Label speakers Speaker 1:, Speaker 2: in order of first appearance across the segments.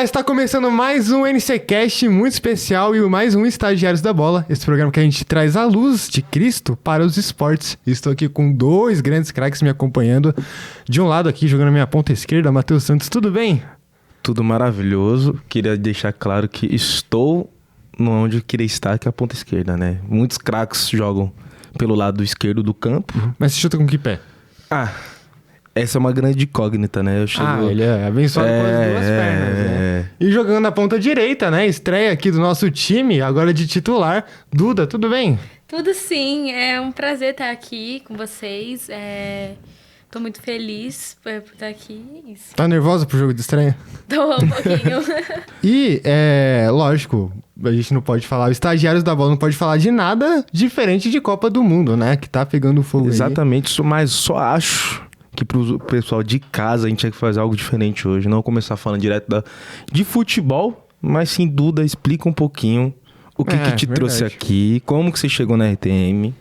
Speaker 1: Fala, está começando mais um NCcast muito especial e mais um Estagiários da Bola. Esse programa que a gente traz a luz de Cristo para os esportes. Estou aqui com dois grandes craques me acompanhando. De um lado aqui, jogando a minha ponta esquerda, Matheus Santos, tudo bem?
Speaker 2: Tudo maravilhoso. Queria deixar claro que estou onde eu queria estar, que é a ponta esquerda, né? Muitos craques jogam pelo lado esquerdo do campo.
Speaker 1: Mas você chuta com que pé?
Speaker 2: Essa é uma grande incógnita, né?
Speaker 1: Ele é abençoado com as duas pernas, né? E jogando na ponta direita, né? Estreia aqui do nosso time, agora de titular. Duda, tudo bem?
Speaker 3: Tudo sim, é um prazer estar aqui com vocês. Tô muito feliz por estar aqui. Isso.
Speaker 1: Tá nervosa pro jogo de estreia?
Speaker 3: Tô um pouquinho.
Speaker 1: E, lógico, a gente não pode falar, os estagiários da bola não pode falar de nada diferente de Copa do Mundo, né? Que tá pegando fogo.
Speaker 2: Exatamente, mas só acho que pro pessoal de casa a gente tinha que fazer algo diferente hoje. Não começar falando direto de futebol, mas sim, Duda, explica um pouquinho o que te trouxe aqui, como que você chegou na RTM.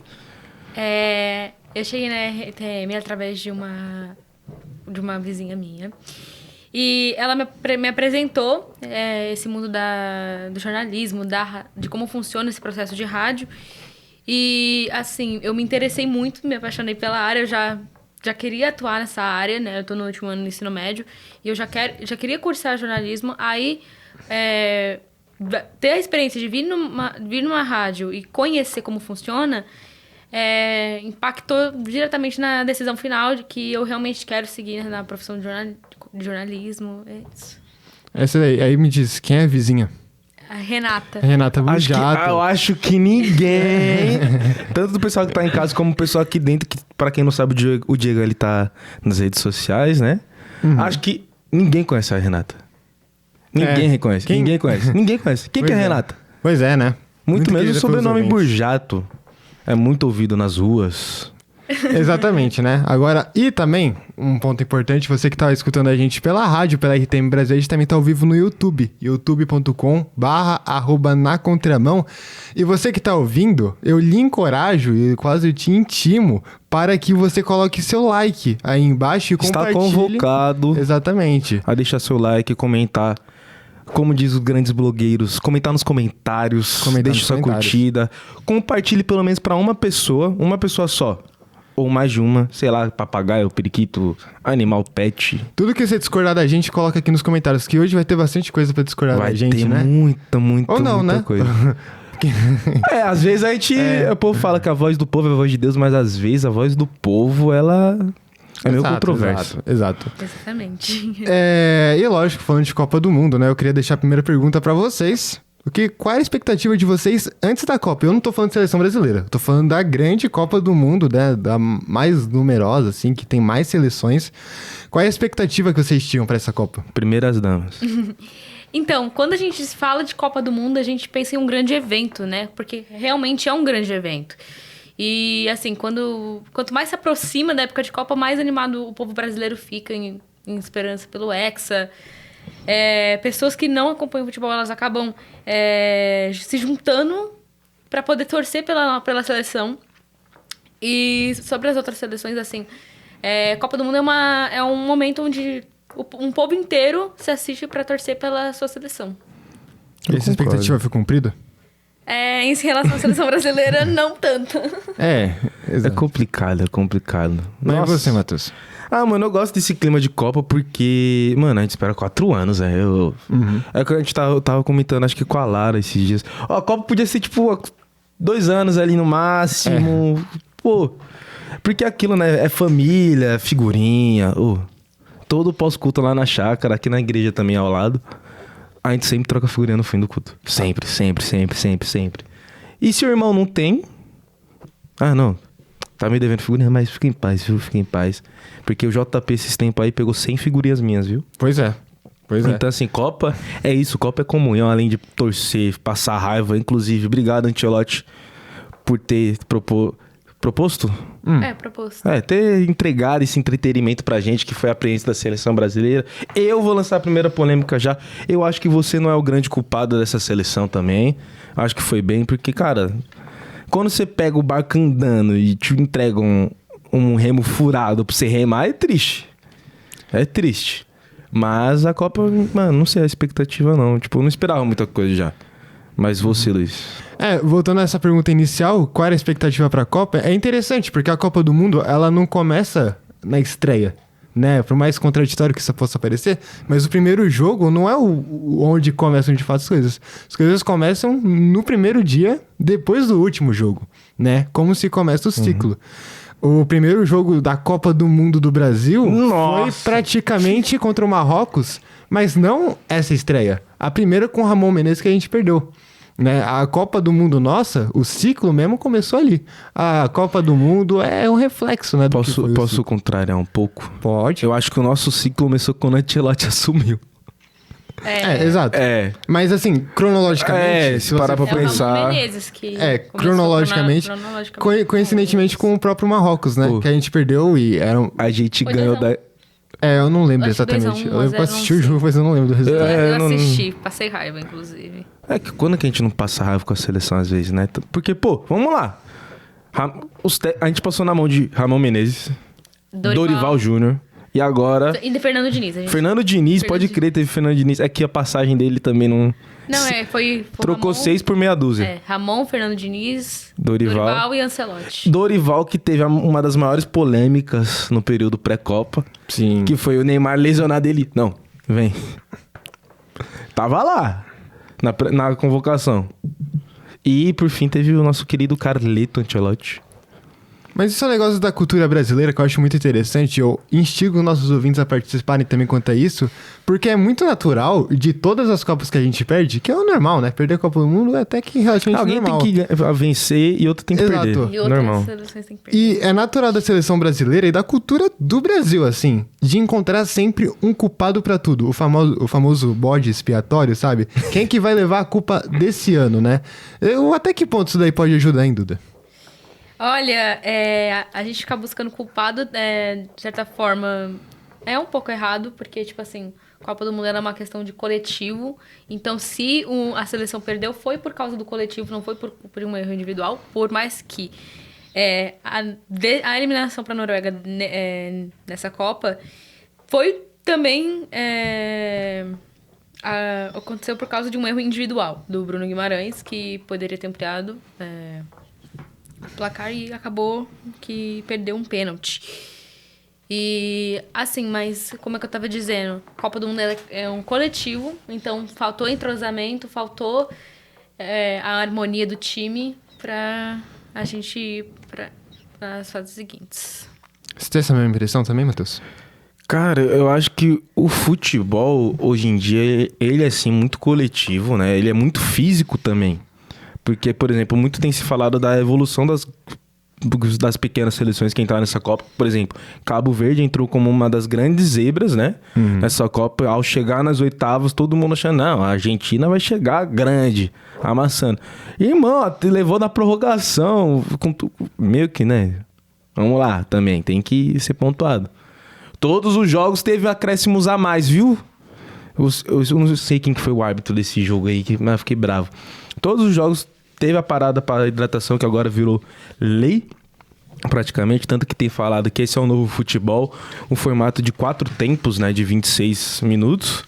Speaker 3: Eu cheguei na RTM através de uma vizinha minha. E ela me apresentou esse mundo do jornalismo, de como funciona esse processo de rádio. E, assim, eu me interessei muito, me apaixonei pela área. Eu já queria atuar nessa área, né? Eu tô no último ano do ensino médio. E eu já queria cursar jornalismo. Aí, ter a experiência de vir numa rádio e conhecer como funciona... impactou diretamente na decisão final de que eu realmente quero seguir na profissão de jornalismo. É isso.
Speaker 1: Essa aí me diz, quem é a vizinha?
Speaker 3: A Renata.
Speaker 1: Renata Bujato.
Speaker 2: Eu acho que ninguém, tanto do pessoal que tá em casa como o pessoal aqui dentro, que pra quem não sabe, o Diego ele tá nas redes sociais, né? Uhum. Acho que ninguém conhece a Renata. Ninguém reconhece. Ninguém conhece. Ninguém conhece. Quem que é a Renata?
Speaker 1: Pois é, né?
Speaker 2: Muito mesmo o sobrenome Bujato. É muito ouvido nas ruas.
Speaker 1: Exatamente, né? Agora, e também, um ponto importante, você que tá escutando a gente pela rádio, pela RTM Brasil, a gente também tá ao vivo no YouTube, youtube.com/nacontramão. E você que tá ouvindo, eu lhe encorajo e quase te intimo para que você coloque seu like aí embaixo e compartilhe.
Speaker 2: Está convocado.
Speaker 1: Exatamente.
Speaker 2: A deixar seu like, comentar. Como diz os grandes blogueiros, comentar nos comentários, deixe sua curtida, compartilhe pelo menos para uma pessoa só, ou mais de uma, sei lá, papagaio, periquito, animal, pet.
Speaker 1: Tudo que você discordar da gente, coloca aqui nos comentários, que hoje vai ter bastante coisa para discordar da gente, né?
Speaker 2: Vai ter muita coisa. Às vezes a gente, o povo fala que a voz do povo é a voz de Deus, mas às vezes a voz do povo, ela... meio controverso.
Speaker 1: Exato.
Speaker 3: Exatamente.
Speaker 1: E lógico, falando de Copa do Mundo, né? Eu queria deixar a primeira pergunta pra vocês. Qual é a expectativa de vocês antes da Copa? Eu não tô falando de seleção brasileira. Tô falando da grande Copa do Mundo, né? Da mais numerosa, assim, que tem mais seleções. Qual é a expectativa que vocês tinham pra essa Copa?
Speaker 2: Primeiras damas.
Speaker 3: Então, quando a gente fala de Copa do Mundo, a gente pensa em um grande evento, né? Porque realmente é um grande evento. E, assim, quanto mais se aproxima da época de Copa, mais animado o povo brasileiro fica em esperança pelo Hexa. Pessoas que não acompanham futebol, elas acabam se juntando para poder torcer pela seleção. E sobre as outras seleções, assim, Copa do Mundo é um momento onde um povo inteiro se assiste para torcer pela sua seleção.
Speaker 1: E essa expectativa foi cumprida?
Speaker 3: Em relação à seleção brasileira, não tanto.
Speaker 2: Exato. É complicado.
Speaker 1: Mas e você, Matheus?
Speaker 2: Mano, eu gosto desse clima de Copa porque, mano, a gente espera 4 anos, É que a gente tava comentando, acho que com a Lara esses dias. A Copa podia ser, tipo, 2 anos ali no máximo. Pô, porque aquilo, né, é família, figurinha. Todo pós-culto lá na chácara, aqui na igreja também ao lado. A gente sempre troca figurinha no fim do culto. Sempre. E se o irmão não tem... não, tá me devendo figurinha, mas fica em paz, viu? Fica em paz. Porque o JP esses tempos aí pegou 100 figurinhas minhas, viu?
Speaker 1: Pois é.
Speaker 2: Então, assim, Copa é isso. Copa é comunhão, além de torcer, passar raiva. Inclusive, obrigado, Ancelotti, por ter proposto?
Speaker 3: Proposto.
Speaker 2: Ter entregado esse entretenimento pra gente, que foi a presença da seleção brasileira. Eu vou lançar a primeira polêmica já. Eu acho que você não é o grande culpado dessa seleção também. Acho que foi bem, porque, cara, quando você pega o barco andando e te entregam um remo furado pra você remar, é triste. Mas a Copa, mano, não sei a expectativa não. Tipo, eu não esperava muita coisa já. Mas você, Luiz.
Speaker 1: Voltando a essa pergunta inicial, qual era a expectativa pra Copa? É interessante, porque a Copa do Mundo, ela não começa na estreia, né? Por mais contraditório que isso possa parecer, mas o primeiro jogo não é onde começam de fato as coisas. As coisas começam no primeiro dia, depois do último jogo, né? Como se começa o ciclo. O primeiro jogo da Copa do Mundo do Brasil foi praticamente contra o Marrocos, mas não essa estreia. A primeira com o Ramon Menezes que a gente perdeu. Né? A Copa do Mundo nossa, o ciclo mesmo começou ali. A Copa do Mundo é um reflexo, né?
Speaker 2: Posso contrariar um pouco?
Speaker 1: Pode.
Speaker 2: Eu acho que o nosso ciclo começou quando o Ancelotti assumiu.
Speaker 1: Exato. Mas assim, cronologicamente...
Speaker 2: se parar pra pensar...
Speaker 3: O Ramon Menezes que
Speaker 1: cronologicamente, coincidentemente com o próprio Marrocos, né? Que a gente perdeu e era...
Speaker 2: A gente ganhou da...
Speaker 1: eu não lembro exatamente. Eu lembro que eu assisti o jogo, mas eu não lembro do resultado.
Speaker 3: Eu assisti, passei raiva, inclusive.
Speaker 2: É que quando que a gente não passa raiva com a seleção às vezes, né? Porque, pô, vamos lá. A gente passou na mão de Ramon Menezes, Dorival Júnior... E agora...
Speaker 3: E de Fernando Diniz.
Speaker 2: Fernando Diniz, pode crer, teve Fernando Diniz. É que a passagem dele também não...
Speaker 3: Não, foi
Speaker 2: Trocou
Speaker 3: Ramon,
Speaker 2: 6 por meia dúzia.
Speaker 3: Ramon, Fernando Diniz,
Speaker 2: Dorival
Speaker 3: e Ancelotti.
Speaker 2: Dorival, que teve uma das maiores polêmicas no período pré-Copa.
Speaker 1: Sim.
Speaker 2: Que foi o Neymar lesionado ele. Não, vem. Tava lá, na convocação. E, por fim, teve o nosso querido Carleto Ancelotti.
Speaker 1: Mas isso é um negócio da cultura brasileira que eu acho muito interessante. Eu instigo nossos ouvintes a participarem também quanto a isso, porque é muito natural de todas as Copas que a gente perde, que é o normal, né? Perder a Copa do Mundo é até que relativamente normal.
Speaker 2: Alguém tem que vencer e outro tem que perder.
Speaker 3: E outras
Speaker 2: normal.
Speaker 3: seleções têm que perder.
Speaker 1: E é natural da seleção brasileira e da cultura do Brasil, assim, de encontrar sempre um culpado pra tudo. O famoso bode expiatório, sabe? Quem que vai levar a culpa desse ano, né? Até que ponto isso daí pode ajudar, hein, Duda?
Speaker 3: Olha, a gente ficar buscando culpado, de certa forma, é um pouco errado, porque, tipo assim, Copa do Mundo era uma questão de coletivo. Então, se a seleção perdeu, foi por causa do coletivo, não foi por um erro individual. Por mais que a eliminação para a Noruega nessa Copa foi também... aconteceu por causa de um erro individual do Bruno Guimarães, que poderia ter ampliado... o placar e acabou que perdeu um pênalti. E, assim, mas como é que eu tava dizendo? Copa do Mundo é um coletivo, então faltou entrosamento, faltou a harmonia do time pra a gente ir para as fases seguintes.
Speaker 1: Você tem essa mesma impressão também, Matheus?
Speaker 2: Cara, eu acho que o futebol, hoje em dia, ele é, assim, muito coletivo, né? Ele é muito físico também. Porque, por exemplo, muito tem se falado da evolução das pequenas seleções que entraram nessa Copa. Por exemplo, Cabo Verde entrou como uma das grandes zebras, né? Nessa Copa. Ao chegar nas oitavas, todo mundo achando, não, a Argentina vai chegar grande, amassando. E, irmão, levou na prorrogação. Meio que, né? Vamos lá, também, tem que ser pontuado. Todos os jogos teve acréscimos a mais, viu? Eu não sei quem que foi o árbitro desse jogo aí, mas eu fiquei bravo. Todos os jogos teve a parada para hidratação, que agora virou lei, praticamente. Tanto que tem falado que esse é o novo futebol, um formato de 4 tempos, né? De 26 minutos,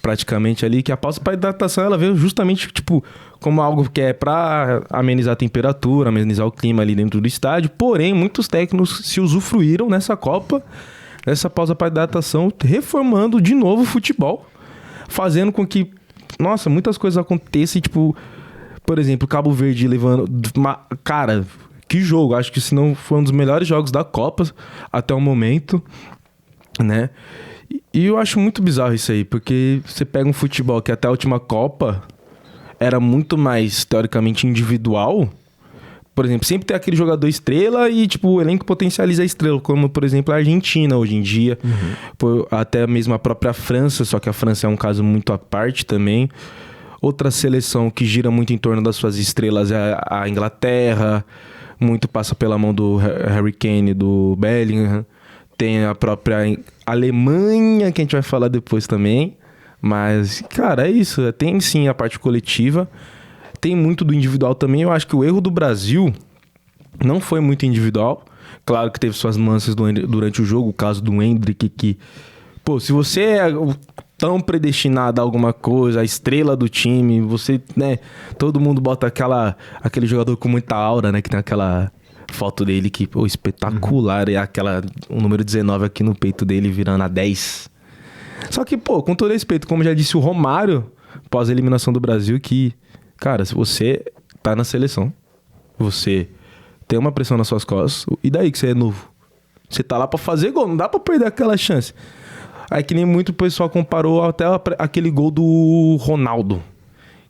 Speaker 2: praticamente ali. Que a pausa para hidratação, ela veio justamente, tipo, como algo que é para amenizar a temperatura, amenizar o clima ali dentro do estádio. Porém, muitos técnicos se usufruíram nessa Copa, nessa pausa para hidratação, reformando de novo o futebol, fazendo com que, nossa, muitas coisas aconteçam, tipo... Por exemplo, Cabo Verde levando... Cara, que jogo. Acho que se não foi um dos melhores jogos da Copa até o momento, né? E eu acho muito bizarro isso aí, porque você pega um futebol que até a última Copa era muito mais, teoricamente, individual. Por exemplo, sempre tem aquele jogador estrela e, tipo, o elenco potencializa a estrela, como, por exemplo, a Argentina hoje em dia. Até mesmo a própria França, só que a França é um caso muito à parte também. Outra seleção que gira muito em torno das suas estrelas é a Inglaterra. Muito passa pela mão do Harry Kane, do Bellingham. Tem a própria Alemanha, que a gente vai falar depois também. Mas, cara, é isso. Tem sim a parte coletiva. Tem muito do individual também. Eu acho que o erro do Brasil não foi muito individual. Claro que teve suas nuances durante o jogo. O caso do Endrick, que Pô, se você é tão predestinado a alguma coisa, a estrela do time, você, né? Todo mundo bota aquele jogador com muita aura, né? Que tem aquela foto dele que, pô, espetacular. E o número 19 aqui no peito dele virando a 10. Só que, pô, com todo respeito, como já disse o Romário, pós a eliminação do Brasil, que, cara, se você tá na seleção, você tem uma pressão nas suas costas, e daí que você é novo? Você tá lá pra fazer gol, não dá pra perder aquela chance. Aí que nem muito pessoal comparou até aquele gol do Ronaldo,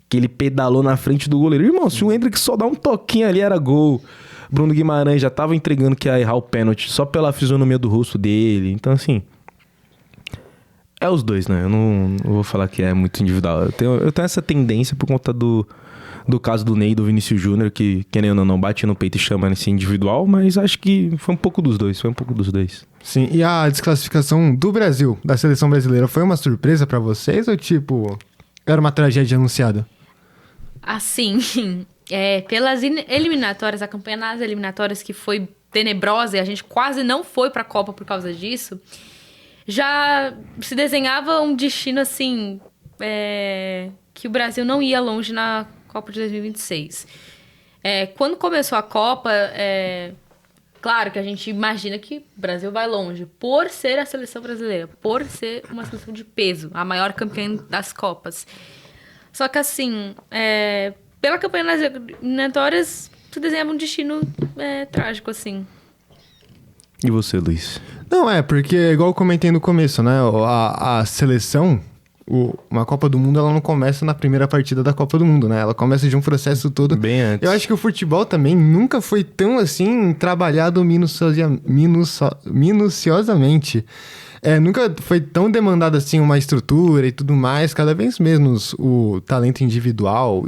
Speaker 2: que ele pedalou na frente do goleiro. Irmão, se o Endrick só dá um toquinho ali, era gol. Bruno Guimarães já tava entregando que ia errar o pênalti só pela fisionomia do rosto dele. Então, assim, é os dois, né? Eu não vou falar que é muito individual. Eu tenho essa tendência por conta do caso do Ney e do Vinícius Júnior, que, querendo ou não, bate no peito e chama nesse individual, mas acho que foi um pouco dos dois,
Speaker 1: Sim, e a desclassificação do Brasil, da seleção brasileira, foi uma surpresa pra vocês ou, tipo, era uma tragédia anunciada?
Speaker 3: Assim, pelas eliminatórias, a campanha nas eliminatórias que foi tenebrosa e a gente quase não foi pra Copa por causa disso, já se desenhava um destino, assim, que o Brasil não ia longe na Copa de 2026. Quando começou a Copa, claro que a gente imagina que o Brasil vai longe, por ser a seleção brasileira, por ser uma seleção de peso, a maior campeã das Copas. Só que assim, pela campanha nas eliminatórias, se desenhava um destino trágico, assim.
Speaker 2: E você, Luiz?
Speaker 1: Não, porque igual eu comentei no começo, né? A seleção, uma Copa do Mundo, ela não começa na primeira partida da Copa do Mundo, né? Ela começa de um processo todo...
Speaker 2: Bem antes.
Speaker 1: Eu acho que o futebol também nunca foi tão, assim, trabalhado minuciosamente. Nunca foi tão demandado, assim, uma estrutura e tudo mais. Cada vez menos o talento individual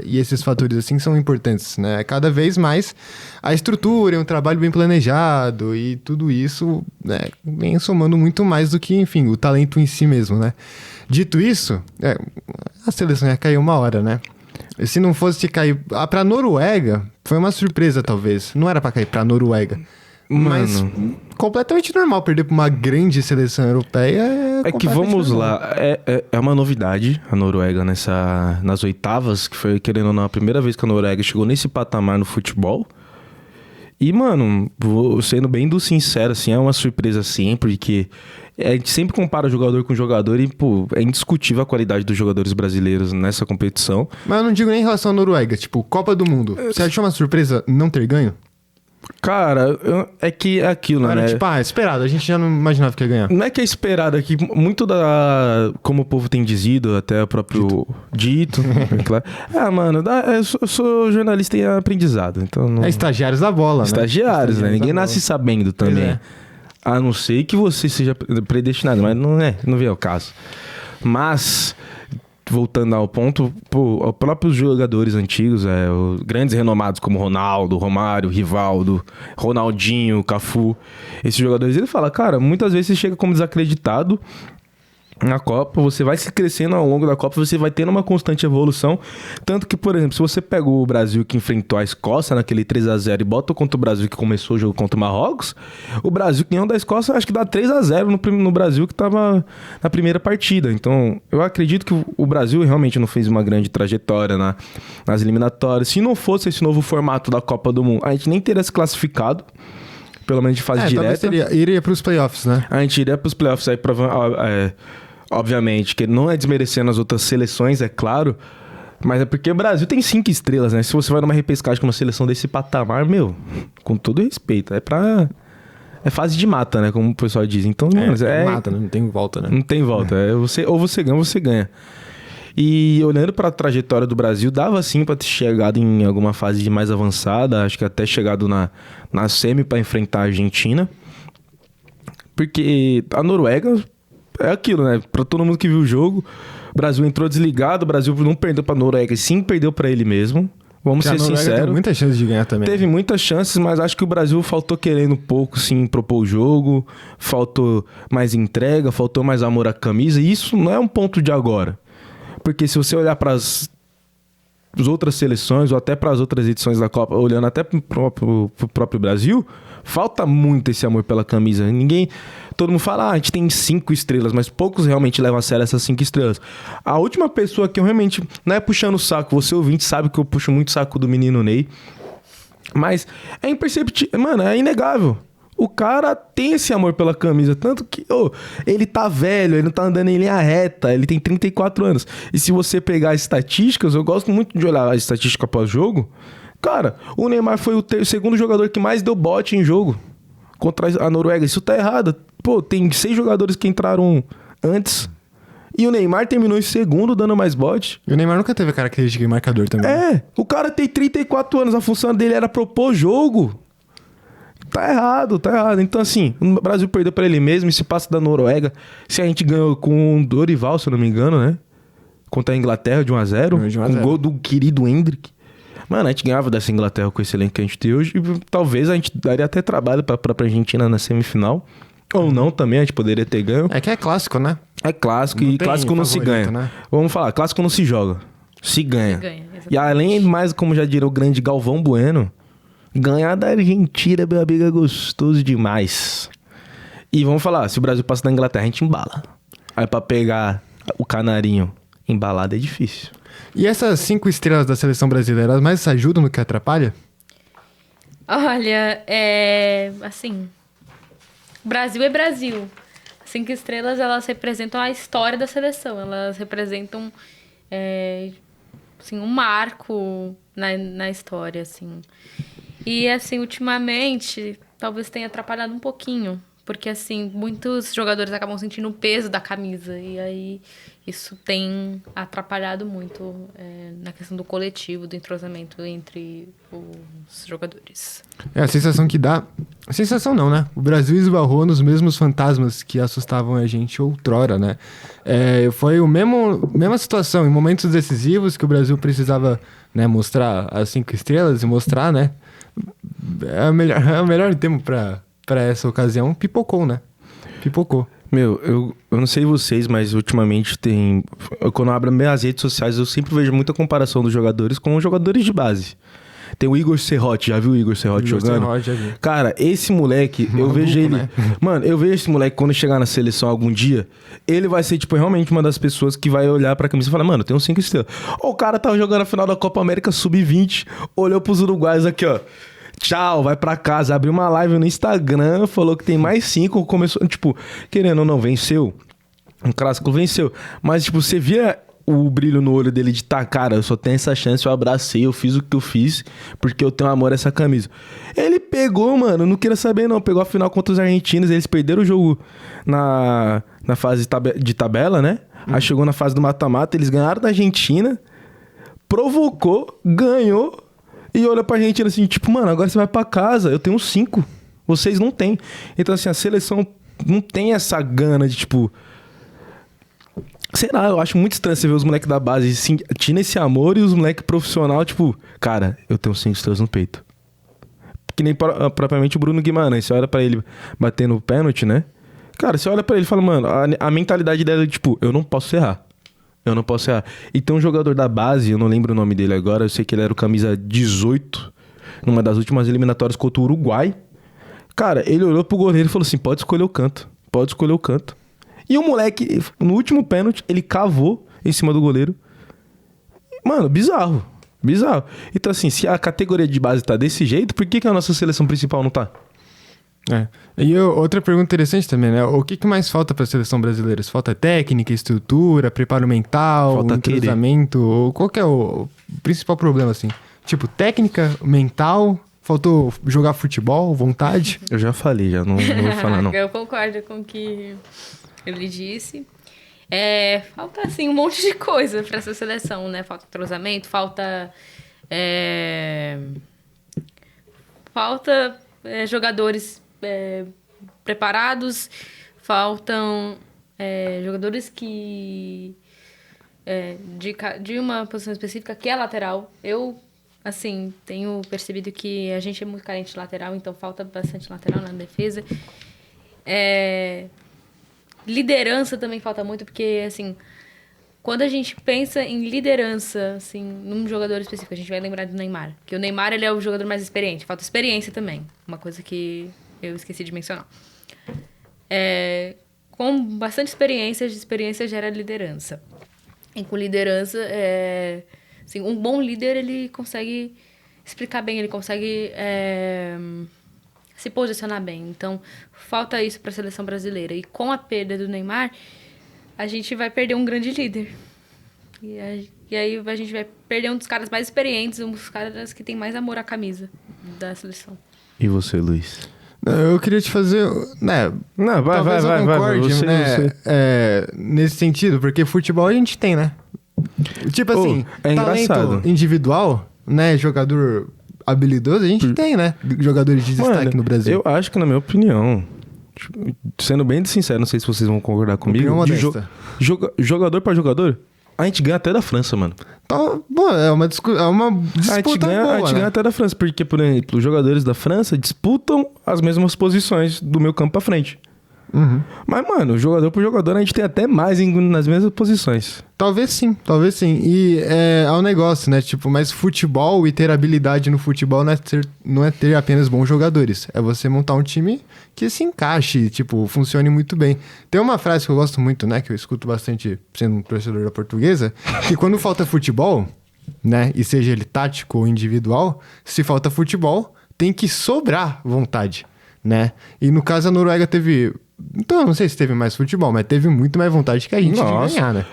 Speaker 1: e esses fatores, assim, são importantes, né? Cada vez mais a estrutura, um trabalho bem planejado e tudo isso, né, vem somando muito mais do que, enfim, o talento em si mesmo, né? Dito isso, a seleção ia cair uma hora, né? Se não fosse cair pra Noruega, foi uma surpresa, talvez. Não era pra cair pra Noruega. Mas completamente normal perder pra uma grande seleção europeia.
Speaker 2: Que vamos normal. Lá, é uma novidade a Noruega nas oitavas, que foi, querendo ou não, a primeira vez que a Noruega chegou nesse patamar no futebol. E, mano, sendo bem sincero, assim, é uma surpresa sempre, que a gente sempre compara jogador com jogador e, pô, é indiscutível a qualidade dos jogadores brasileiros nessa competição.
Speaker 1: Mas eu não digo nem em relação à Noruega, tipo, Copa do Mundo. Você achou uma surpresa não ter ganho?
Speaker 2: Cara, é que é aquilo, né?
Speaker 1: Tipo, é esperado, a gente já não imaginava que ia ganhar.
Speaker 2: Não é que é esperado, é que muito como o povo tem dizido, até o próprio dito claro. Mano, eu sou jornalista em aprendizado, então... Não...
Speaker 1: estagiários da bola,
Speaker 2: estagiários, né? Ninguém nasce sabendo também. A não ser que você seja predestinado, mas não vem ao caso. Mas... voltando ao ponto, os próprios jogadores antigos, os grandes renomados como Ronaldo, Romário, Rivaldo, Ronaldinho, Cafu, esses jogadores, ele fala, cara, muitas vezes você chega como desacreditado na Copa, você vai se crescendo ao longo da Copa, você vai tendo uma constante evolução, tanto que, por exemplo, se você pegou o Brasil que enfrentou a Escócia naquele 3-0 e bota contra o Brasil que começou o jogo contra o Marrocos, o Brasil que ganhou da Escócia, acho que dá 3-0 no Brasil que estava na primeira partida. Então, eu acredito que o Brasil realmente não fez uma grande trajetória nas eliminatórias. Se não fosse esse novo formato da Copa do Mundo, a gente nem teria se classificado, pelo menos de fase direta.
Speaker 1: Iria para os playoffs, né?
Speaker 2: A gente iria para os playoffs aí, obviamente, que não é desmerecendo as outras seleções, é claro, mas é porque o Brasil tem 5 estrelas, né? Se você vai numa repescagem com uma seleção desse patamar, com todo respeito, é fase de mata, né? Como o pessoal diz. Então,
Speaker 1: mata, né? Não tem volta, né?
Speaker 2: Não tem volta. Ou você ganha ou você ganha. E olhando para a trajetória do Brasil, dava sim para ter chegado em alguma fase mais avançada, acho que até chegado na semi para enfrentar a Argentina. Porque a Noruega... é aquilo, né? Pra todo mundo que viu o jogo, o Brasil entrou desligado, o Brasil não perdeu pra Noruega, sim perdeu pra ele mesmo. Vamos ser sinceros.
Speaker 1: Teve muitas chances de ganhar também.
Speaker 2: Teve muitas chances, mas acho que o Brasil faltou querendo um pouco, sim, propor o jogo, faltou mais entrega, faltou mais amor à camisa, e isso não é um ponto de agora. Porque se você olhar para as outras seleções, ou até para as outras edições da Copa, olhando até pro próprio Brasil, falta muito esse amor pela camisa. todo mundo fala, a gente tem 5 estrelas, mas poucos realmente levam a sério essas 5 estrelas. A última pessoa que eu realmente, não é puxando o saco, você ouvinte sabe que eu puxo muito o saco do menino Ney, mas é imperceptível, mano, é inegável. O cara tem esse amor pela camisa, tanto que ele tá velho, ele não tá andando em linha reta, ele tem 34 anos. E se você pegar as estatísticas, eu gosto muito de olhar a estatística pós-jogo. Cara, o Neymar foi o segundo jogador que mais deu bote em jogo contra a Noruega. Isso tá errado. Pô, tem 6 jogadores que entraram antes e o Neymar terminou em segundo dando mais bote.
Speaker 1: E o Neymar nunca teve característica de marcador também.
Speaker 2: O cara tem 34 anos, a função dele era propor jogo. Tá errado. Então, assim, o Brasil perdeu pra ele mesmo. E se passa da Noruega. Se a gente ganhou com o Dorival, se eu não me engano, né? Contra a Inglaterra de 1-0. Com o gol do querido Hendrick. Mano, a gente ganhava dessa Inglaterra com esse elenco que a gente tem hoje. E talvez a gente daria até trabalho pra Argentina na semifinal. Ou não também, a gente poderia ter ganho.
Speaker 1: É que é clássico, né?
Speaker 2: É clássico.
Speaker 1: Não
Speaker 2: E
Speaker 1: tem
Speaker 2: clássico não se ganha.
Speaker 1: né?
Speaker 2: Vamos falar, clássico não se joga. Se ganha.
Speaker 3: Exatamente.
Speaker 2: E além mais, como já diria o grande Galvão Bueno... Ganhar da Argentina, meu amigo, é gostoso demais. E vamos falar, se o Brasil passa da Inglaterra, a gente embala. Aí pra pegar o canarinho embalado é difícil.
Speaker 1: E essas 5 estrelas da seleção brasileira, elas mais ajudam do que atrapalha?
Speaker 3: Olha, assim, Brasil é Brasil. 5 estrelas, elas representam a história da seleção. Elas representam, assim, um marco na história, assim. E, assim, ultimamente, talvez tenha atrapalhado um pouquinho. Porque, assim, muitos jogadores acabam sentindo o peso da camisa. E aí, isso tem atrapalhado muito na questão do coletivo, do entrosamento entre os jogadores.
Speaker 1: É a sensação que dá... A sensação não, né? O Brasil esbarrou nos mesmos fantasmas que assustavam a gente outrora, né? Foi a mesma situação, em momentos decisivos que o Brasil precisava, né, mostrar as 5 estrelas e mostrar, né? É o melhor tempo pra essa ocasião. Pipocou, né? Pipocou.
Speaker 2: Meu, eu não sei vocês, mas ultimamente quando eu abro minhas redes sociais, eu sempre vejo muita comparação dos jogadores com os jogadores de base. Tem o Igor Serrote, já viu o Igor Serrote jogando?
Speaker 1: Serrote, já vi.
Speaker 2: Cara, esse moleque, eu vejo ele...
Speaker 1: né?
Speaker 2: Mano, eu vejo esse moleque quando chegar na seleção algum dia, ele vai ser, tipo, realmente uma das pessoas que vai olhar pra camisa e falar, mano, tem uns 5 estrelas. O cara tava jogando a final da Copa América Sub-20, olhou pros uruguaios aqui, ó. Tchau, vai pra casa. Abriu uma live no Instagram, falou que tem mais 5, começou, tipo, querendo ou não, venceu. Um clássico venceu. Mas, tipo, você via o brilho no olho dele de cara, eu só tenho essa chance, eu abracei, eu fiz o que eu fiz, porque eu tenho amor a essa camisa. Ele pegou, mano, não queria saber não, pegou a final contra os argentinos, eles perderam o jogo na fase de tabela, né? Aí chegou na fase do mata-mata, eles ganharam da Argentina, provocou, ganhou, e olha pra Argentina assim, tipo, mano, agora você vai pra casa, eu tenho 5, vocês não têm. Então, assim, a seleção não tem essa gana de, tipo... Sei lá, eu acho muito estranho você ver os moleques da base sentindo esse amor e os moleques profissional, tipo... Cara, eu tenho 5 estrelas no peito. Que nem propriamente o Bruno Guimarães. Você olha pra ele batendo o pênalti, né? Cara, você olha pra ele e fala, mano... A mentalidade dela é tipo, eu não posso errar. Eu não posso errar. E tem um jogador da base, eu não lembro o nome dele agora. Eu sei que ele era o camisa 18. Numa das últimas eliminatórias contra o Uruguai. Cara, ele olhou pro goleiro e falou assim, pode escolher o canto. Pode escolher o canto. E o moleque, no último pênalti, ele cavou em cima do goleiro. Mano, bizarro. Bizarro. Então, assim, se a categoria de base tá desse jeito, por que a nossa seleção principal não tá?
Speaker 1: E outra pergunta interessante também, né? O que mais falta pra seleção brasileira? Falta técnica, estrutura, preparo mental,
Speaker 2: falta
Speaker 1: entrosamento? Ou qual que é o principal problema, assim? Tipo, técnica, mental... Faltou jogar futebol, vontade?
Speaker 2: Eu já falei, já não vou falar, não.
Speaker 3: Eu concordo com o que ele disse. Falta, assim, um monte de coisa para essa seleção, né? Falta entrosamento, falta jogadores preparados, faltam jogadores que... de uma posição específica, que é lateral. Eu, assim, tenho percebido que a gente é muito carente de lateral, então falta bastante lateral na defesa. Liderança também falta muito, porque, assim, quando a gente pensa em liderança, assim, num jogador específico, a gente vai lembrar do Neymar. Porque o Neymar, ele é o jogador mais experiente. Falta experiência também. Uma coisa que eu esqueci de mencionar. com bastante experiência gera liderança. E com liderança, assim, um bom líder, ele consegue explicar bem, ele consegue se posicionar bem. Então, falta isso para a seleção brasileira. E com a perda do Neymar, a gente vai perder um grande líder. E aí a gente vai perder um dos caras mais experientes, um dos caras que tem mais amor à camisa da seleção.
Speaker 2: E você, Luiz?
Speaker 1: Eu queria te fazer, né?
Speaker 2: Não, vai,
Speaker 1: talvez
Speaker 2: vai,
Speaker 1: eu concorde,
Speaker 2: você,
Speaker 1: né?
Speaker 2: você.
Speaker 1: Nesse sentido, porque futebol a gente tem, né? Tipo assim,
Speaker 2: é
Speaker 1: talento
Speaker 2: engraçado.
Speaker 1: individual, né? Jogador habilidoso, a gente tem, né? Jogadores de destaque
Speaker 2: Mano,
Speaker 1: no Brasil.
Speaker 2: eu acho que, na minha opinião, sendo bem sincero, não sei se vocês vão concordar comigo.
Speaker 1: Opinião
Speaker 2: de
Speaker 1: modesta.
Speaker 2: jogador pra jogador, a gente ganha até da França, mano.
Speaker 1: Então, bom, é uma disputa
Speaker 2: A gente
Speaker 1: boa,
Speaker 2: ganha
Speaker 1: né?
Speaker 2: até da França, porque, por exemplo, os jogadores da França disputam as mesmas posições do meio campo pra frente.
Speaker 1: Uhum.
Speaker 2: Mas, mano, jogador por jogador, a gente tem até mais nas mesmas posições.
Speaker 1: Talvez sim, talvez sim. E é um negócio, né? Tipo, mas futebol e ter habilidade no futebol não é ter apenas bons jogadores. É você montar um time que se encaixe, tipo, funcione muito bem. Tem uma frase que eu gosto muito, né? Que eu escuto bastante sendo um torcedor da Portuguesa, que quando falta futebol, né? E seja ele tático ou individual, se falta futebol, tem que sobrar vontade, né? E no caso a Noruega teve... Então, eu não sei se teve mais futebol, mas teve muito mais vontade que a gente de ganhar, né?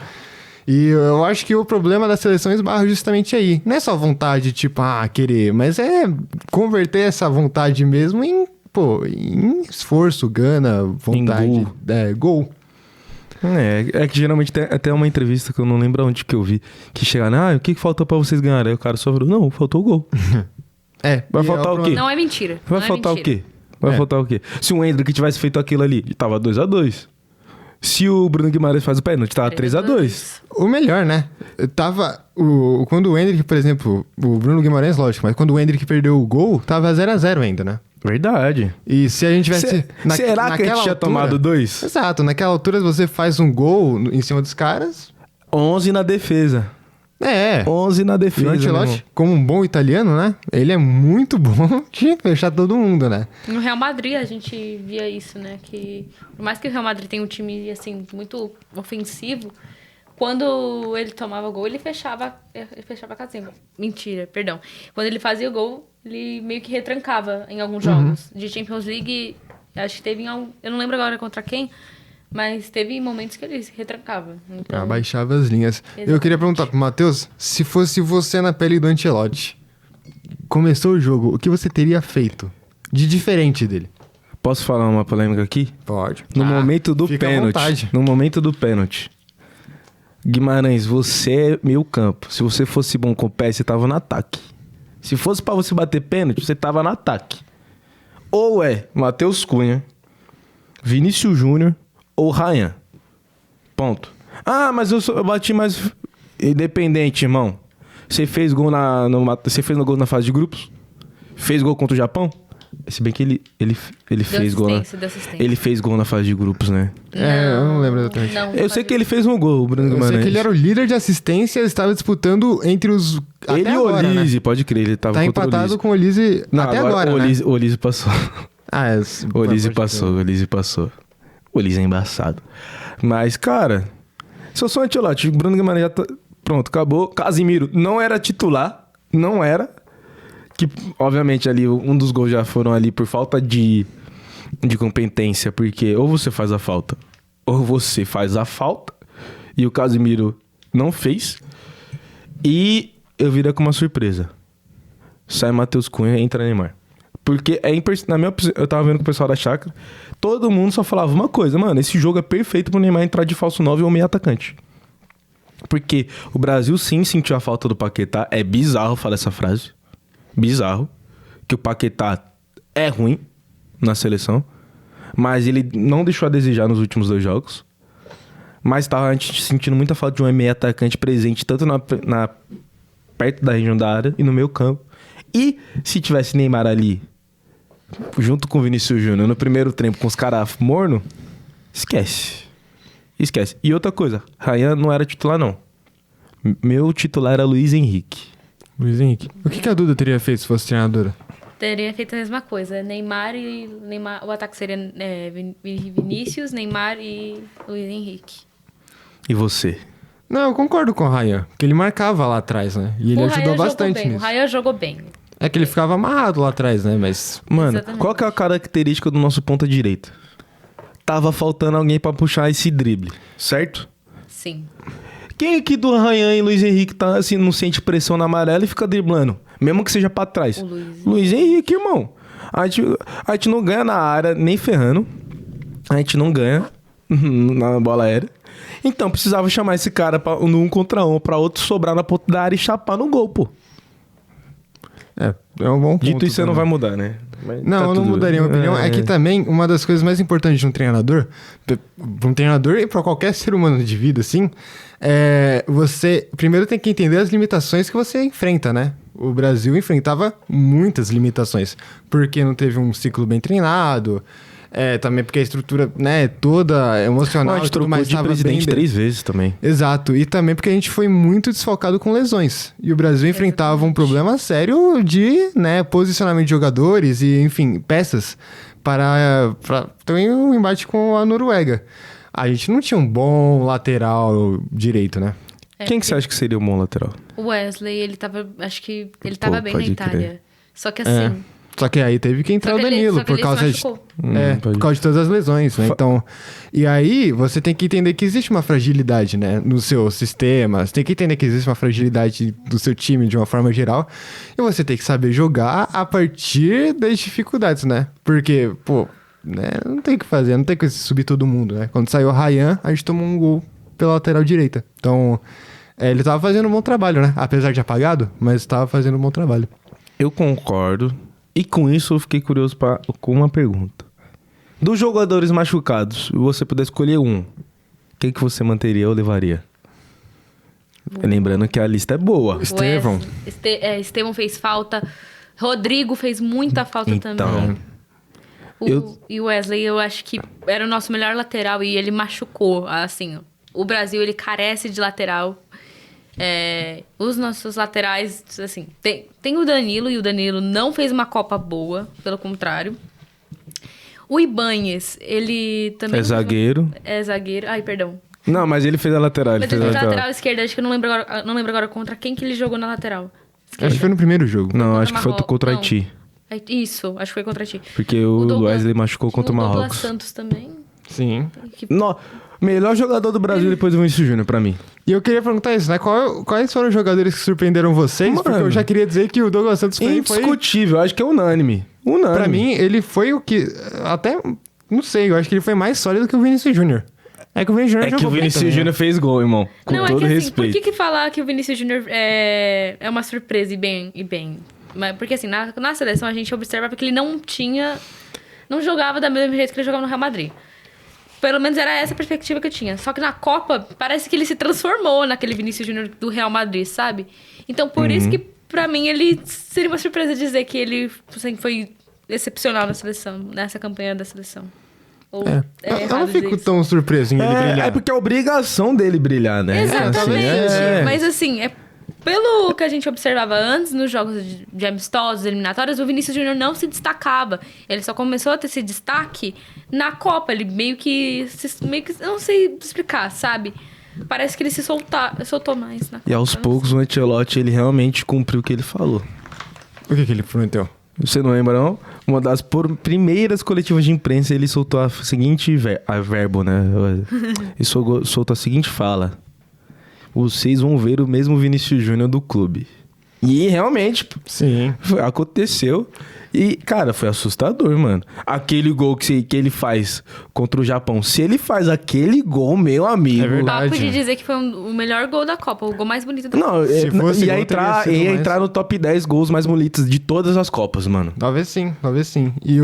Speaker 1: E eu acho que o problema da seleção esbarra justamente aí. Não é só vontade, tipo, querer, mas é converter essa vontade mesmo em esforço, gana, vontade, gol.
Speaker 2: É que geralmente tem até uma entrevista que eu não lembro onde que eu vi, que chegaram, o que faltou pra vocês ganharem? Aí o cara só falou, não, faltou o gol. Vai faltar o quê?
Speaker 3: Não é mentira.
Speaker 2: Vai faltar o quê? Vai faltar o quê? Se o Endrick tivesse feito aquilo ali, tava 2-2. Se o Bruno Guimarães faz o pênalti, tava 3-2.
Speaker 1: O melhor, né? Quando o Endrick, por exemplo, o Bruno Guimarães, lógico, mas quando o Endrick perdeu o gol, tava 0-0 ainda, né?
Speaker 2: Verdade.
Speaker 1: E se a gente tivesse...
Speaker 2: Será que a gente tinha tomado 2?
Speaker 1: Exato. Naquela altura, você faz um gol em cima dos caras...
Speaker 2: 11 na defesa. 11 na
Speaker 1: E o
Speaker 2: defesa,
Speaker 1: Ancelotti, como um bom italiano, né? Ele é muito bom de fechar todo mundo, né?
Speaker 3: No Real Madrid a gente via isso, né? Que por mais que o Real Madrid tenha um time, assim, muito ofensivo, quando ele tomava gol, ele fechava a casinha. Mentira, perdão. Quando ele fazia o gol, ele meio que retrancava em alguns jogos. De Champions League, acho que teve eu não lembro agora contra quem, mas teve momentos que ele retrancava. Então...
Speaker 1: Baixava as linhas.
Speaker 3: Exatamente.
Speaker 1: Eu queria perguntar pro Matheus, se fosse você na pele do Ancelotti, começou o jogo, o que você teria feito de diferente dele?
Speaker 2: Posso falar uma polêmica aqui?
Speaker 1: Pode.
Speaker 2: No momento do
Speaker 1: fica à
Speaker 2: pênalti.
Speaker 1: vontade.
Speaker 2: No momento do pênalti. Guimarães, você é meio campo. Se você fosse bom com o pé, você tava no ataque. Se fosse pra você bater pênalti, você tava no ataque. Ou Matheus Cunha, Vinícius Júnior ou Ryan. Ponto. Mas eu bati mais independente, irmão. Você fez gol você fez no gol na fase de grupos? Fez gol contra o Japão? Se bem que ele fez gol ele fez gol na fase de grupos, né?
Speaker 1: Eu não lembro exatamente.
Speaker 2: Eu sei que ele fez um gol, o Bruno
Speaker 1: Eu
Speaker 2: Guimarães.
Speaker 1: sei que ele era o líder de assistência, ele estava disputando entre os...
Speaker 2: Ele
Speaker 1: até
Speaker 2: e o
Speaker 1: agora,
Speaker 2: Olise,
Speaker 1: né?
Speaker 2: pode crer, ele tava
Speaker 1: Tá
Speaker 2: contra
Speaker 1: empatado
Speaker 2: o Olise.
Speaker 1: com o Olise até agora, né?
Speaker 2: O Olise passou. O Olise passou, o Olise passou. O Olise é embaçado. Mas, cara, se eu sou Ancelotti, o Bruno Guimarães já tá... Pronto, acabou. Casimiro não era titular, não era. Que, obviamente, ali, um dos gols já foram ali por falta de competência, porque ou você faz a falta, ou você faz a falta, e o Casimiro não fez. E eu virei com uma surpresa. Sai Matheus Cunha e entra Neymar. Porque na minha opinião, eu tava vendo com o pessoal da Chácara, todo mundo só falava uma coisa, mano, esse jogo é perfeito pro Neymar entrar de falso 9 ou meio atacante. Porque o Brasil sim sentiu a falta do Paquetá, é bizarro falar essa frase. Bizarro. Que o Paquetá é ruim na seleção, mas ele não deixou a desejar nos últimos 2 jogos. Mas tava a gente sentindo muita falta de um meio atacante presente tanto perto da região da área e no meio campo. E se tivesse Neymar ali, junto com o Vinícius Júnior, no primeiro tempo com os caras morno, esquece. E outra coisa, Ryan não era titular, não. Meu titular era Luiz Henrique.
Speaker 1: Luiz Henrique. O que a Duda teria feito se fosse treinadora?
Speaker 3: teria feito a mesma coisa. Neymar, o ataque seria Vinícius, Neymar e Luiz Henrique.
Speaker 2: E você?
Speaker 1: Não, eu concordo com o Ryan, porque ele marcava lá atrás, né? E ele ajudou bastante
Speaker 3: nisso. O
Speaker 1: nisso.
Speaker 3: Ryan jogou bem.
Speaker 1: É que ele ficava amarrado lá atrás, né? Mas...
Speaker 2: Mano,
Speaker 3: Exatamente.
Speaker 2: qual que é a característica do nosso ponta direita? Tava faltando alguém pra puxar esse drible, certo?
Speaker 3: Sim.
Speaker 2: Quem aqui do Ryan e Luiz Henrique tá assim, não sente pressão na amarela e fica driblando? Mesmo que seja pra trás.
Speaker 3: O Luiz.
Speaker 2: Luiz Henrique, irmão. A gente não ganha na área nem ferrando. A gente não ganha na bola aérea. Então precisava chamar esse cara no 1 contra 1 pra outro sobrar na ponta da área e chapar no gol, pô.
Speaker 1: É um bom ponto.
Speaker 2: Dito isso, você não vai
Speaker 1: também.
Speaker 2: mudar, né? Mas
Speaker 1: Não,
Speaker 2: tá
Speaker 1: eu não
Speaker 2: tudo-
Speaker 1: mudaria minha opinião. É que também, uma das coisas mais importantes de um treinador, pra um treinador e pra qualquer ser humano de vida, assim, você primeiro tem que entender as limitações que você enfrenta, né? O Brasil enfrentava muitas limitações, porque não teve um ciclo bem treinado, também porque a estrutura, né, toda emocional
Speaker 2: A
Speaker 1: e
Speaker 2: gente
Speaker 1: tudo
Speaker 2: trocou
Speaker 1: mais
Speaker 2: de
Speaker 1: estava
Speaker 2: presidente
Speaker 1: bem...
Speaker 2: 3 vezes também.
Speaker 1: Exato, e também porque a gente foi muito desfalcado com lesões. E o Brasil enfrentava um problema sério de, né, posicionamento de jogadores e, enfim, peças para também um embate com a Noruega. A gente não tinha um bom lateral direito, né?
Speaker 2: Quem que você acha que seria o bom lateral?
Speaker 3: O Wesley, ele tava... Acho que ele tava bem na
Speaker 2: pode
Speaker 3: Itália.
Speaker 2: crer.
Speaker 3: Só que assim...
Speaker 1: Só que aí teve que entrar
Speaker 3: Só
Speaker 1: o
Speaker 3: que ele-
Speaker 1: Danilo
Speaker 3: só que
Speaker 1: por
Speaker 3: ele se
Speaker 1: causa de,
Speaker 3: machucou.
Speaker 2: Pode.
Speaker 1: por causa de todas as lesões, né? Então, e aí você tem que entender que existe uma fragilidade, né, no seu sistema. Você tem que entender que existe uma fragilidade do seu time de uma forma geral. E você tem que saber jogar a partir das dificuldades, né? Porque, pô, né, não tem o que fazer, não tem que subir todo mundo, né? Quando saiu o Ryan, a gente tomou um gol pela lateral direita. Então, ele tava fazendo um bom trabalho, né? Apesar de apagado, mas tava fazendo um bom trabalho.
Speaker 2: Eu concordo. E com isso eu fiquei curioso com uma pergunta. Dos jogadores machucados, se você puder escolher um, quem que você manteria ou levaria? Lembrando que a lista é boa.
Speaker 1: Estevão.
Speaker 3: Estevão fez falta. Rodrigo fez muita falta
Speaker 2: Então,
Speaker 3: também.
Speaker 2: eu-
Speaker 3: E o Wesley, eu acho que era o nosso melhor lateral e ele machucou. Assim, o Brasil, ele carece de lateral. Os nossos laterais, assim, tem o Danilo, e o Danilo não fez uma Copa boa, pelo contrário. O Ibanez, ele também...
Speaker 2: É zagueiro.
Speaker 3: É zagueiro. Ai, perdão.
Speaker 2: Não, mas ele fez a lateral. Ele
Speaker 3: Mas
Speaker 2: fez
Speaker 3: ele
Speaker 2: a
Speaker 3: fez a
Speaker 2: lateral.
Speaker 3: lateral esquerda, acho que eu não lembro agora contra quem que ele jogou na lateral.
Speaker 1: Acho que foi no primeiro jogo.
Speaker 2: Não,
Speaker 3: Contra
Speaker 2: acho que foi
Speaker 3: Marrocos.
Speaker 2: contra o
Speaker 3: Não.
Speaker 2: Haiti.
Speaker 3: Isso, acho que foi contra ti.
Speaker 2: Porque o Wesley machucou contra o
Speaker 3: Douglas
Speaker 2: Marrocos.
Speaker 3: Santos também.
Speaker 1: Sim.
Speaker 2: Melhor jogador do Brasil depois do Vinícius Júnior, pra mim.
Speaker 1: E eu queria perguntar isso, né? Quais foram os jogadores que surpreenderam vocês?
Speaker 2: Mano.
Speaker 1: Porque eu já queria dizer que o Douglas Santos foi...
Speaker 2: Indiscutível, acho que é unânime. Unânime.
Speaker 1: Pra mim, ele foi o que... Até... Não sei, eu acho que ele foi mais sólido que o Vinícius Júnior. É que o Vinícius Júnior
Speaker 2: É que o
Speaker 1: jogou bem
Speaker 2: Vinícius
Speaker 1: também, né?
Speaker 2: Júnior fez gol, irmão. Com
Speaker 3: não,
Speaker 2: todo
Speaker 3: é que
Speaker 2: respeito.
Speaker 3: assim, por que falar que o Vinícius Júnior é uma surpresa e bem? Mas, porque assim, na seleção a gente observava que ele não jogava da mesma jeito que ele jogava no Real Madrid. Pelo menos era essa a perspectiva que eu tinha. Só que na Copa, parece que ele se transformou naquele Vinícius Júnior do Real Madrid, sabe? Então, por isso que, pra mim, ele seria uma surpresa dizer que ele assim, foi excepcional na seleção, nessa campanha da seleção. Ou
Speaker 1: Eu não
Speaker 3: errado
Speaker 1: fico
Speaker 3: dizer isso.
Speaker 1: tão surpreso em ele brilhar.
Speaker 2: É porque é obrigação dele brilhar, né?
Speaker 3: Exatamente.
Speaker 2: Assim,
Speaker 3: Mas assim, pelo que a gente observava antes, nos jogos de amistosos, eliminatórios, o Vinícius Júnior não se destacava. Ele só começou a ter esse destaque na Copa. Ele meio que eu não sei explicar, sabe? Parece que ele se soltou mais na Copa.
Speaker 2: E aos poucos o Ancelotti, ele realmente cumpriu o que ele falou.
Speaker 1: O que ele prometeu?
Speaker 2: Você não lembra, não? Uma das primeiras coletivas de imprensa, ele soltou a seguinte verbo, né? Ele soltou a seguinte fala. Vocês vão ver o mesmo Vinícius Júnior do clube. E realmente,
Speaker 1: Sim.
Speaker 2: aconteceu. E, cara, foi assustador, mano. Aquele gol que ele faz contra o Japão. Se ele faz aquele gol, meu amigo...
Speaker 1: É verdade.
Speaker 3: Papo de dizer que foi o melhor gol da Copa, o gol mais bonito da Copa.
Speaker 2: Não,
Speaker 1: Se fosse
Speaker 2: ia
Speaker 1: gol,
Speaker 2: entrar,
Speaker 1: teria sido
Speaker 2: ia
Speaker 1: mais.
Speaker 2: entrar no top 10 gols mais bonitos de todas as Copas, mano.
Speaker 1: Talvez sim. E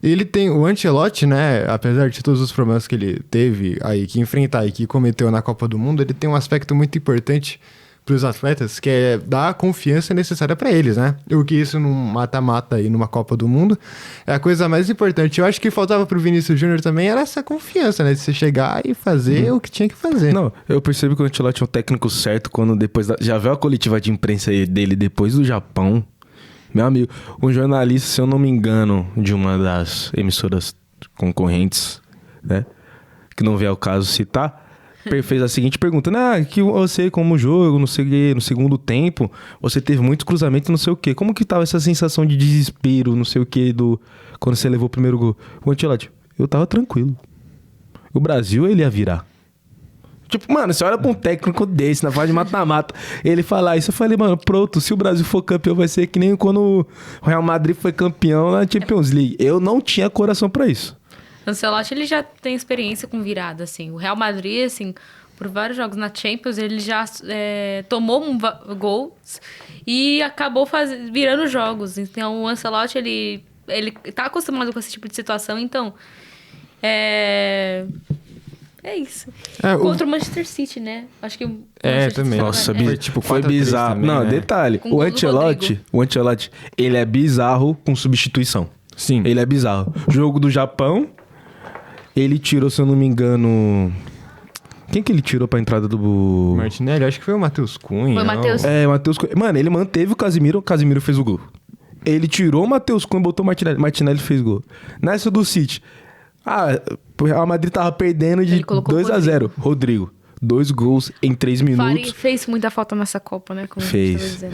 Speaker 1: ele tem... O Ancelotti, né? Apesar de todos os problemas que ele teve aí, que enfrentar e que cometeu na Copa do Mundo, ele tem um aspecto muito importante para os atletas, que é dar a confiança necessária para eles, né? O que isso num mata-mata aí numa Copa do Mundo é a coisa mais importante. Eu acho que faltava pro Vinícius Júnior também era essa confiança, né? De você chegar e fazer o que tinha que fazer.
Speaker 2: Não, eu percebo que o Ancelotti é um técnico certo quando já veio a coletiva de imprensa dele depois do Japão. Meu amigo, um jornalista, se eu não me engano, de uma das emissoras concorrentes, né? Que não vê ao caso citar, fez a seguinte pergunta: que você, como jogo, não sei o quê, no segundo tempo, você teve muito cruzamento, não sei o quê. Como que tava essa sensação de desespero, não sei o quê, quando você levou o primeiro gol? O Ancelotti, eu tava tranquilo. O Brasil, ele ia virar. Tipo, mano, você olha pra um técnico desse, na fase de mata-mata, ele falar isso, eu falei, mano, pronto, se o Brasil for campeão, vai ser que nem quando o Real Madrid foi campeão na Champions League. Eu não tinha coração pra isso.
Speaker 3: O Ancelotti, ele já tem experiência com virada, assim. O Real Madrid, assim, por vários jogos na Champions, ele já tomou gols e acabou virando jogos. Então, o Ancelotti, ele tá acostumado com esse tipo de situação, então... É isso. Contra o Manchester City, né? Acho que o Manchester
Speaker 1: também.
Speaker 2: Nossa,
Speaker 1: tipo,
Speaker 2: foi bizarro.
Speaker 1: também,
Speaker 2: não,
Speaker 1: né?
Speaker 2: detalhe.
Speaker 3: Com
Speaker 2: O
Speaker 3: gol do
Speaker 2: Ancelotti, ele é bizarro com substituição.
Speaker 1: Sim.
Speaker 2: Ele é bizarro. Jogo do Japão, ele tirou, se eu não me engano... Quem que ele tirou pra entrada do...
Speaker 1: Martinelli, acho que foi o Matheus Cunha.
Speaker 3: Foi o Matheus.
Speaker 2: Matheus Cunha. Mano, ele manteve o Casemiro fez o gol. Ele tirou o Matheus Cunha e botou o Martinelli fez gol. Nessa do City... o Real Madrid tava perdendo de 2-0. Rodrigo. 2 gols em 3 minutos.
Speaker 3: Fari fez muita falta nessa Copa, né? Como
Speaker 2: Fez.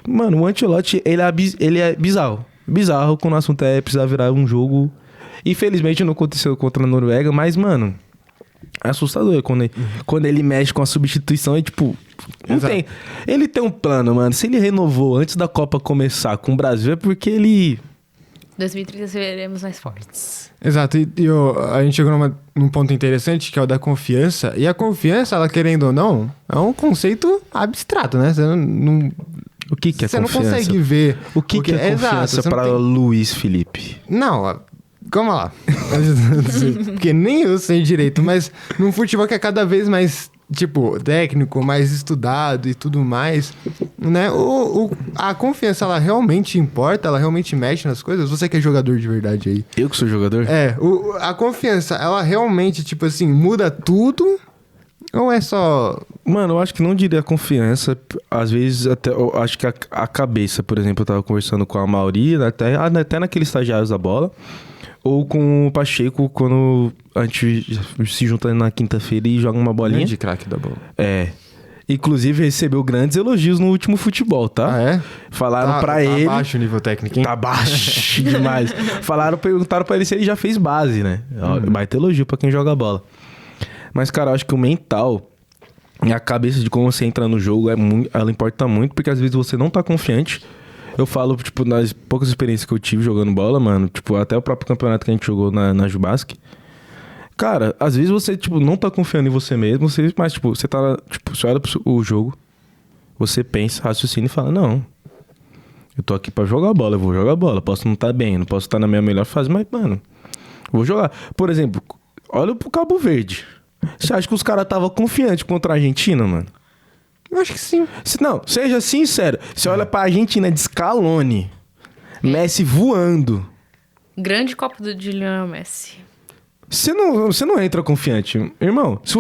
Speaker 2: Mano, o Ancelotti, ele é bizarro. Bizarro quando o assunto é precisar virar um jogo. Infelizmente não aconteceu contra a Noruega, mas, mano, é assustador quando ele mexe com a substituição e, tipo... Não tem. Ele tem um plano, mano. Se ele renovou antes da Copa começar com o Brasil, é porque ele...
Speaker 3: 2030 seremos mais fortes.
Speaker 1: Exato, a gente chegou num ponto interessante, que é o da confiança. E a confiança, ela querendo ou não, é um conceito abstrato, né? Você não
Speaker 2: O que é confiança?
Speaker 1: Você não consegue ver...
Speaker 2: O que é confiança para Luiz Felipe?
Speaker 1: Não, calma lá. Porque nem eu sei direito, mas num futebol que é cada vez mais, tipo, técnico, mais estudado e tudo mais, né? A confiança, ela realmente importa? Ela realmente mexe nas coisas? Você que é jogador de verdade aí.
Speaker 2: Eu que sou jogador?
Speaker 1: A confiança, ela realmente, tipo assim, muda tudo? Ou é só...
Speaker 2: Mano, eu acho que não diria confiança. Às vezes, até eu acho que a cabeça, por exemplo, eu tava conversando com a Mauri, até naqueles estagiários da bola, ou com o Pacheco, quando a gente se junta na quinta-feira e joga uma bolinha.
Speaker 1: De craque da bola.
Speaker 2: Inclusive, recebeu grandes elogios no último futebol, tá?
Speaker 1: Ah, é?
Speaker 2: Falaram pra ele...
Speaker 1: Tá baixo o nível técnico, hein?
Speaker 2: Tá baixo demais. Perguntaram pra ele se ele já fez base, né? Vai ter elogio pra quem joga bola. Mas, cara, eu acho que o mental e a cabeça de como você entra no jogo, ela importa muito, porque às vezes você não tá confiante. Eu falo, tipo, nas poucas experiências que eu tive jogando bola, mano, tipo, até o próprio campeonato que a gente jogou na Jubasc. Cara, às vezes você, tipo, não tá confiando em você mesmo, mas, tipo, você tá, tipo, você olha o jogo, você pensa, raciocina e fala, não, eu tô aqui pra jogar bola, eu vou jogar bola, posso não estar bem, não posso estar na minha melhor fase, mas, mano, eu vou jogar. Por exemplo, olha pro Cabo Verde. Você acha que os caras estavam confiantes contra a Argentina, mano?
Speaker 1: Eu acho que sim.
Speaker 2: Não, seja sincero. Você olha pra Argentina de Scaloni, Messi voando.
Speaker 3: Grande Copa de Lionel Messi.
Speaker 2: Você não entra confiante. Irmão, se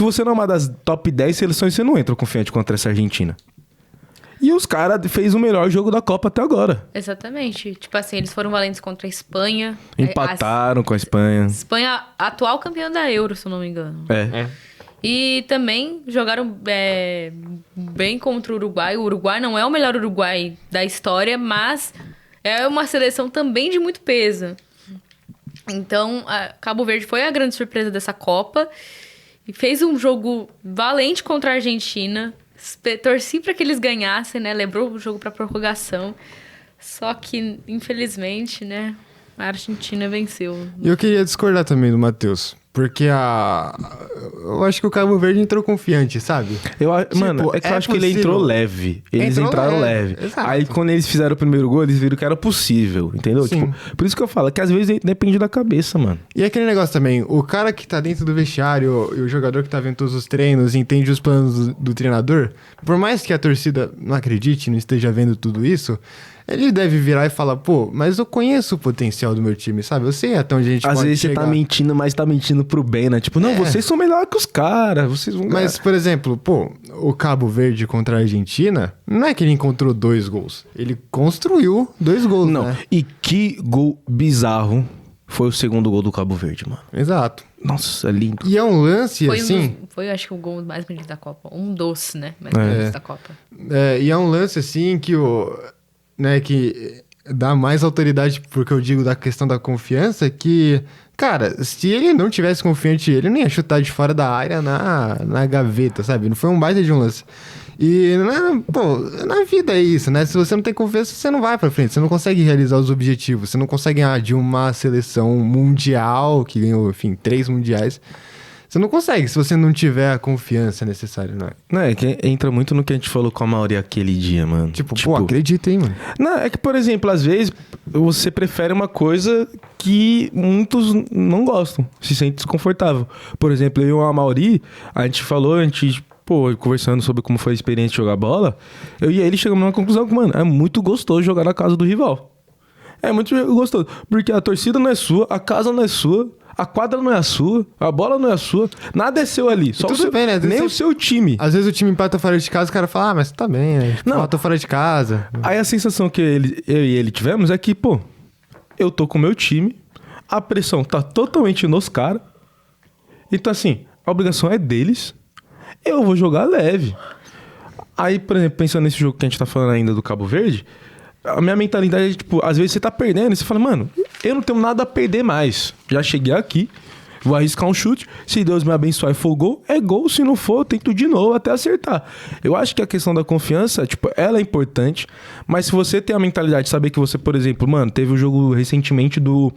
Speaker 2: você não é uma das top 10 seleções, você não entra confiante contra essa Argentina. E os caras fez o melhor jogo da Copa até agora.
Speaker 3: Exatamente. Tipo assim, eles foram valentes contra a Espanha.
Speaker 2: Empataram com a Espanha.
Speaker 3: Espanha, atual campeã da Euro, se eu não me engano. E também jogaram bem contra o Uruguai. O Uruguai não é o melhor Uruguai da história, mas é uma seleção também de muito peso. Então, Cabo Verde foi a grande surpresa dessa Copa. E fez um jogo valente contra a Argentina. Torci para que eles ganhassem, né? Levou o jogo para prorrogação. Só que, infelizmente, né? A Argentina venceu.
Speaker 1: E eu queria discordar também do Matheus. Porque eu acho que o Cabo Verde entrou confiante, sabe?
Speaker 2: Mano, é que eu acho que ele entrou leve. Eles entraram leve.
Speaker 1: Exato.
Speaker 2: Aí, quando eles fizeram o primeiro gol, eles viram que era possível, entendeu?
Speaker 1: Sim.
Speaker 2: Tipo, por isso que eu falo, que às vezes depende da cabeça, mano.
Speaker 1: E aquele negócio também, o cara que tá dentro do vestiário e o jogador que tá vendo todos os treinos, entende os planos do treinador, por mais que a torcida não acredite, não esteja vendo tudo isso, ele deve virar e falar, pô, mas eu conheço o potencial do meu time, sabe? Eu sei até onde a gente pode chegar.
Speaker 2: Às vezes você tá mentindo, mas tá mentindo pro bem, né? Tipo, não, vocês são melhor melhor que os caras, vocês vão
Speaker 1: Mas, por exemplo, pô, o Cabo Verde contra a Argentina, não é que ele encontrou 2 gols. Ele construiu 2 gols,
Speaker 2: Não,
Speaker 1: né?
Speaker 2: e que gol bizarro foi o segundo gol do Cabo Verde, mano.
Speaker 1: Exato.
Speaker 2: Nossa, é lindo.
Speaker 1: E é um lance,
Speaker 3: Foi,
Speaker 1: assim...
Speaker 3: foi, acho que, o gol mais bonito da Copa. Um doce, né? Mais
Speaker 2: É.
Speaker 3: bonito da Copa.
Speaker 1: E é um lance, assim, que o... Né, que dá mais autoridade, porque eu digo da questão da confiança, que... Cara, se ele não tivesse confiante, ele nem ia chutar de fora da área na gaveta, sabe? Não foi um baita de um lance. E, pô, na vida é isso, né? Se você não tem confiança, você não vai pra frente. Você não consegue realizar os objetivos. Você não consegue, de uma seleção mundial, que ganhou, enfim, 3 mundiais. Você não consegue se você não tiver a confiança necessária, né?
Speaker 2: Não, é que entra muito no que a gente falou com a Mauri aquele dia, mano.
Speaker 1: Tipo, pô, acredita, hein, mano?
Speaker 2: Não, é que, por exemplo, às vezes você prefere uma coisa que muitos não gostam, se sente desconfortável. Por exemplo, eu e a Mauri, a gente falou, conversando sobre como foi a experiência de jogar bola, eu e ele chegamos numa conclusão que, mano, é muito gostoso jogar na casa do rival. É muito gostoso, porque a torcida não é sua, a casa não é sua, a quadra não é a sua, a bola não é a sua, nada é seu ali, só
Speaker 1: Tudo
Speaker 2: o seu,
Speaker 1: bem, né? Às vezes
Speaker 2: nem o seu time.
Speaker 1: Às vezes o time empata fora de casa, o cara fala, mas tá bem, né?
Speaker 2: Não.
Speaker 1: Empata fora de casa.
Speaker 2: Aí a sensação que eu e ele tivemos é que, pô, eu tô com o meu time, a pressão tá totalmente nos caras, então assim, a obrigação é deles, eu vou jogar leve. Aí, por exemplo, pensando nesse jogo que a gente tá falando ainda do Cabo Verde, a minha mentalidade é, tipo, às vezes você tá perdendo e você fala, mano, eu não tenho nada a perder mais. Já cheguei aqui, vou arriscar um chute. Se Deus me abençoar e for gol, é gol. Se não for, eu tento de novo até acertar. Eu acho que a questão da confiança, tipo, ela é importante. Mas se você tem a mentalidade de saber que você, por exemplo, mano, teve um jogo recentemente do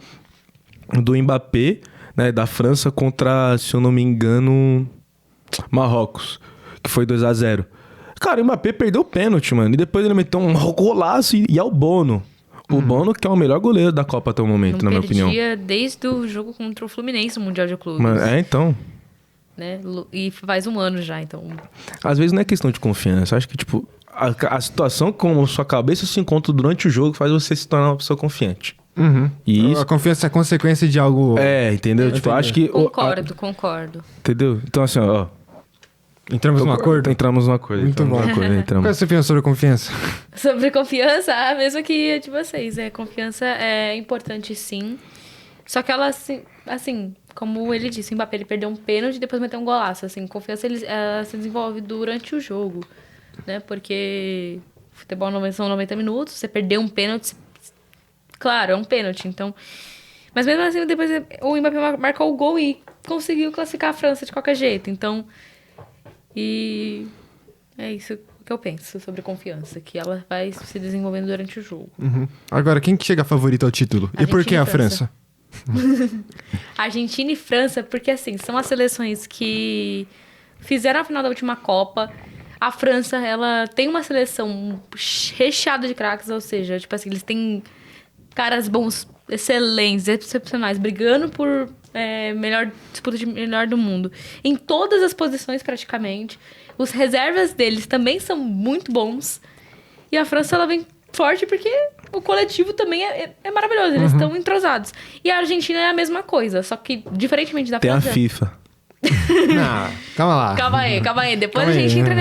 Speaker 2: Mbappé, né, da França contra, se eu não me engano, Marrocos, que foi 2-0. Cara, o Mbappé perdeu o pênalti, mano. E depois ele meteu um golaço e é o Bono. O Bono, que é o melhor goleiro da Copa até o momento, na minha opinião.
Speaker 3: Perdia desde o jogo contra o Fluminense no Mundial de Clubes.
Speaker 2: Mano, então.
Speaker 3: Né? E faz um ano já, então...
Speaker 2: Às vezes não é questão de confiança. Eu acho que, tipo, a situação com sua cabeça se encontra durante o jogo faz você se tornar uma pessoa confiante.
Speaker 1: Uhum.
Speaker 2: E isso...
Speaker 1: A confiança é consequência de algo...
Speaker 2: entendeu? Tipo, acho que...
Speaker 3: Concordo.
Speaker 2: Entendeu? Então, assim, ó...
Speaker 1: Entramos num acordo?
Speaker 2: Entramos num acordo.
Speaker 1: Muito bom.
Speaker 2: Qual
Speaker 1: é a sua opinião sobre a confiança?
Speaker 3: Sobre confiança, a mesma que a de vocês. Confiança é importante, sim. Só que ela, assim, como ele disse, o Mbappé ele perdeu um pênalti e depois meteu um golaço. Assim, confiança ela se desenvolve durante o jogo, né? Porque futebol são 90 minutos, você perdeu um pênalti, claro, é um pênalti, então... Mas mesmo assim, depois o Mbappé marcou o gol e conseguiu classificar a França de qualquer jeito, então... E é isso que eu penso sobre confiança, que ela vai se desenvolvendo durante o jogo.
Speaker 1: Uhum. Agora, quem que chega favorito ao título? E por que a França?
Speaker 3: Argentina e França, porque assim, são as seleções que fizeram a final da última Copa. A França, ela tem uma seleção recheada de craques, ou seja, tipo assim, eles têm caras bons, excelentes, excepcionais, brigando por disputa de melhor do mundo. Em todas as posições, praticamente. Os reservas deles também são muito bons. E a França, ela vem forte porque o coletivo também é maravilhoso. Eles estão entrosados. E a Argentina é a mesma coisa, só que, diferentemente da
Speaker 2: Tem
Speaker 3: França...
Speaker 2: a FIFA.
Speaker 1: Não, calma lá.
Speaker 3: Calma aí. Depois
Speaker 1: Calma
Speaker 3: a gente
Speaker 1: aí.
Speaker 3: entra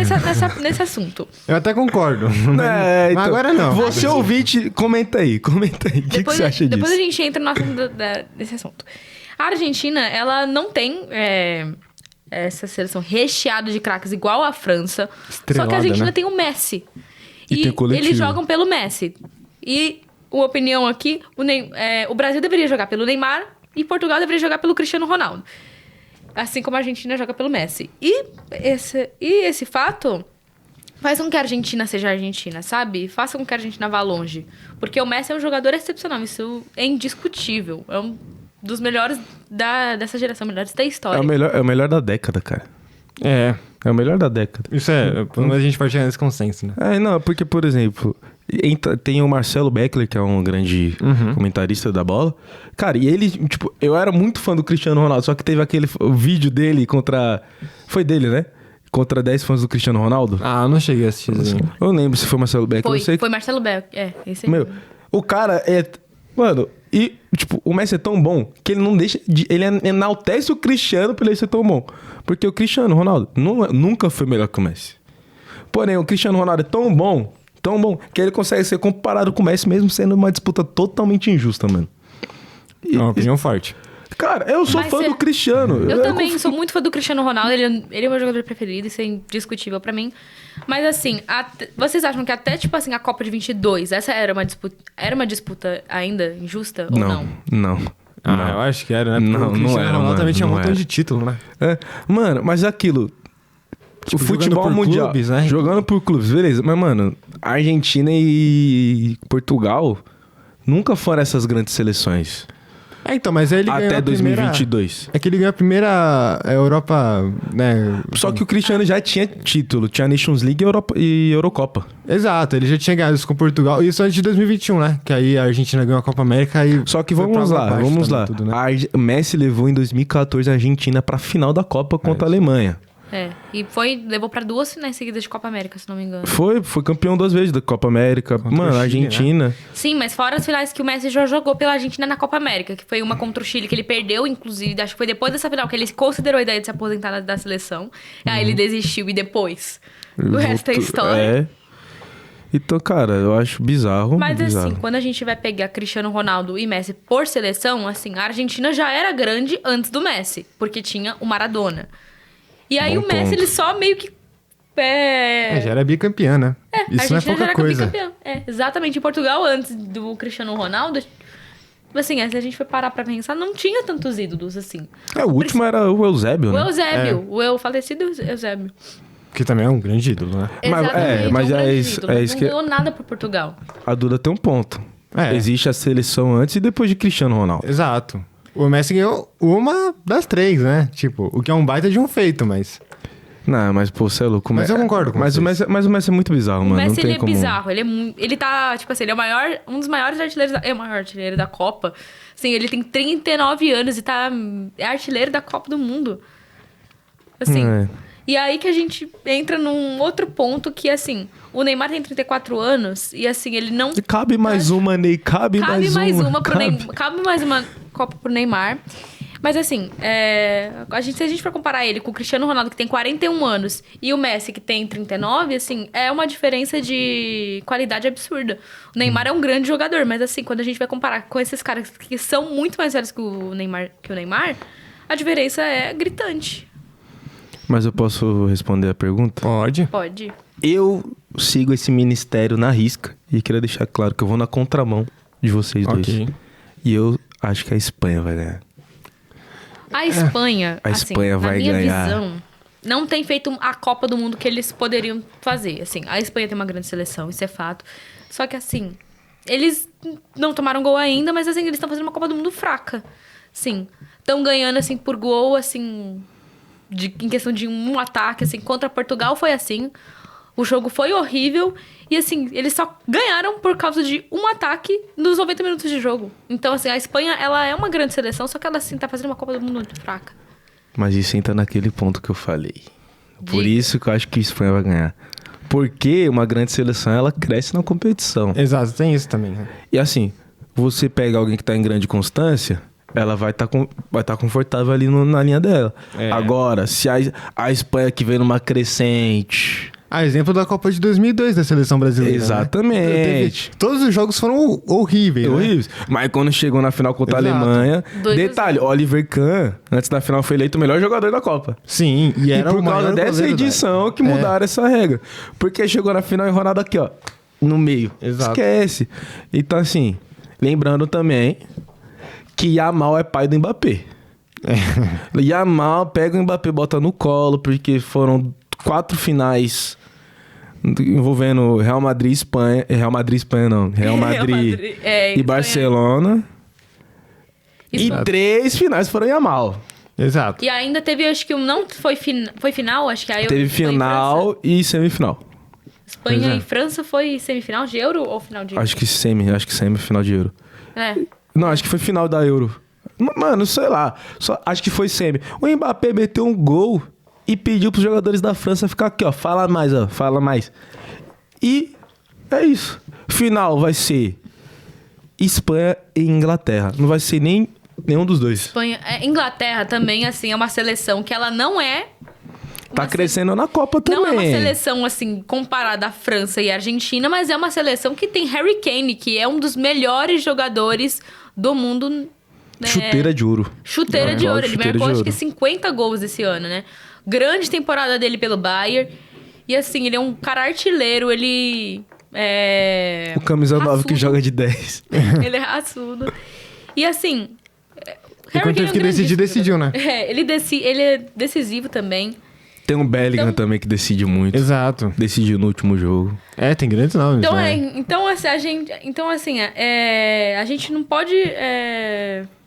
Speaker 3: nesse assunto.
Speaker 1: Eu até concordo.
Speaker 2: Então,
Speaker 1: Mas agora não.
Speaker 2: Você ouvinte, comenta aí. O que você acha disso?
Speaker 3: Depois a gente entra no assunto desse assunto. A Argentina, ela não tem essa seleção recheada de craques igual a França.
Speaker 1: Estrelada,
Speaker 3: só que a Argentina
Speaker 1: né?
Speaker 3: tem o Messi.
Speaker 2: E tem coletivo.
Speaker 3: Eles jogam pelo Messi. E, uma opinião aqui, o Brasil deveria jogar pelo Neymar e Portugal deveria jogar pelo Cristiano Ronaldo. Assim como a Argentina joga pelo Messi. E esse fato faz com que a Argentina seja a Argentina, sabe? Faça com que a Argentina vá longe. Porque o Messi é um jogador excepcional. Isso é indiscutível. É um dos melhores dessa geração, melhores da história.
Speaker 2: É o melhor da década, cara.
Speaker 1: É,
Speaker 2: É o melhor da década.
Speaker 1: isso a gente pode chegar nesse consenso, né?
Speaker 2: Não, porque, por exemplo, tem o Marcelo Beckler, que é um grande comentarista da bola. Cara, e ele, tipo, eu era muito fã do Cristiano Ronaldo, só que teve o vídeo dele contra... Foi dele, né? Contra 10 fãs do Cristiano Ronaldo.
Speaker 1: Ah, eu não cheguei a assistir.
Speaker 2: Eu não lembro se foi Marcelo Beckler. Eu sei
Speaker 3: Foi Marcelo Beck. Esse aí.
Speaker 2: Meu, o cara Mano, e, tipo, o Messi é tão bom que ele não deixa de... Ele enaltece o Cristiano pra ele ser tão bom. Porque o Cristiano Ronaldo nunca foi melhor que o Messi. Porém, o Cristiano Ronaldo é tão bom, que ele consegue ser comparado com o Messi mesmo sendo uma disputa totalmente injusta, mano.
Speaker 1: É uma opinião forte.
Speaker 2: Cara, eu sou fã do Cristiano.
Speaker 3: Eu também sou muito fã do Cristiano Ronaldo. Ele é o meu jogador preferido, isso é indiscutível pra mim. Mas assim, vocês acham que até, tipo assim, a Copa de 22, essa era uma disputa ainda injusta ou não?
Speaker 2: Não.
Speaker 1: Eu acho que era, né?
Speaker 2: Não,
Speaker 1: o Cristiano
Speaker 2: era,
Speaker 1: Ronaldo
Speaker 2: mano,
Speaker 1: também tinha um
Speaker 2: não
Speaker 1: montão
Speaker 2: era.
Speaker 1: de título, né?
Speaker 2: É, mano, mas aquilo...
Speaker 1: Tipo,
Speaker 2: o futebol
Speaker 1: jogando por
Speaker 2: mundial...
Speaker 1: clubes, né?
Speaker 2: Jogando por clubes, beleza. Mas, mano, Argentina e Portugal nunca foram essas grandes seleções.
Speaker 1: Então, mas aí ele ganhou
Speaker 2: Até
Speaker 1: a primeira...
Speaker 2: 2022.
Speaker 1: É que ele ganhou a primeira Europa, né?
Speaker 2: Só que o Cristiano já tinha título. Tinha Nations League e Eurocopa.
Speaker 1: Exato, ele já tinha ganhado isso com Portugal. Isso antes de 2021, né? Que aí a Argentina ganhou a Copa América e...
Speaker 2: Só que
Speaker 1: foi pra
Speaker 2: vamos
Speaker 1: água
Speaker 2: lá.
Speaker 1: abaixo também tudo, né?
Speaker 2: O Messi levou em 2014 a Argentina pra final da Copa contra a Alemanha.
Speaker 3: É, e levou pra 2 finais seguidas de Copa América, se não me engano.
Speaker 2: Foi campeão 2 vezes da Copa América.
Speaker 1: Contra
Speaker 2: Mano,
Speaker 1: o
Speaker 2: a
Speaker 1: Chile,
Speaker 2: Argentina...
Speaker 3: Sim, mas fora as finais que o Messi já jogou pela Argentina na Copa América, que foi uma contra o Chile, que ele perdeu, inclusive, acho que foi depois dessa final, que ele considerou a ideia de se aposentar da seleção. Aí ele desistiu, e depois? O resto é história.
Speaker 2: É. Então, cara, eu acho bizarro.
Speaker 3: Mas
Speaker 2: bizarro.
Speaker 3: assim, quando a gente vai pegar Cristiano Ronaldo e Messi por seleção, assim, a Argentina já era grande antes do Messi, porque tinha o Maradona. E aí
Speaker 2: Bom
Speaker 3: o Messi,
Speaker 2: ponto.
Speaker 3: ele só meio que...
Speaker 1: Já era bicampeã, né?
Speaker 3: a
Speaker 1: Isso não é
Speaker 3: Argentina já
Speaker 1: pouca
Speaker 3: era
Speaker 1: coisa.
Speaker 3: bicampeã. Exatamente. Em Portugal, antes do Cristiano Ronaldo, assim, se a gente for parar pra pensar, não tinha tantos ídolos, assim.
Speaker 2: O último era o Eusébio,
Speaker 3: O
Speaker 2: né?
Speaker 3: Eusébio, o falecido Eusébio.
Speaker 1: Que também é um grande ídolo, né?
Speaker 3: Exatamente,
Speaker 2: mas
Speaker 3: um
Speaker 2: é
Speaker 3: grande
Speaker 2: isso-
Speaker 3: ídolo,
Speaker 2: é
Speaker 3: mas
Speaker 2: isso
Speaker 3: não
Speaker 2: que-
Speaker 3: ganhou nada por Portugal.
Speaker 2: A Duda tem um ponto.
Speaker 1: É.
Speaker 2: Existe a seleção antes e depois de Cristiano Ronaldo.
Speaker 1: Exato. O Messi ganhou uma das 3, né? Tipo, o que é um baita de um feito, mas...
Speaker 2: Não, mas, pô, você é louco.
Speaker 1: Mas eu concordo com
Speaker 2: mas
Speaker 1: vocês.
Speaker 2: o Messi é muito bizarro,
Speaker 3: O
Speaker 2: mano.
Speaker 3: Messi,
Speaker 2: não tem
Speaker 3: ele é
Speaker 2: como...
Speaker 3: bizarro. Ele tá, tipo assim, ele é um dos maiores artilheiros... É o maior artilheiro da Copa. Assim, ele tem 39 anos e é artilheiro da Copa do Mundo. Assim...
Speaker 2: É.
Speaker 3: E aí que a gente entra num outro ponto que, assim... O Neymar tem 34 anos e, assim, ele não...
Speaker 2: E cabe mais uma, Ney. Cabe mais uma.
Speaker 3: Cabe mais uma Copa pro Neymar. Mas assim, se a gente for comparar ele com o Cristiano Ronaldo, que tem 41 anos, e o Messi, que tem 39, assim, é uma diferença de qualidade absurda. O Neymar é um grande jogador, mas assim, quando a gente vai comparar com esses caras que são muito mais velhos que o Neymar, a diferença é gritante.
Speaker 2: Mas eu posso responder a pergunta?
Speaker 1: Pode.
Speaker 3: Pode.
Speaker 2: Eu sigo esse ministério na risca e queria deixar claro que eu vou na contramão de vocês dois.
Speaker 1: Ok.
Speaker 2: E eu acho que a Espanha vai ganhar.
Speaker 3: A Espanha,
Speaker 2: A Espanha
Speaker 3: assim,
Speaker 2: vai
Speaker 3: na minha
Speaker 2: ganhar.
Speaker 3: visão, não tem feito a Copa do Mundo que eles poderiam fazer. Assim, a Espanha tem uma grande seleção, isso é fato. Só que, assim, eles não tomaram gol ainda, mas, assim, eles estão fazendo uma Copa do Mundo fraca. Sim, estão ganhando, assim, por gol, assim, em questão de um ataque, assim. Contra Portugal foi assim. O jogo foi horrível. E, assim, eles só ganharam por causa de um ataque nos 90 minutos de jogo. Então, assim, a Espanha, ela é uma grande seleção, só que ela, assim, tá fazendo uma Copa do Mundo muito fraca.
Speaker 2: Mas isso entra naquele ponto que eu falei. Por
Speaker 3: Diga.
Speaker 2: isso que eu acho que a Espanha vai ganhar. Porque uma grande seleção, ela cresce na competição.
Speaker 1: Exato, tem isso também, né?
Speaker 2: E assim, você pega alguém que tá em grande constância, ela vai tá confortável ali na linha dela.
Speaker 1: É.
Speaker 2: Agora, se a Espanha que vem numa crescente...
Speaker 1: Exemplo da Copa de 2002 da seleção brasileira.
Speaker 2: Exatamente.
Speaker 1: Né? Todos os jogos foram horríveis. Né?
Speaker 2: Horríveis. Mas quando chegou na final contra
Speaker 1: Exato.
Speaker 2: a Alemanha...
Speaker 3: 2-0.
Speaker 2: Detalhe, Oliver Kahn, antes da final, foi eleito o melhor jogador da Copa.
Speaker 1: Sim, e era
Speaker 2: por
Speaker 1: o
Speaker 2: causa
Speaker 1: maior
Speaker 2: dessa
Speaker 1: goleiro da-
Speaker 2: edição que mudaram essa regra. Porque chegou na final e Ronaldo aqui, ó, no meio.
Speaker 1: Exato.
Speaker 2: Esquece. Então, assim, lembrando também que Yamal é pai do Mbappé. Yamal pega o Mbappé, bota no colo, porque foram 4 finais envolvendo Real Madrid e Espanha. Real Madrid e
Speaker 3: Espanha.
Speaker 2: Barcelona. E
Speaker 3: Espanha.
Speaker 2: 3 finais foram Yamal.
Speaker 1: Exato.
Speaker 3: E ainda teve, acho que não foi, foi final, acho que aí
Speaker 2: Teve
Speaker 3: foi em
Speaker 2: final e semifinal.
Speaker 3: França. Espanha
Speaker 2: Pois é.
Speaker 3: e França foi semifinal de Euro ou final de
Speaker 2: Acho que semifinal de Euro.
Speaker 3: É.
Speaker 2: Não, acho que foi final da Euro. Mano, sei lá. Só acho que foi semi. O Mbappé meteu um gol e pediu pros jogadores da França ficar aqui, ó. Fala mais, ó. Fala mais. E é isso. Final vai ser Espanha e Inglaterra. Não vai ser nenhum dos dois.
Speaker 3: Espanha, Inglaterra também, assim, é uma seleção que ela não é...
Speaker 2: Tá crescendo na Copa também.
Speaker 3: Não é uma seleção, assim, comparada à França e à Argentina, mas é uma seleção que tem Harry Kane, que é um dos melhores jogadores do mundo. Né?
Speaker 2: Chuteira de ouro.
Speaker 3: Chuteira de ouro. Ele
Speaker 2: chuteira
Speaker 3: marcou,
Speaker 2: de
Speaker 3: acho que
Speaker 2: ouro.
Speaker 3: 50 gols esse ano, né? Grande temporada dele pelo Bayern. E, assim, ele é um cara artilheiro, ele...
Speaker 2: O camisa 9 que
Speaker 3: raçudo.
Speaker 2: joga de 10.
Speaker 3: Ele é raçudo. E, assim...
Speaker 1: E quando teve que decidir, decidiu, né?
Speaker 3: Ele é decisivo também.
Speaker 2: Tem um Bellingham
Speaker 3: Então-
Speaker 2: também que decide muito.
Speaker 1: Exato.
Speaker 2: Decidiu no último jogo.
Speaker 1: Tem grandes nomes,
Speaker 3: Então,
Speaker 1: né?
Speaker 3: a gente não pode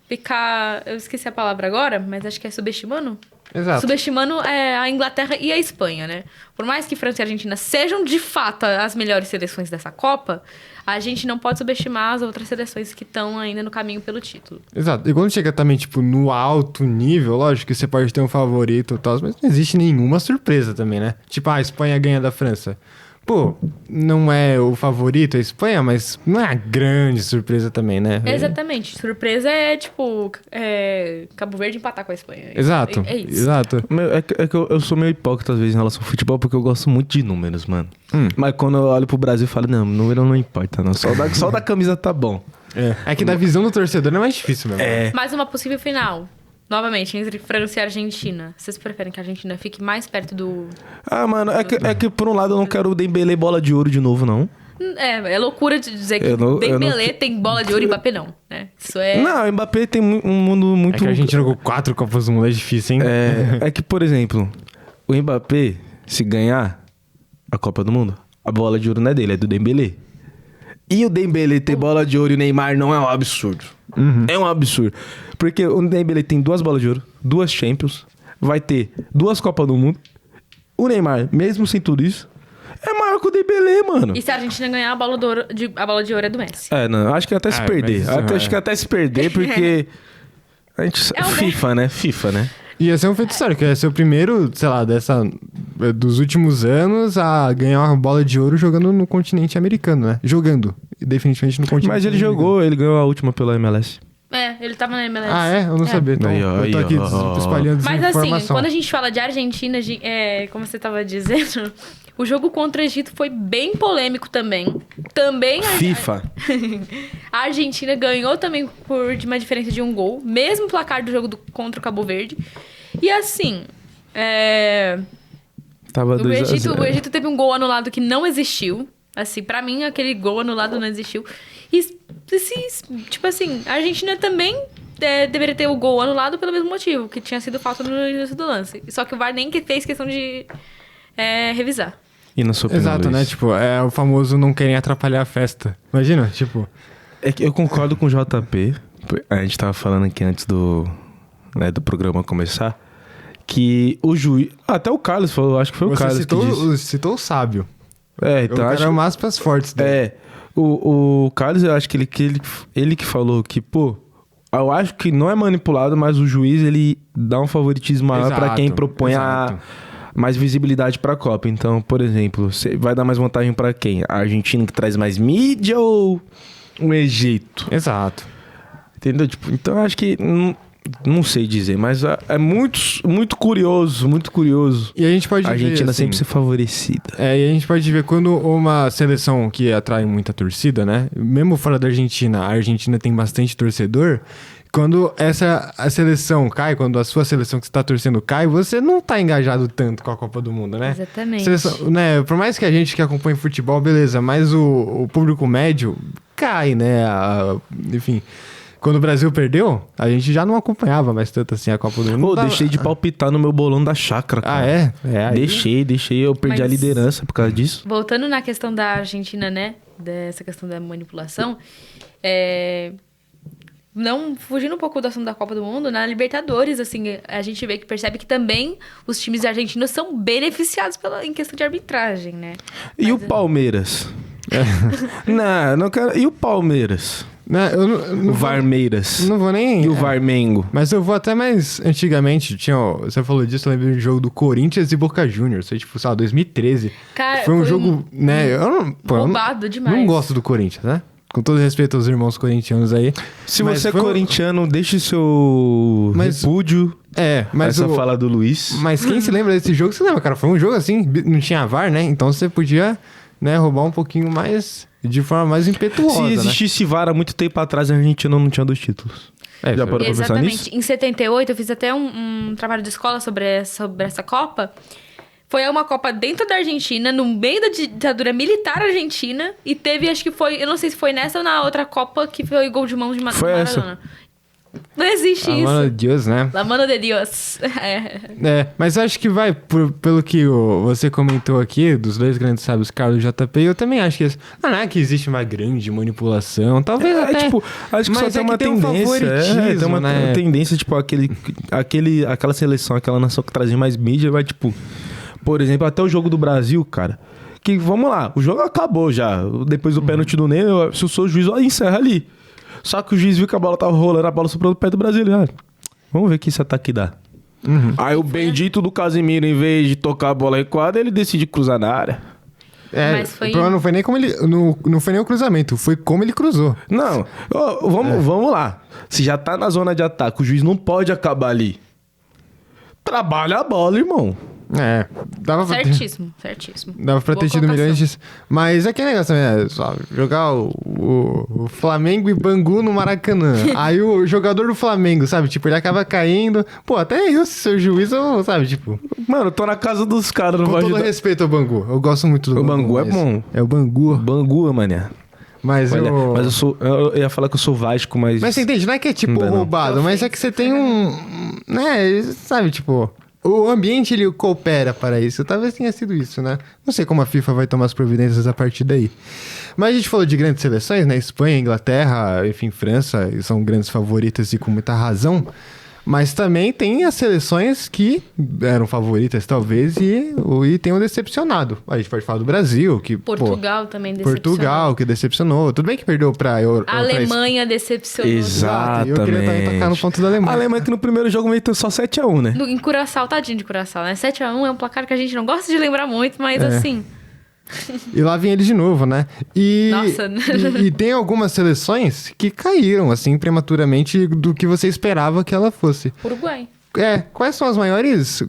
Speaker 3: ficar... Eu esqueci a palavra agora, mas acho que é subestimando.
Speaker 1: Exato.
Speaker 3: Subestimando a Inglaterra e a Espanha, né? Por mais que França e Argentina sejam, de fato, as melhores seleções dessa Copa, a gente não pode subestimar as outras seleções que estão ainda no caminho pelo título.
Speaker 1: Exato. E quando chega também, tipo, no alto nível, lógico que você pode ter um favorito e tal, mas não existe nenhuma surpresa também, né? Tipo, a Espanha ganha da França. Pô, não é o favorito a Espanha, mas não é a grande surpresa também, né?
Speaker 3: Exatamente. Surpresa é, tipo, Cabo Verde empatar com a Espanha.
Speaker 1: Exato.
Speaker 3: É isso.
Speaker 1: Exato.
Speaker 2: É que eu sou meio hipócrita às vezes em relação ao futebol, porque eu gosto muito de números, mano. Mas quando eu olho pro Brasil, eu falo, não, número não importa, não. Só da camisa tá bom.
Speaker 1: É que da visão do torcedor é mais difícil mesmo.
Speaker 3: Mais uma possível final. Novamente, entre França e Argentina. Vocês preferem que a Argentina fique mais perto do...
Speaker 2: Ah, mano, é que por um lado eu não quero o Dembélé bola de ouro de novo, não.
Speaker 3: É loucura de dizer que
Speaker 2: Eu não-
Speaker 3: Dembélé tem bola de ouro e Mbappé não, né? Isso é...
Speaker 2: Não, o Mbappé tem um mundo
Speaker 1: É
Speaker 2: muito...
Speaker 1: que a gente jogou 4 Copas do Mundo, é difícil, hein?
Speaker 2: É que, por exemplo, o Mbappé, se ganhar a Copa do Mundo, a bola de ouro não é dele, é do Dembélé. E o Dembélé ter bola de ouro e o Neymar não é um absurdo. É um absurdo. Porque o Dembélé tem 2 bolas de ouro, 2 Champions, vai ter 2 Copas do Mundo. O Neymar, mesmo sem tudo isso, é maior que o Dembélé, mano.
Speaker 3: E se a Argentina ganhar, a bola de ouro é do Messi.
Speaker 2: Não, acho que até se perder.
Speaker 1: mas isso
Speaker 2: Acho que até se perder, porque... A gente... FIFA, né?
Speaker 1: Ia ser um feito histórico, ia ser o primeiro, sei lá, dos últimos anos a ganhar uma bola de ouro jogando no continente americano, né? Jogando, definitivamente no continente
Speaker 2: Mas ele
Speaker 1: americano.
Speaker 2: jogou, ele ganhou a última pela MLS.
Speaker 3: Ele tava na MLS.
Speaker 1: Ah, é? Eu não sabia. Então,
Speaker 2: Aí, ó,
Speaker 1: eu tô
Speaker 2: aí,
Speaker 1: aqui
Speaker 2: ó.
Speaker 1: espalhando
Speaker 3: Mas
Speaker 1: desinformação.
Speaker 3: assim, quando a gente fala de Argentina, como você tava dizendo, o jogo contra o Egito foi bem polêmico também.
Speaker 2: FIFA.
Speaker 3: A Argentina ganhou também de uma diferença de 1 gol, mesmo placar do jogo contra o Cabo Verde. E assim,
Speaker 2: Tava 2-0.
Speaker 3: o Egito teve um gol anulado que não existiu. Assim, pra mim, aquele gol anulado não existiu. Tipo assim, a Argentina também deveria ter o gol anulado pelo mesmo motivo, que tinha sido falta no início do lance. Só que o VAR nem fez questão de revisar.
Speaker 2: E na sua opinião,
Speaker 1: Exato, né?
Speaker 2: Luiz?
Speaker 1: Tipo, é o famoso não querem atrapalhar a festa. Imagina, tipo...
Speaker 2: É que eu concordo com o JP. A gente tava falando aqui antes do programa começar, que o juiz... Até o Carlos falou, acho que foi o
Speaker 1: Você
Speaker 2: Carlos que disse.
Speaker 1: citou o sábio.
Speaker 2: Então
Speaker 1: o
Speaker 2: acho...
Speaker 1: cara é umas aspas fortes dele.
Speaker 2: O Carlos, eu acho que ele que falou que, pô, eu acho que não é manipulado, mas o juiz, ele dá um favoritismo maior pra quem propõe
Speaker 1: exato.
Speaker 2: mais visibilidade pra Copa. Então, por exemplo, você vai dar mais vantagem pra quem? A Argentina que traz mais mídia ou o Egito?
Speaker 1: Exato.
Speaker 2: Entendeu? Tipo, então eu acho que... Não sei dizer, mas é muito curioso, muito curioso.
Speaker 1: E a gente pode
Speaker 2: A
Speaker 1: ver,
Speaker 2: Argentina
Speaker 1: assim,
Speaker 2: sempre ser favorecida.
Speaker 1: e a gente pode ver quando uma seleção que atrai muita torcida, né? Mesmo fora da Argentina, a Argentina tem bastante torcedor. Quando a seleção cai, quando a sua seleção que você tá torcendo cai, você não tá engajado tanto com a Copa do Mundo, né?
Speaker 3: Exatamente.
Speaker 1: Seleção, né? Por mais que a gente que acompanha futebol, beleza, mas o público médio cai, né? Enfim... Quando o Brasil perdeu, a gente já não acompanhava mais tanto assim a Copa do Mundo.
Speaker 2: Pô, deixei de palpitar no meu bolão da chácara, cara.
Speaker 1: Ah, é? Aí...
Speaker 2: Deixei. Eu perdi a
Speaker 3: Mas-
Speaker 2: liderança por causa disso.
Speaker 3: Voltando na questão da Argentina, né? Dessa questão da manipulação. Não fugindo um pouco do assunto da Copa do Mundo, na Libertadores, assim, a gente percebe que também os times argentinos são beneficiados em questão de arbitragem, né?
Speaker 2: E o Palmeiras? Não quero... E o Palmeiras?
Speaker 1: Né, eu não
Speaker 2: O Varmeiras?
Speaker 1: Não vou nem...
Speaker 2: E o Varmengo?
Speaker 1: Mas eu vou até mais antigamente. Você falou disso, eu lembro do jogo do Corinthians e Boca Juniors. Foi tipo, 2013.
Speaker 3: Cara,
Speaker 1: foi um jogo, né? Eu não, pô, eu
Speaker 3: roubado demais.
Speaker 1: Não gosto do Corinthians, né? Com todo respeito aos irmãos corintianos aí.
Speaker 2: Se
Speaker 1: Mas
Speaker 2: você é
Speaker 1: foi um-
Speaker 2: corintiano, deixe seu repúdio
Speaker 1: Mas
Speaker 2: essa fala do Luiz.
Speaker 1: Mas quem se lembra desse jogo, você lembra, cara? Foi um jogo assim, não tinha VAR, né? Então você podia, né, roubar um pouquinho mais, de forma mais impetuosa,
Speaker 2: Se
Speaker 1: né?
Speaker 2: existisse VAR há muito tempo atrás, a Argentina não tinha 2 títulos. Já parou pra pensar
Speaker 3: Exatamente.
Speaker 2: nisso?
Speaker 3: Em 78, eu fiz até um trabalho de escola sobre essa Copa. Foi uma Copa dentro da Argentina, no meio da ditadura militar argentina. E teve, acho que foi... Eu não sei se foi nessa ou na outra Copa que foi gol de mão de
Speaker 2: Foi
Speaker 3: Maradona. Não existe isso.
Speaker 1: Mano de Deus, né?
Speaker 3: La mano de Dios.
Speaker 1: Mas eu acho que vai, pelo que você comentou aqui, dos dois grandes sábios, Carlos e JP, eu também acho que não é que existe uma grande manipulação, talvez até...
Speaker 2: tipo, acho que
Speaker 1: mas
Speaker 2: só tem uma
Speaker 1: que um
Speaker 2: tendência.
Speaker 1: favoritismo,
Speaker 2: Tem uma
Speaker 1: né?
Speaker 2: tendência, tipo, aquela seleção, aquela nação que trazia mais mídia, vai, tipo... Por exemplo, até o jogo do Brasil, cara. Que, vamos lá, o jogo acabou já. Depois do pênalti do Ney, se eu sou o juiz, encerra ali. Só que o juiz viu que a bola tava rolando, a bola soprou do pé do Brasil. Vamos ver que esse ataque dá. Aí o bendito do Casemiro, em vez de tocar a bola recuada, ele decide cruzar na área.
Speaker 3: Mas foi-
Speaker 1: O problema não foi nem como ele... Não foi nem o cruzamento, foi como ele cruzou.
Speaker 2: Não, vamos lá. Se já tá na zona de ataque, o juiz não pode acabar ali. Trabalha a bola, irmão.
Speaker 1: Dava pra ter...
Speaker 3: Certíssimo.
Speaker 1: Dava pra
Speaker 3: Boa
Speaker 1: ter tido
Speaker 3: colocação.
Speaker 1: milhões de... Mas é aquele negócio também, só jogar o Flamengo e Bangu no Maracanã. Aí o jogador do Flamengo, sabe? Tipo, ele acaba caindo. Pô, até eu, se sou juiz, eu, sabe? Tipo,
Speaker 2: Mano, eu tô na casa dos caras, não
Speaker 1: com
Speaker 2: vou
Speaker 1: todo
Speaker 2: ajudar.
Speaker 1: respeito ao Bangu. Eu gosto muito do
Speaker 2: O Bangu é
Speaker 1: mas-
Speaker 2: bom.
Speaker 1: É o Bangu.
Speaker 2: Bangu, mané.
Speaker 1: Mas
Speaker 2: Olha,
Speaker 1: eu...
Speaker 2: mas eu ia falar que eu sou Vasco, mas...
Speaker 1: Mas você entende? Não é que é tipo
Speaker 2: Não dá, não.
Speaker 1: roubado, mas é que você tem um... Né? Sabe, tipo... O ambiente, ele coopera para isso. Talvez tenha sido isso, né? Não sei como a FIFA vai tomar as providências a partir daí. Mas a gente falou de grandes seleções, né? Espanha, Inglaterra, enfim, França, são grandes favoritas e com muita razão. Mas também tem as seleções que eram favoritas, talvez, e tenham decepcionado. A gente pode falar do Brasil, que...
Speaker 3: Portugal também decepcionou.
Speaker 1: Portugal, que decepcionou. Tudo bem que perdeu pra...
Speaker 3: A Alemanha decepcionou.
Speaker 1: Exato. E eu queria também tocar no ponto da Alemanha.
Speaker 2: A Alemanha que no primeiro jogo meteu só 7-1, né?
Speaker 3: Em Curaçao, tadinho de Curaçao, né? 7-1 é um placar que a gente não gosta de lembrar muito, mas assim...
Speaker 1: E lá vem eles de novo, né?
Speaker 3: Nossa.
Speaker 1: E tem algumas seleções que caíram, assim, prematuramente do que você esperava que ela fosse.
Speaker 3: Uruguai.
Speaker 1: Quais são as maiores...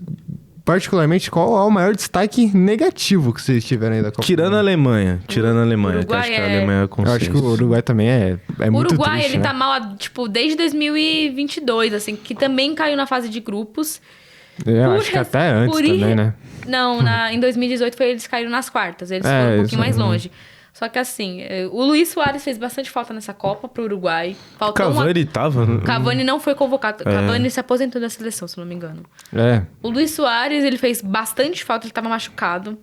Speaker 1: Particularmente, qual é o maior destaque negativo que vocês tiveram aí da Copa?
Speaker 2: Tirando a Alemanha.
Speaker 3: Uruguai
Speaker 2: que acho que a
Speaker 3: é-
Speaker 2: Alemanha é
Speaker 1: Eu
Speaker 2: consenso.
Speaker 1: acho que o Uruguai também é
Speaker 3: O
Speaker 1: muito
Speaker 3: Uruguai,
Speaker 1: triste,
Speaker 3: ele
Speaker 1: né?
Speaker 3: tá mal, tipo, desde 2022, assim, que também caiu na fase de grupos.
Speaker 1: Eu acho que até antes também, né?
Speaker 3: Não, em 2018 eles caíram nas quartas. Eles foram um
Speaker 1: isso,
Speaker 3: pouquinho mais longe. Só que assim, o Luís Soares fez bastante falta nessa Copa pro Uruguai. Faltou
Speaker 2: Cavani tava...
Speaker 3: Cavani não foi convocado. Cavani se aposentou da seleção, se não me engano. O Luís Soares, ele fez bastante falta, ele tava machucado.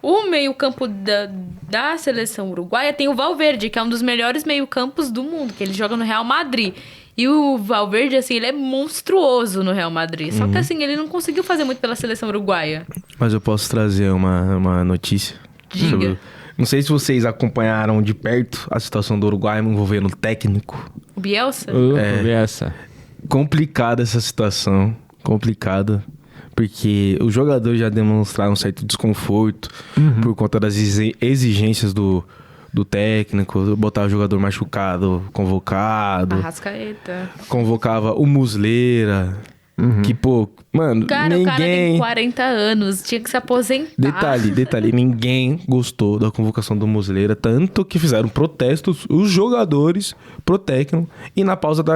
Speaker 3: O meio-campo da seleção uruguaia tem o Valverde, que é um dos melhores meio-campos do mundo, que ele joga no Real Madrid. E o Valverde, assim, ele é monstruoso no Real Madrid. Só que, assim, ele não conseguiu fazer muito pela seleção uruguaia.
Speaker 2: Mas eu posso trazer uma notícia.
Speaker 3: Diga.
Speaker 2: Não sei se vocês acompanharam de perto a situação do Uruguai envolvendo o técnico.
Speaker 3: O Bielsa?
Speaker 1: Essa.
Speaker 2: Complicada essa situação. Complicada. Porque os jogadores já demonstraram um certo desconforto por conta das exigências do técnico, botar o jogador machucado, convocado.
Speaker 3: Arrascaeta.
Speaker 2: Convocava o Muslera. Que, pô, mano,
Speaker 3: Cara,
Speaker 2: ninguém...
Speaker 3: o cara tem 40 anos, tinha que se aposentar.
Speaker 2: Detalhe, ninguém gostou da convocação do Muslera, tanto que fizeram protestos, os jogadores pro técnico, e na pausa da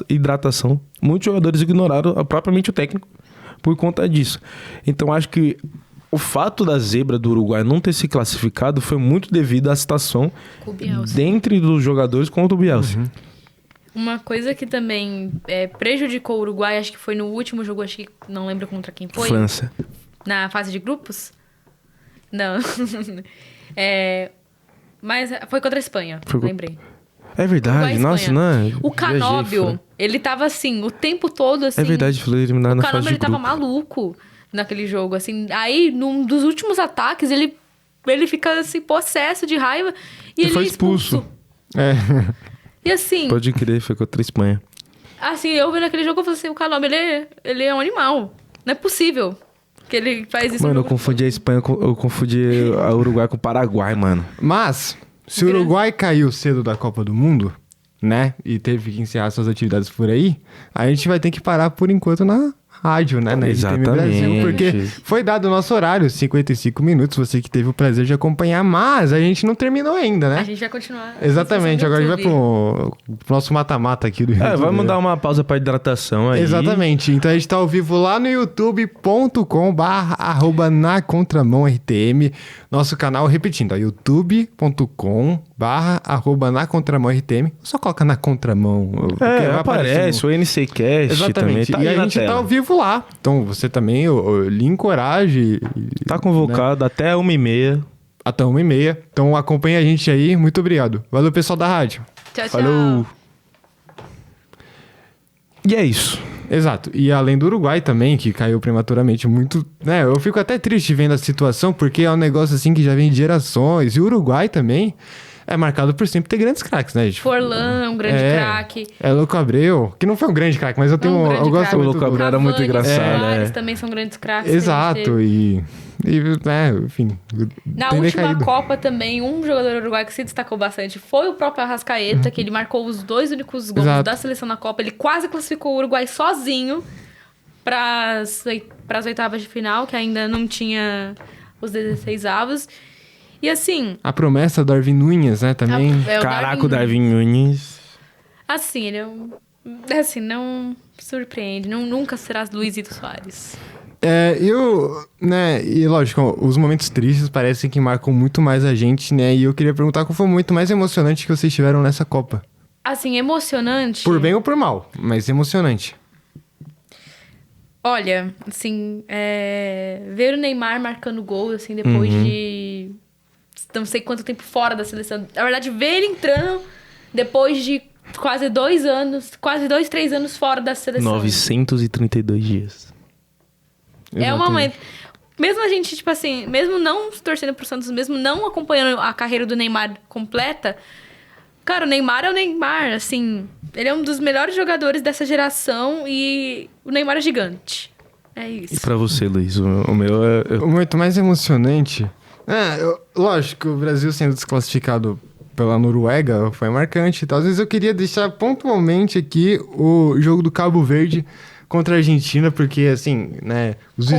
Speaker 2: hidratação, muitos jogadores ignoraram propriamente o técnico por conta disso. Então, acho que o fato da zebra do Uruguai não ter se classificado foi muito devido à situação
Speaker 3: Com o Bielsa.
Speaker 2: dentre dos jogadores contra o Bielsa.
Speaker 3: Uma coisa que também prejudicou o Uruguai, acho que foi no último jogo, acho que não lembro contra quem foi.
Speaker 2: França.
Speaker 3: Na fase de grupos? Não. Mas foi contra a Espanha, lembrei.
Speaker 2: É verdade,
Speaker 3: Uruguai e
Speaker 2: nossa,
Speaker 3: Espanha.
Speaker 2: não.
Speaker 3: O
Speaker 2: viajei,
Speaker 3: Canóbio,
Speaker 2: foi.
Speaker 3: ele tava assim, o tempo todo assim.
Speaker 2: É verdade, foi eliminado
Speaker 3: O
Speaker 2: na fase
Speaker 3: Canóbio,
Speaker 2: de
Speaker 3: ele tava
Speaker 2: grupo.
Speaker 3: maluco naquele jogo, assim. Aí, num dos últimos ataques, ele fica assim, possesso de raiva e ele
Speaker 2: foi
Speaker 3: é expulso. E assim,
Speaker 2: Pode crer, foi contra a Espanha.
Speaker 3: eu vendo aquele jogo, eu falei assim, o Canóbio, ele é um animal. Não é possível. Que ele faz isso.
Speaker 2: Mano, eu confundi a Espanha, eu confundi a Uruguai com o Paraguai, mano.
Speaker 1: Mas, se o Uruguai caiu cedo da Copa do Mundo, né? E teve que encerrar suas atividades por aí, a gente vai ter que parar por enquanto na rádio, né? Na RTM Brasil, porque foi dado o nosso horário, 55 minutos, você que teve o prazer de acompanhar, mas a gente não terminou ainda, né?
Speaker 3: A gente vai continuar.
Speaker 1: Exatamente, agora a gente vai pro nosso mata-mata aqui do YouTube.
Speaker 2: Vamos dar uma pausa pra hidratação aí.
Speaker 1: Exatamente, então a gente tá ao vivo lá no youtube.com/nacontramãortm, nosso canal, repetindo, youtube.com/nacontramãortm, só coloca na contramão.
Speaker 2: Aparece, o NCcast.
Speaker 1: Exatamente,
Speaker 2: também,
Speaker 1: e a gente tá ao vivo lá, então você também, eu lhe encoraje.
Speaker 2: Tá convocado, né? Até 1h30.
Speaker 1: Até 1h30, então acompanha a gente aí, muito obrigado. Valeu, pessoal da rádio.
Speaker 3: Tchau, tchau.
Speaker 2: Falou. E é isso.
Speaker 1: Exato. E além do Uruguai também, que caiu prematuramente muito... né? Eu fico até triste vendo a situação, porque é um negócio assim que já vem de gerações. E o Uruguai também é marcado por sempre ter grandes craques, né? Tipo,
Speaker 3: Forlan, um grande craque.
Speaker 1: É Louco Abreu, que não foi um grande craque, mas eu tenho... eu gosto muito
Speaker 2: do Louco Abreu, era muito engraçado.
Speaker 3: Soares também são grandes craques.
Speaker 1: Exato, enfim...
Speaker 3: Na última Copa também, um jogador uruguaio que se destacou bastante foi o próprio Arrascaeta, que ele marcou os 2 únicos gols da seleção na Copa. Ele quase classificou o Uruguai sozinho para as oitavas de final, que ainda não tinha os 16avos. E assim...
Speaker 1: A promessa do Darwin Nunes, né, também.
Speaker 2: Caraca, o Darwin Nunes.
Speaker 3: Assim, ele não surpreende. Nunca será Luizito Soares.
Speaker 1: E lógico, os momentos tristes parecem que marcam muito mais a gente, né? E eu queria perguntar qual foi o momento mais emocionante que vocês tiveram nessa Copa.
Speaker 3: Assim, emocionante...
Speaker 1: Por bem ou por mal, mas emocionante.
Speaker 3: Olha, assim, ver o Neymar marcando gol, assim, depois de não sei quanto tempo fora da seleção. Na verdade, ver ele entrando depois de quase 2 anos, quase 2, 3 anos fora da seleção.
Speaker 2: 932 dias.
Speaker 3: É um momento... Mesmo a gente, tipo assim, mesmo não torcendo pro Santos, mesmo não acompanhando a carreira do Neymar completa, cara, o Neymar é o Neymar, assim... Ele é um dos melhores jogadores dessa geração e o Neymar é gigante. É isso.
Speaker 2: E pra você, Luiz? O meu é...
Speaker 1: O momento mais emocionante... lógico, o Brasil sendo desclassificado pela Noruega foi marcante. Então, às vezes eu queria deixar pontualmente aqui o jogo do Cabo Verde contra a Argentina, porque, assim, né, os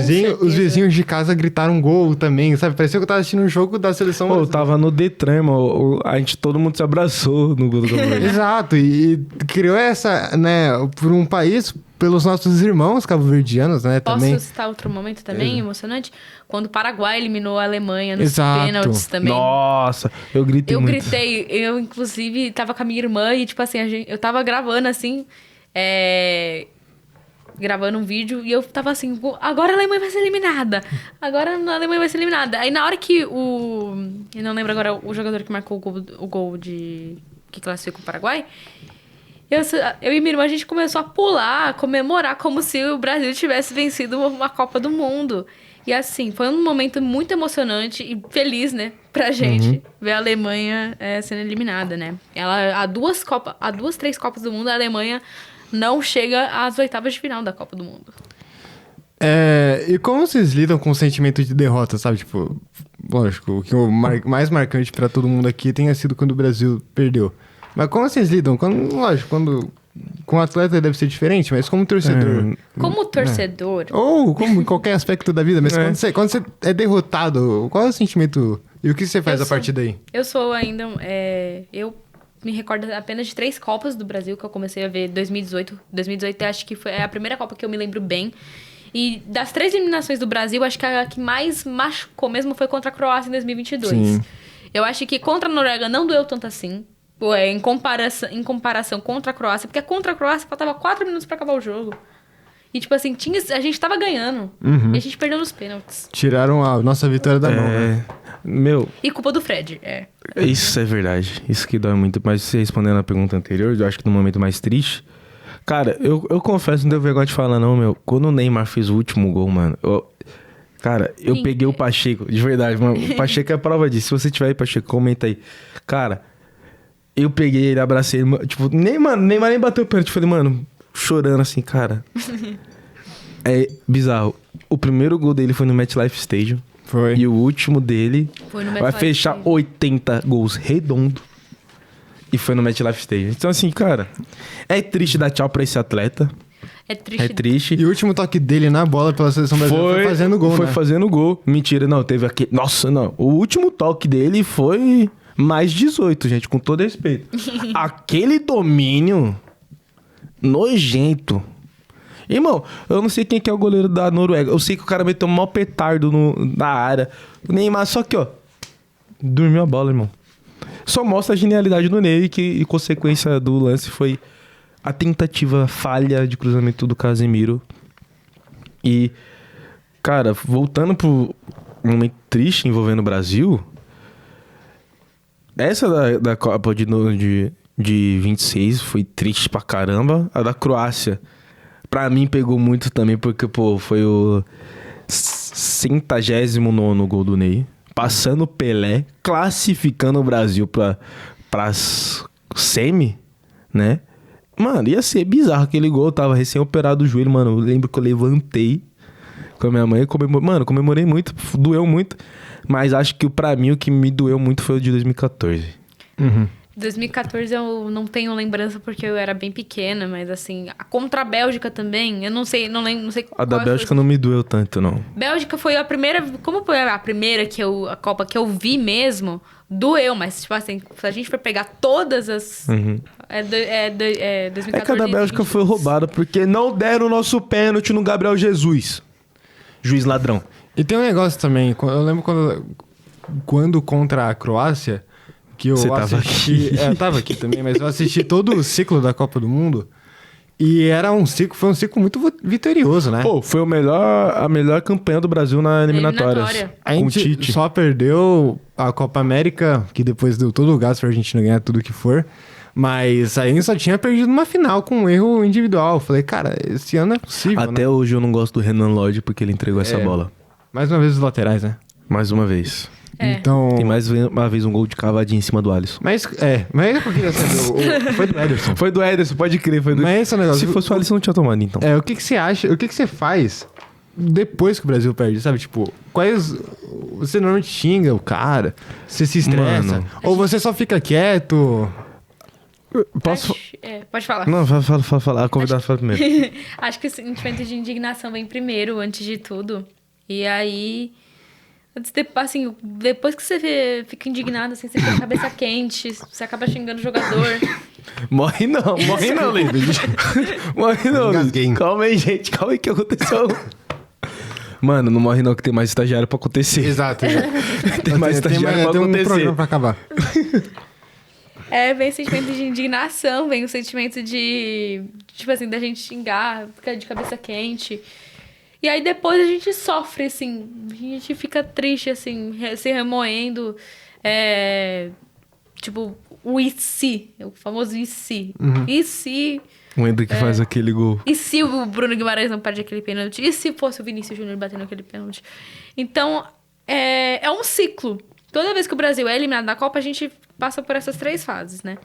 Speaker 1: vizinhos de casa gritaram gol também, sabe? Parecia que eu tava assistindo um jogo da seleção brasileira.
Speaker 2: Eu tava no Detran, mano. Todo mundo se abraçou no gol do Cabo Verde.
Speaker 1: Exato, e criou essa, né, por um país, pelos nossos irmãos cabo-verdianos, né, também.
Speaker 3: Posso citar outro momento também emocionante? Quando o Paraguai eliminou a Alemanha nos pênaltis também.
Speaker 2: Nossa, eu gritei muito.
Speaker 3: Eu, inclusive, tava com a minha irmã e, tipo assim, eu tava gravando, assim, gravando um vídeo e eu tava assim, agora a Alemanha vai ser eliminada. Agora a Alemanha vai ser eliminada. Aí na hora que eu não lembro agora o jogador que marcou o gol que classificou o Paraguai, eu e minha irmã, a gente começou a pular, a comemorar como se o Brasil tivesse vencido uma Copa do Mundo. E assim, foi um momento muito emocionante e feliz, né, pra gente ver a Alemanha sendo eliminada, né? Há 2, 3 Copas do Mundo, a Alemanha não chega às oitavas de final da Copa do Mundo.
Speaker 1: E como vocês lidam com o sentimento de derrota, sabe? Tipo, lógico, o que mais marcante pra todo mundo aqui tenha sido quando o Brasil perdeu. Mas como vocês lidam? Quando com o atleta deve ser diferente, mas como torcedor...
Speaker 3: Como torcedor...
Speaker 1: Ou como em qualquer aspecto da vida, mas quando você é derrotado, qual é o sentimento e o que você faz a partir daí?
Speaker 3: Eu sou ainda... eu me recordo apenas de 3 Copas do Brasil que eu comecei a ver em 2018. 2018 acho que foi a primeira Copa que eu me lembro bem. E das 3 eliminações do Brasil, acho que a que mais machucou mesmo foi contra a Croácia em 2022. Sim. Eu acho que contra a Noruega não doeu tanto assim. Em comparação contra a Croácia. Porque contra a Croácia faltava 4 minutos pra acabar o jogo. E tipo assim, a gente tava ganhando. E a gente perdeu nos pênaltis.
Speaker 1: Tiraram a nossa vitória da mão, né?
Speaker 3: E culpa do Fred,
Speaker 2: Isso é verdade. Isso que dói muito. Mas você respondendo a pergunta anterior, eu acho que no momento mais triste... Cara, eu confesso, não deu vergonha de falar não, meu. Quando o Neymar fez o último gol, mano... Eu peguei o Pacheco, de verdade, mano. O Pacheco é a prova disso. Se você tiver aí, Pacheco, comenta aí. Cara, eu peguei ele, abracei ele. Tipo, Neymar nem bateu o pênalti. Falei, mano, chorando assim, cara. É bizarro. O primeiro gol dele foi no MetLife Stadium.
Speaker 1: Foi.
Speaker 2: E o último dele
Speaker 3: Foi no
Speaker 2: vai
Speaker 3: MetLife
Speaker 2: fechar
Speaker 3: Stadium.
Speaker 2: 80 gols redondo. E foi no MetLife Stadium. Então, assim, cara, é triste dar tchau pra esse atleta.
Speaker 3: É triste.
Speaker 2: É triste.
Speaker 1: E o último toque dele na bola pela seleção brasileira foi fazendo gol,
Speaker 2: Foi
Speaker 1: né?
Speaker 2: fazendo gol. Mentira, não, teve aquele... Nossa, não. O último toque dele foi mais 18, gente, com todo respeito. Aquele domínio nojento. Irmão, eu não sei quem que é o goleiro da Noruega. Eu sei que o cara meteu um mau petardo na área. O Neymar, só que, ó, dormiu a bola, irmão. Só mostra a genialidade do Ney e consequência do lance foi a tentativa falha de cruzamento do Casemiro. E, cara, voltando pro momento triste envolvendo o Brasil, essa da Copa de 26 foi triste pra caramba. A da Croácia, pra mim, pegou muito também, porque, pô, foi o 109º gol do Ney. Passando o Pelé, classificando o Brasil pras semi, né? Mano, ia ser bizarro aquele gol. Eu tava recém-operado o joelho, mano. Eu lembro que eu levantei com a minha mãe. Mano, comemorei muito, doeu muito. Mas acho que pra mim o que me doeu muito foi o de 2014.
Speaker 1: Uhum.
Speaker 3: 2014 eu não tenho lembrança porque eu era bem pequena, mas assim, contra a Bélgica também, eu não sei, não sei
Speaker 2: A da
Speaker 3: qual
Speaker 2: Bélgica
Speaker 3: foi.
Speaker 2: não me doeu tanto, não.
Speaker 3: Bélgica foi a primeira, como foi a primeira a Copa que eu vi mesmo, doeu, mas tipo assim, se a gente for pegar todas as
Speaker 2: Uhum.
Speaker 3: 2014.
Speaker 2: É que a da Bélgica foi roubada porque não deram o nosso pênalti no Gabriel Jesus. Juiz ladrão.
Speaker 1: E tem um negócio também, eu lembro quando contra a Croácia, que eu
Speaker 2: Você tava
Speaker 1: assisti...
Speaker 2: aqui.
Speaker 1: Eu tava aqui também, mas eu assisti todo o ciclo da Copa do Mundo e foi um ciclo muito vitorioso, né?
Speaker 2: Pô, foi a melhor campanha do Brasil na eliminatórias.
Speaker 3: Eliminatória.
Speaker 1: A
Speaker 2: Com o
Speaker 1: gente
Speaker 2: Tite.
Speaker 1: só perdeu a Copa América, que depois deu todo o gás pra Argentina ganhar tudo que for. Mas a gente só tinha perdido uma final com um erro individual. Eu falei, cara, esse ano é possível,
Speaker 2: Até
Speaker 1: né?
Speaker 2: hoje eu não gosto do Renan Lodge porque ele entregou essa
Speaker 1: É.
Speaker 2: bola.
Speaker 1: Mais uma vez os laterais, né?
Speaker 2: Mais uma vez.
Speaker 3: É.
Speaker 1: Então...
Speaker 2: Tem mais uma vez um gol de cavadinha em cima do Alisson.
Speaker 1: Mas é que eu queria saber. Foi do Ederson.
Speaker 2: Foi do Ederson, pode crer. Foi do...
Speaker 1: Mas esse é o negócio.
Speaker 2: Se fosse o Alisson, não tinha tomado, então.
Speaker 1: O que você acha? O que você faz depois que o Brasil perde? Sabe, tipo, quais... Você normalmente xinga o cara? Você se estressa?
Speaker 2: Mano.
Speaker 1: Ou você só fica quieto?
Speaker 2: Posso...
Speaker 3: Pode falar.
Speaker 2: Não, fala. A convidada fala primeiro.
Speaker 3: Acho que o sentimento de indignação vem primeiro, antes de tudo. E aí, assim, depois que você fica indignado, assim, você fica com a cabeça quente, você acaba xingando o jogador.
Speaker 2: Morre não, Lido. Morre não,
Speaker 1: Engasguei.
Speaker 2: Lido. Calma aí, gente. Calma aí, que aconteceu? Mano, não morre não, que tem mais estagiário pra acontecer.
Speaker 1: Exato.
Speaker 2: Tem mais estagiário pra
Speaker 1: tem um
Speaker 2: acontecer.
Speaker 1: programa pra acabar.
Speaker 3: Vem o sentimento de indignação, vem o sentimento de, tipo assim, da gente xingar, ficar de cabeça quente. E aí depois a gente sofre, assim, a gente fica triste, assim, se remoendo. Tipo, o e se, o famoso e se. E se...
Speaker 2: O Hendrick faz aquele gol.
Speaker 3: E se o Bruno Guimarães não perde aquele pênalti? E se fosse o Vinícius Júnior batendo aquele pênalti? Então, é um ciclo. Toda vez que o Brasil é eliminado da Copa, a gente passa por essas 3 fases, né?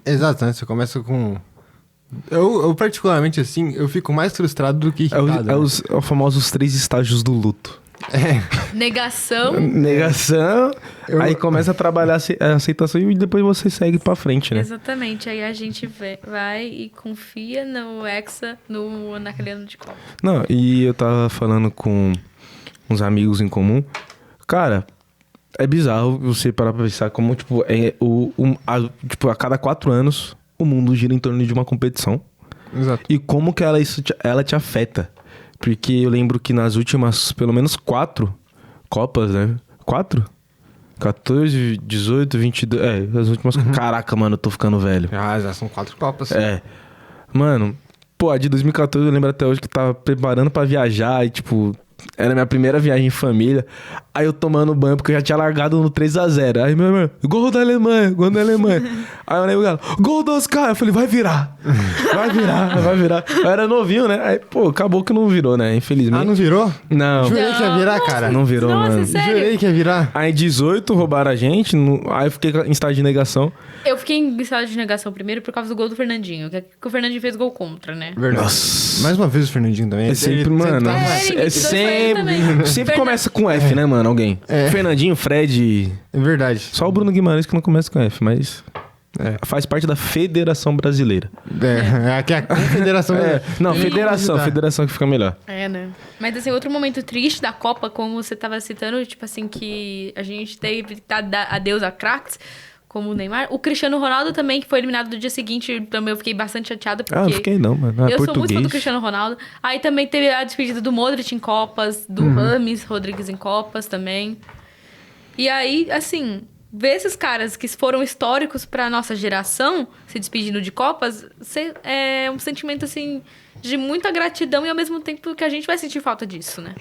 Speaker 1: Exato, né? Você começa com... Eu particularmente, assim, eu fico mais frustrado do que irritado. né?
Speaker 2: É os famosos 3 estágios do luto.
Speaker 3: Negação.
Speaker 2: Negação, aí começa a trabalhar a aceitação e depois você segue pra frente, né?
Speaker 3: Exatamente. Aí a gente vai e confia no Hexa, naquele ano de Copa.
Speaker 2: Não, e eu tava falando com uns amigos em comum. Cara, é bizarro você parar pra pensar como, tipo, a cada 4 anos o mundo gira em torno de uma competição.
Speaker 1: Exato.
Speaker 2: E como que ela te afeta. Porque eu lembro que nas últimas, pelo menos 4 Copas, né? 4? 14, 18, 22... as últimas... Caraca, mano, eu tô ficando velho.
Speaker 1: Já são 4 Copas.
Speaker 2: Mano, pô, a de 2014 eu lembro até hoje que tava preparando pra viajar e, tipo... Era minha primeira viagem em família. Aí eu tomando banho, porque eu já tinha largado no 3x0. Aí meu irmão, gol da Alemanha, gol da Alemanha. Aí eu lembro, cara, gol do Oscar. Eu falei, vai virar. Eu era novinho, né? Aí, pô, acabou que não virou, né? Infelizmente.
Speaker 1: Ah, não virou?
Speaker 2: Não.
Speaker 1: Jurei que ia virar, cara.
Speaker 2: Não virou,
Speaker 3: Nossa,
Speaker 2: mano.
Speaker 3: sério?
Speaker 1: Jurei que ia virar.
Speaker 2: Aí em 18 roubaram a gente, aí eu fiquei em estado de negação.
Speaker 3: Eu fiquei em estado de negação primeiro por causa do gol do Fernandinho. Que o Fernandinho fez gol contra, né?
Speaker 1: Verdade.
Speaker 2: Nossa.
Speaker 1: Mais uma vez o Fernandinho também.
Speaker 2: É sempre, mano.
Speaker 1: tá-
Speaker 3: ele
Speaker 2: É
Speaker 3: 22 foi ele também.
Speaker 2: sempre começa com F, né, mano? Alguém.
Speaker 1: É.
Speaker 2: Fernandinho, Fred.
Speaker 1: É verdade.
Speaker 2: Só o Bruno Guimarães que não começa com F, mas. Faz parte da Federação Brasileira.
Speaker 1: Aqui é a confederação.
Speaker 2: Não,
Speaker 1: Tem
Speaker 2: Federação.
Speaker 1: como
Speaker 2: Federação que fica melhor.
Speaker 3: É, né? Mas, assim, outro momento triste da Copa, como você tava citando, tipo assim, que a gente teve que dar adeus a craques, como o Neymar. O Cristiano Ronaldo também, que foi eliminado no dia seguinte, também eu fiquei bastante chateada, porque...
Speaker 2: Ah, não fiquei não, mano.
Speaker 3: eu sou muito fã do
Speaker 2: Português.
Speaker 3: Cristiano Ronaldo. Aí também teve a despedida do Modric em Copas, do Rames Rodrigues em Copas também. E aí, assim, ver esses caras que foram históricos pra nossa geração se despedindo de Copas é um sentimento, assim, de muita gratidão e ao mesmo tempo que a gente vai sentir falta disso, né?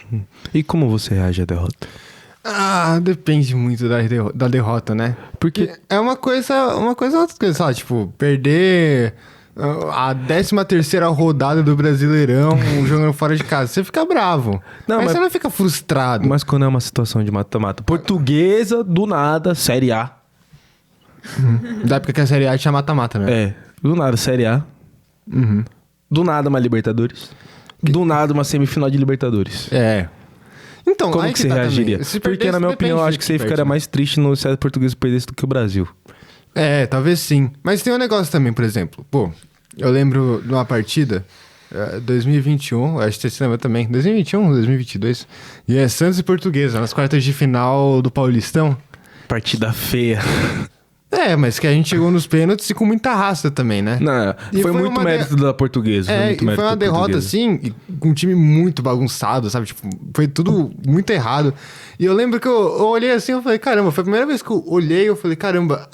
Speaker 2: E como você reage à derrota?
Speaker 1: Ah, depende muito da derrota, né? Porque é uma coisa, outra coisa, sei lá, tipo, perder a 13ª rodada do Brasileirão jogando fora de casa. Você fica bravo.
Speaker 2: Não,
Speaker 1: mas
Speaker 2: mas-
Speaker 1: você não fica frustrado.
Speaker 2: Mas quando é uma situação de mata-mata. Portuguesa, do nada, Série A.
Speaker 1: Da época que a Série A tinha mata-mata, né?
Speaker 2: É, do nada, Série A. Do nada, uma Libertadores. Do nada, uma semifinal de Libertadores.
Speaker 1: É. Então,
Speaker 2: Como
Speaker 1: aí
Speaker 2: que você reagiria?
Speaker 1: também. Se
Speaker 2: Porque,
Speaker 1: perdesse,
Speaker 2: na minha opinião, eu
Speaker 1: depende
Speaker 2: acho
Speaker 1: de
Speaker 2: que você
Speaker 1: quem
Speaker 2: ficaria
Speaker 1: perde, né?
Speaker 2: mais triste no se a portuguesa perdesse do que o Brasil.
Speaker 1: É, talvez sim. Mas tem um negócio também, por exemplo. Pô, eu lembro de uma partida, 2021, acho que você se lembra também, 2021, 2022, e é Santos e Portuguesa, nas quartas de final do Paulistão.
Speaker 2: Partida feia.
Speaker 1: É, mas que a gente chegou nos pênaltis e com muita raça também, né?
Speaker 2: Não,
Speaker 1: E
Speaker 2: foi muito
Speaker 1: uma
Speaker 2: mérito da portuguesa.
Speaker 1: É,
Speaker 2: muito
Speaker 1: e
Speaker 2: mérito
Speaker 1: foi uma
Speaker 2: da
Speaker 1: derrota,
Speaker 2: portuguesa.
Speaker 1: assim, e com um time muito bagunçado, sabe? Tipo, foi tudo muito errado. E eu lembro que eu olhei assim, eu falei, caramba, foi a primeira vez que eu olhei, eu falei, caramba,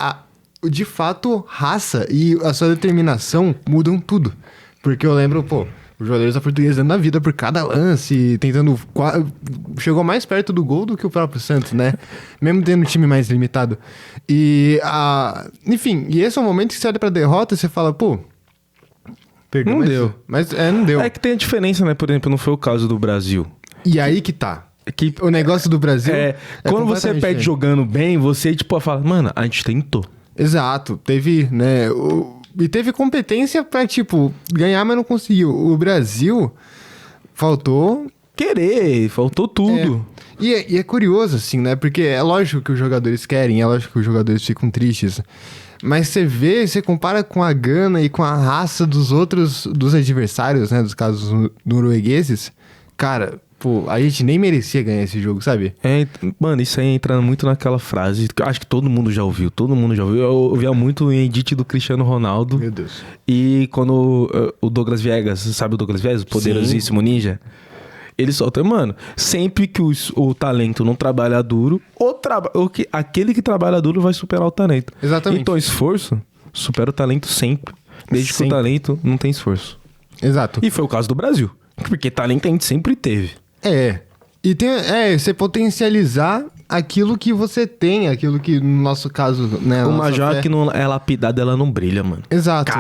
Speaker 1: de fato, raça e a sua determinação mudam tudo. Porque eu lembro, pô, os jogadores da Portuguesa dando a vida por cada lance, tentando... Chegou mais perto do gol do que o próprio Santos, né? Mesmo tendo um time mais limitado. E, enfim, e esse é um momento que você olha pra derrota e você fala, pô... Perdeu,
Speaker 2: Não
Speaker 1: mas-
Speaker 2: deu.
Speaker 1: Mas não deu.
Speaker 2: É que tem a diferença, né? Por exemplo, não foi o caso do Brasil.
Speaker 1: E aí que tá.
Speaker 2: Que
Speaker 1: O negócio do Brasil...
Speaker 2: quando você
Speaker 1: completamente
Speaker 2: perde
Speaker 1: diferente.
Speaker 2: jogando bem, você, tipo, fala, mano, a gente tentou.
Speaker 1: Exato. Teve, né... E teve competência pra, tipo, ganhar, mas não conseguiu. O Brasil faltou...
Speaker 2: Querer, faltou tudo.
Speaker 1: E é curioso, assim, né? Porque é lógico que os jogadores querem, é lógico que os jogadores ficam tristes. Mas você vê, você compara com a gana e com a raça dos adversários, né? Dos casos noruegueses. Cara, pô, a gente nem merecia ganhar esse jogo, sabe?
Speaker 2: Mano, isso aí entra muito naquela frase que eu acho que todo mundo já ouviu. Eu ouvia muito em edit do Cristiano Ronaldo.
Speaker 1: Meu Deus.
Speaker 2: E quando o Douglas Viegas, sabe o Douglas Viegas? O poderosíssimo ninja. Ele solta, mano, sempre que o talento não trabalha duro, aquele que trabalha duro vai superar o talento.
Speaker 1: Exatamente.
Speaker 2: Então, esforço supera o talento sempre. Desde que o
Speaker 1: Sempre.
Speaker 2: talento não tem esforço.
Speaker 1: Exato.
Speaker 2: E foi o caso do Brasil. Porque talento a gente sempre teve.
Speaker 1: E tem, você potencializar aquilo que você tem, aquilo que, no nosso caso, né?
Speaker 2: Uma
Speaker 1: nossa
Speaker 2: joia
Speaker 1: fé-
Speaker 2: que não é lapidada, ela não brilha, mano.
Speaker 1: Exato.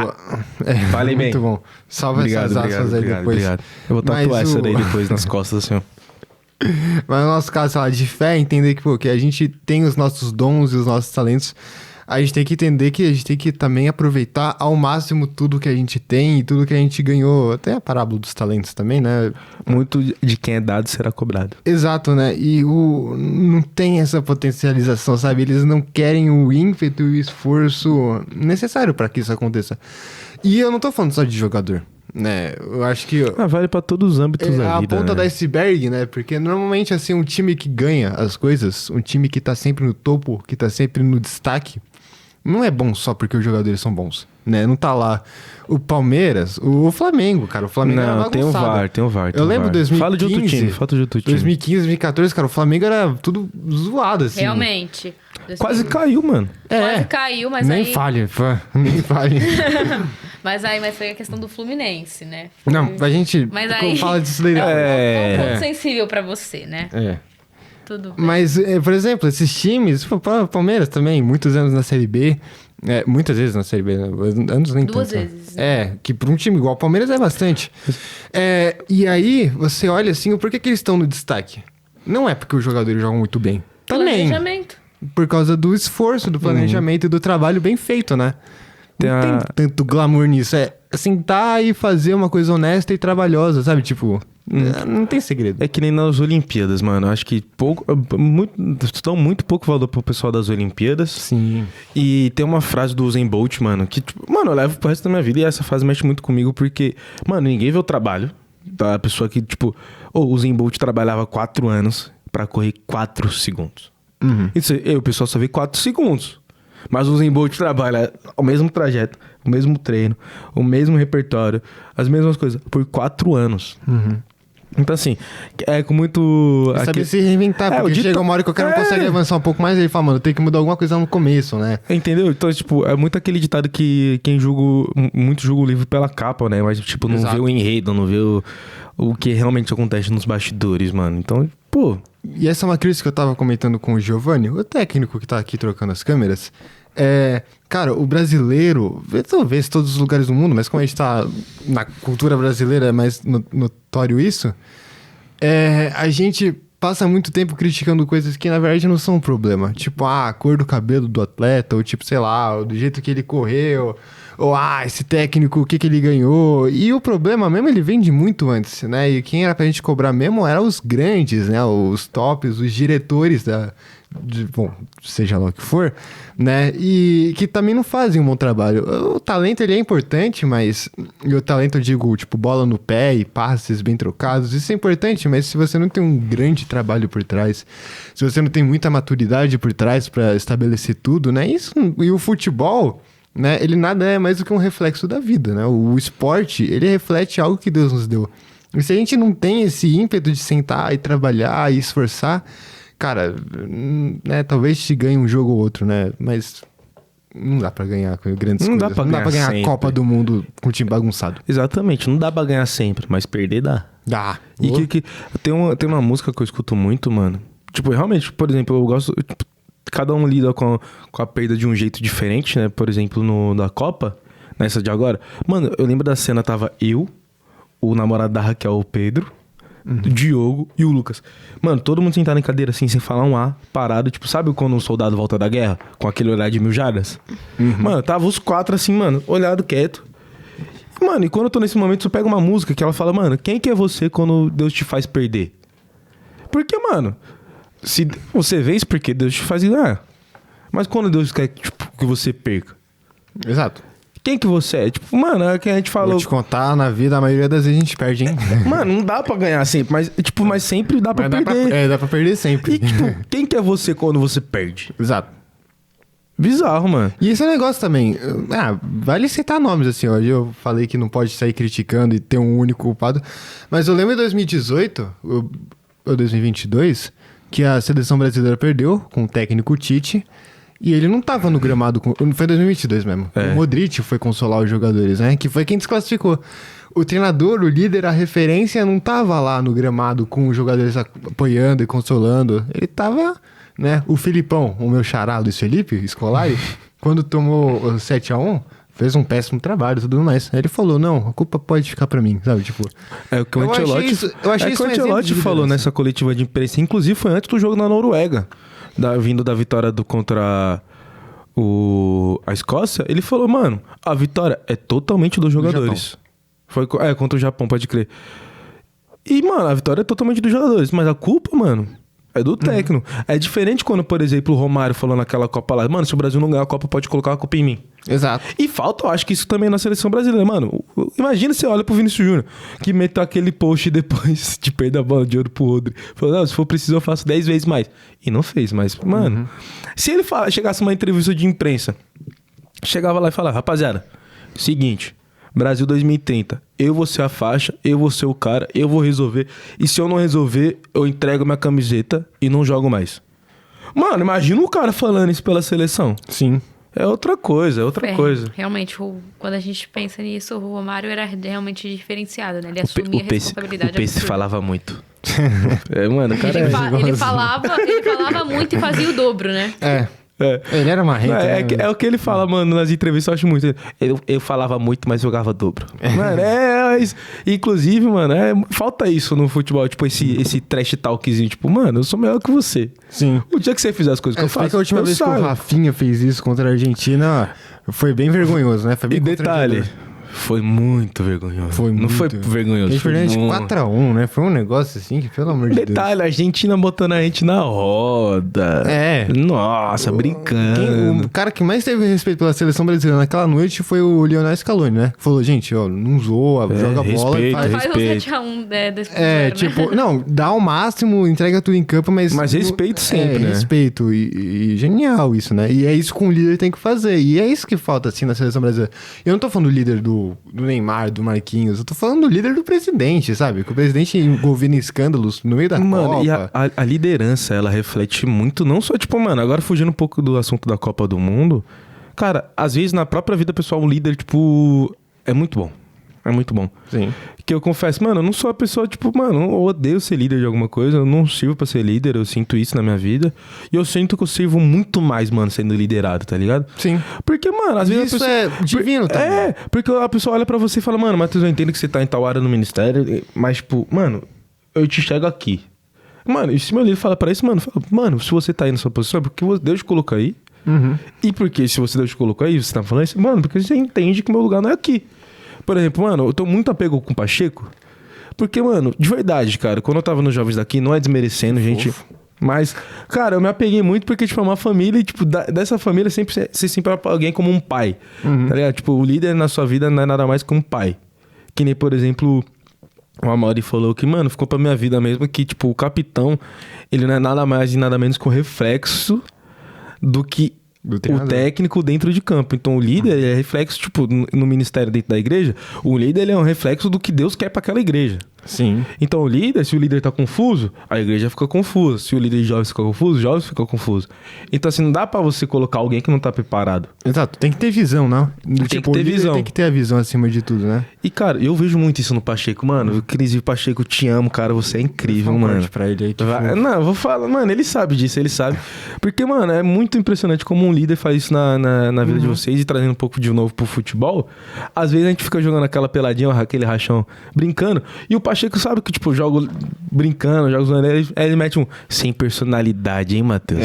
Speaker 2: Falei bem.
Speaker 1: Muito bom. Salva essas aspas aí depois.
Speaker 2: Obrigado. Eu vou tatuar
Speaker 1: Mas
Speaker 2: essa daí depois nas costas, assim, ó.
Speaker 1: Mas no nosso caso, sei lá, de fé, entender que, pô, que a gente tem os nossos dons e os nossos talentos. A gente tem que entender que a gente tem que também aproveitar ao máximo tudo que a gente tem e tudo que a gente ganhou. Até a parábola dos talentos também, né?
Speaker 2: Muito de quem é dado será cobrado.
Speaker 1: Exato, né? E não tem essa potencialização, sabe? Eles não querem o ímpeto e o esforço necessário para que isso aconteça. E eu não tô falando só de jogador, né? Eu acho que
Speaker 2: Vale pra todos os âmbitos
Speaker 1: é
Speaker 2: da
Speaker 1: a
Speaker 2: vida.
Speaker 1: ponta
Speaker 2: né?
Speaker 1: do iceberg, né? Porque normalmente, assim, um time que ganha as coisas, um time que tá sempre no topo, que tá sempre no destaque, não é bom só porque os jogadores são bons, né? Não tá lá o Palmeiras, o Flamengo, cara. O Flamengo era
Speaker 2: Não, tem o
Speaker 1: bagunçado.
Speaker 2: VAR, tem o VAR.
Speaker 1: Eu lembro 2015.
Speaker 2: Fala de outro time, falta de outro time.
Speaker 1: 2015, 2014, cara, o Flamengo era tudo zoado, assim.
Speaker 3: Realmente.
Speaker 2: Quase caiu, mano.
Speaker 3: Quase caiu, mas
Speaker 1: nem
Speaker 3: aí...
Speaker 1: falhe, nem falhe.
Speaker 3: Mas foi a questão do Fluminense, né?
Speaker 1: Não, a gente fala disso daí.
Speaker 3: É um ponto sensível pra você, né? Tudo bem.
Speaker 1: Mas, por exemplo, esses times, Palmeiras também, muitos anos na Série B, muitas vezes na Série B, anos nem
Speaker 3: 2
Speaker 1: tanto.
Speaker 3: vezes. Né?
Speaker 1: Que pra um time igual o Palmeiras é bastante. E aí, você olha assim, por que eles estão no destaque? Não é porque os jogadores jogam muito bem. Também.
Speaker 3: Planejamento.
Speaker 1: Por causa do esforço, do planejamento e do trabalho bem feito, né? Não tem tanto glamour nisso. Sentar e fazer uma coisa honesta e trabalhosa, sabe? Tipo, não tem segredo.
Speaker 2: É que nem nas Olimpíadas, mano. Acho que dão muito pouco valor pro pessoal das Olimpíadas.
Speaker 1: Sim.
Speaker 2: E tem uma frase do Usain Bolt, mano, que, tipo, mano, eu levo pro resto da minha vida e essa frase mexe muito comigo porque, mano, ninguém vê o trabalho da pessoa que, tipo, o Usain Bolt trabalhava 4 anos pra correr 4 segundos. Isso aí, o pessoal só vê 4 segundos. Mas o Usain Bolt trabalha o mesmo trajeto, o mesmo treino, o mesmo repertório, as mesmas coisas, por 4 anos. Então, assim, com muito...
Speaker 1: Saber se reinventar, porque chega uma hora que o cara não consegue avançar um pouco mais, e ele fala, mano, tem que mudar alguma coisa no começo, né?
Speaker 2: Entendeu? Então, tipo, é muito aquele ditado que muito julga o livro pela capa, né? Mas, tipo, não vê o enredo, não vê o que realmente acontece nos bastidores, mano. Então, pô...
Speaker 1: E essa é uma crítica que eu tava comentando com o Giovanni, o técnico que tá aqui trocando as câmeras. Cara, o brasileiro, talvez todos os lugares do mundo, mas como a gente tá na cultura brasileira, é mais notório isso, a gente passa muito tempo criticando coisas que na verdade não são um problema. Tipo, a cor do cabelo do atleta, ou tipo, sei lá, do jeito que ele correu, ou esse técnico, o que ele ganhou. E o problema mesmo, ele vem de muito antes, né? E quem era pra gente cobrar mesmo eram os grandes, né? Os tops, os diretores bom, seja lá o que for, né? E que também não fazem um bom trabalho. O talento, ele é importante, mas... E o talento, eu digo, tipo, bola no pé e passes bem trocados, isso é importante, mas se você não tem um grande trabalho por trás, se você não tem muita maturidade por trás pra estabelecer tudo, né? E o futebol... Né? Ele nada é mais do que um reflexo da vida, né? O esporte, ele reflete algo que Deus nos deu. E se a gente não tem esse ímpeto de sentar e trabalhar e esforçar, cara, né? Talvez te ganhe um jogo ou outro, né? Mas não dá pra ganhar com grandes coisas. Não dá pra ganhar a Copa do Mundo com o time bagunçado.
Speaker 2: Exatamente, não dá pra ganhar sempre, mas perder dá.
Speaker 1: Dá.
Speaker 2: E tem uma música que eu escuto muito, mano. Tipo, realmente, por exemplo, eu gosto... Tipo, cada um lida com a perda de um jeito diferente, né? Por exemplo, da Copa, nessa de agora. Mano, eu lembro da cena, tava eu, o namorado da Raquel, o Pedro, o Diogo e o Lucas. Mano, todo mundo sentado em cadeira, assim, sem falar um A, parado. Tipo, sabe quando um soldado volta da guerra? Com aquele olhar de 1000 jardas? Mano, tava os 4 assim, mano, olhado quieto. Mano, e quando eu tô nesse momento, eu pego uma música que ela fala, mano, quem que é você quando Deus te faz perder? Porque, mano... Se você vê isso porque Deus te faz ganhar. Mas quando Deus quer que você perca?
Speaker 1: Exato.
Speaker 2: Quem que você é? Tipo, mano, é que a gente falou...
Speaker 1: Vou te contar, na vida, a maioria das vezes a gente perde, hein?
Speaker 2: Mano, não dá pra ganhar sempre, mas sempre dá pra perder.
Speaker 1: Dá pra perder sempre.
Speaker 2: E, tipo, quem que é você quando você perde?
Speaker 1: Exato.
Speaker 2: Bizarro, mano.
Speaker 1: E esse é um negócio também. Vale citar nomes, assim. Hoje eu falei que não pode sair criticando e ter um único culpado. Mas eu lembro em 2018, ou 2022... que a seleção brasileira perdeu com o técnico Tite, e ele não tava no gramado, foi em 2022 mesmo. O Modric foi consolar os jogadores, né? Que foi quem desclassificou. O treinador, o líder, a referência, não tava lá no gramado com os jogadores apoiando e consolando. Ele tava, né? O Filipão, o meu xará, Luiz Felipe Scolari, quando tomou 7-1... fez um péssimo trabalho e tudo mais. Aí ele falou, não, a culpa pode ficar pra mim, sabe? Tipo...
Speaker 2: É o que o Ancelotti falou nessa coletiva de imprensa. Inclusive foi antes do jogo na Noruega. Vindo da vitória contra a Escócia. Ele falou, mano, a vitória é totalmente dos jogadores. Foi contra o Japão, pode crer. E, mano, a vitória é totalmente dos jogadores. Mas a culpa, mano... é do técnico. É diferente quando, por exemplo, o Romário falou naquela Copa lá, mano, se o Brasil não ganhar a Copa, pode colocar a culpa em mim.
Speaker 1: Exato.
Speaker 2: E falta, eu acho que isso também na seleção brasileira. Mano, imagina você olha pro Vinícius Júnior, que meteu aquele post depois de perder a bola de ouro pro Rodri. Falou, não, se for preciso eu faço 10 vezes mais. E não fez, mas, mano, se ele chegasse uma entrevista de imprensa, chegava lá e falava, rapaziada, seguinte... Brasil 2030, eu vou ser a faixa, eu vou ser o cara, eu vou resolver. E se eu não resolver, eu entrego minha camiseta e não jogo mais. Mano, imagina o cara falando isso pela seleção.
Speaker 1: Sim.
Speaker 2: É outra coisa,
Speaker 3: Realmente, quando a gente pensa nisso, o Romário era realmente diferenciado, né? Ele assumia a responsabilidade.
Speaker 2: O Pace falava muito. Mano, o cara
Speaker 3: ele falava muito e fazia o dobro, né?
Speaker 1: Ele era marrento.
Speaker 2: É o que ele fala, mano, nas entrevistas, eu acho muito. Eu falava muito, mas jogava dobro. Mano, inclusive, mano, falta isso no futebol, tipo, esse trash talkzinho, tipo, mano, eu sou melhor que você.
Speaker 1: Sim.
Speaker 2: O dia que você fizer as coisas que eu faço.
Speaker 1: Que a última vez que o Rafinha fez isso contra a Argentina, foi bem vergonhoso, né? Foi bem
Speaker 2: detalhe. Foi muito vergonhoso. Não foi vergonhoso.
Speaker 1: A gente perdeu de 4-1, né? Foi um negócio assim que, pelo amor de Deus.
Speaker 2: Detalhe, a Argentina botando a gente na roda. Nossa, brincando.
Speaker 1: O cara que mais teve respeito pela seleção brasileira naquela noite foi o Lionel Scaloni, né? Falou, gente, ó, não zoa, joga bola.
Speaker 3: Faz um 7-1 desse
Speaker 1: tipo, não, dá o máximo, entrega tudo em campo, mas...
Speaker 2: Mas respeito sempre, né?
Speaker 1: Respeito. E genial isso, né? E é isso que um líder tem que fazer. E é isso que falta, assim, na seleção brasileira. Eu não tô falando do líder do Neymar, do Marquinhos. Eu tô falando do líder do presidente, sabe? Que o presidente envolvido em escândalos no meio da Copa.
Speaker 2: Mano, e a liderança, ela reflete muito, não só, tipo, mano, agora fugindo um pouco do assunto da Copa do Mundo, cara, às vezes na própria vida pessoal, o líder, tipo, é muito bom. É muito bom.
Speaker 1: Sim.
Speaker 2: Que eu confesso, mano, eu não sou a pessoa, tipo, mano, eu odeio ser líder de alguma coisa, eu não sirvo pra ser líder, eu sinto isso na minha vida. E eu sinto que eu sirvo muito mais, mano, sendo liderado, tá ligado?
Speaker 1: Sim.
Speaker 2: Porque, mano, às vezes
Speaker 1: isso
Speaker 2: a pessoa...
Speaker 1: é divino também.
Speaker 2: Porque a pessoa olha pra você e fala, mano, Matheus, eu entendo que você tá em tal área no ministério, mas, tipo, mano, eu te chego aqui. Mano, e se meu líder fala pra isso, mano, se você tá aí nessa posição, é porque Deus te colocou aí.
Speaker 1: Uhum.
Speaker 2: E porque se Deus te colocou aí, você tá falando isso, mano, porque você entende que meu lugar não é aqui. Por exemplo, mano, eu tô muito apego com o Pacheco. Porque, mano, de verdade, cara, quando eu tava nos Jovens daqui, não é desmerecendo, gente. Mas, cara, eu me apeguei muito porque, tipo, é uma família e, tipo, dessa família você sempre é alguém como um pai. Tá ligado? Tipo, o líder na sua vida não é nada mais que um pai. Que nem, por exemplo, o Amaury falou que, mano, ficou pra minha vida mesmo que, tipo, o capitão, ele não é nada mais e nada menos que um reflexo do que o técnico dentro de campo. Então o líder é reflexo, tipo, no ministério dentro da igreja, o líder ele é um reflexo do que Deus quer pra aquela igreja.
Speaker 1: Sim.
Speaker 2: Então o líder, se o líder tá confuso, a igreja fica confusa. Se o líder de jovens fica confuso, os jovens ficam confusos. Então assim, não dá pra você colocar alguém que não tá preparado.
Speaker 1: Exato, tem que ter visão, não?
Speaker 2: Tem que ter visão.
Speaker 1: Tem que ter a visão acima de tudo, né?
Speaker 2: E cara, eu vejo muito isso no Pacheco, mano. Cris Pacheco, eu te amo, cara, você é incrível, mano.
Speaker 1: Pra ele aí,
Speaker 2: não, eu vou falar, mano, ele sabe disso, ele sabe. Porque, mano, é muito impressionante como um líder faz isso na vida de vocês e trazendo um pouco de novo pro futebol. Às vezes a gente fica jogando aquela peladinha, aquele rachão, brincando, e o Pacheco sabe que, tipo, jogo brincando, joga zoando, ele mete um sem personalidade, hein, Matheus?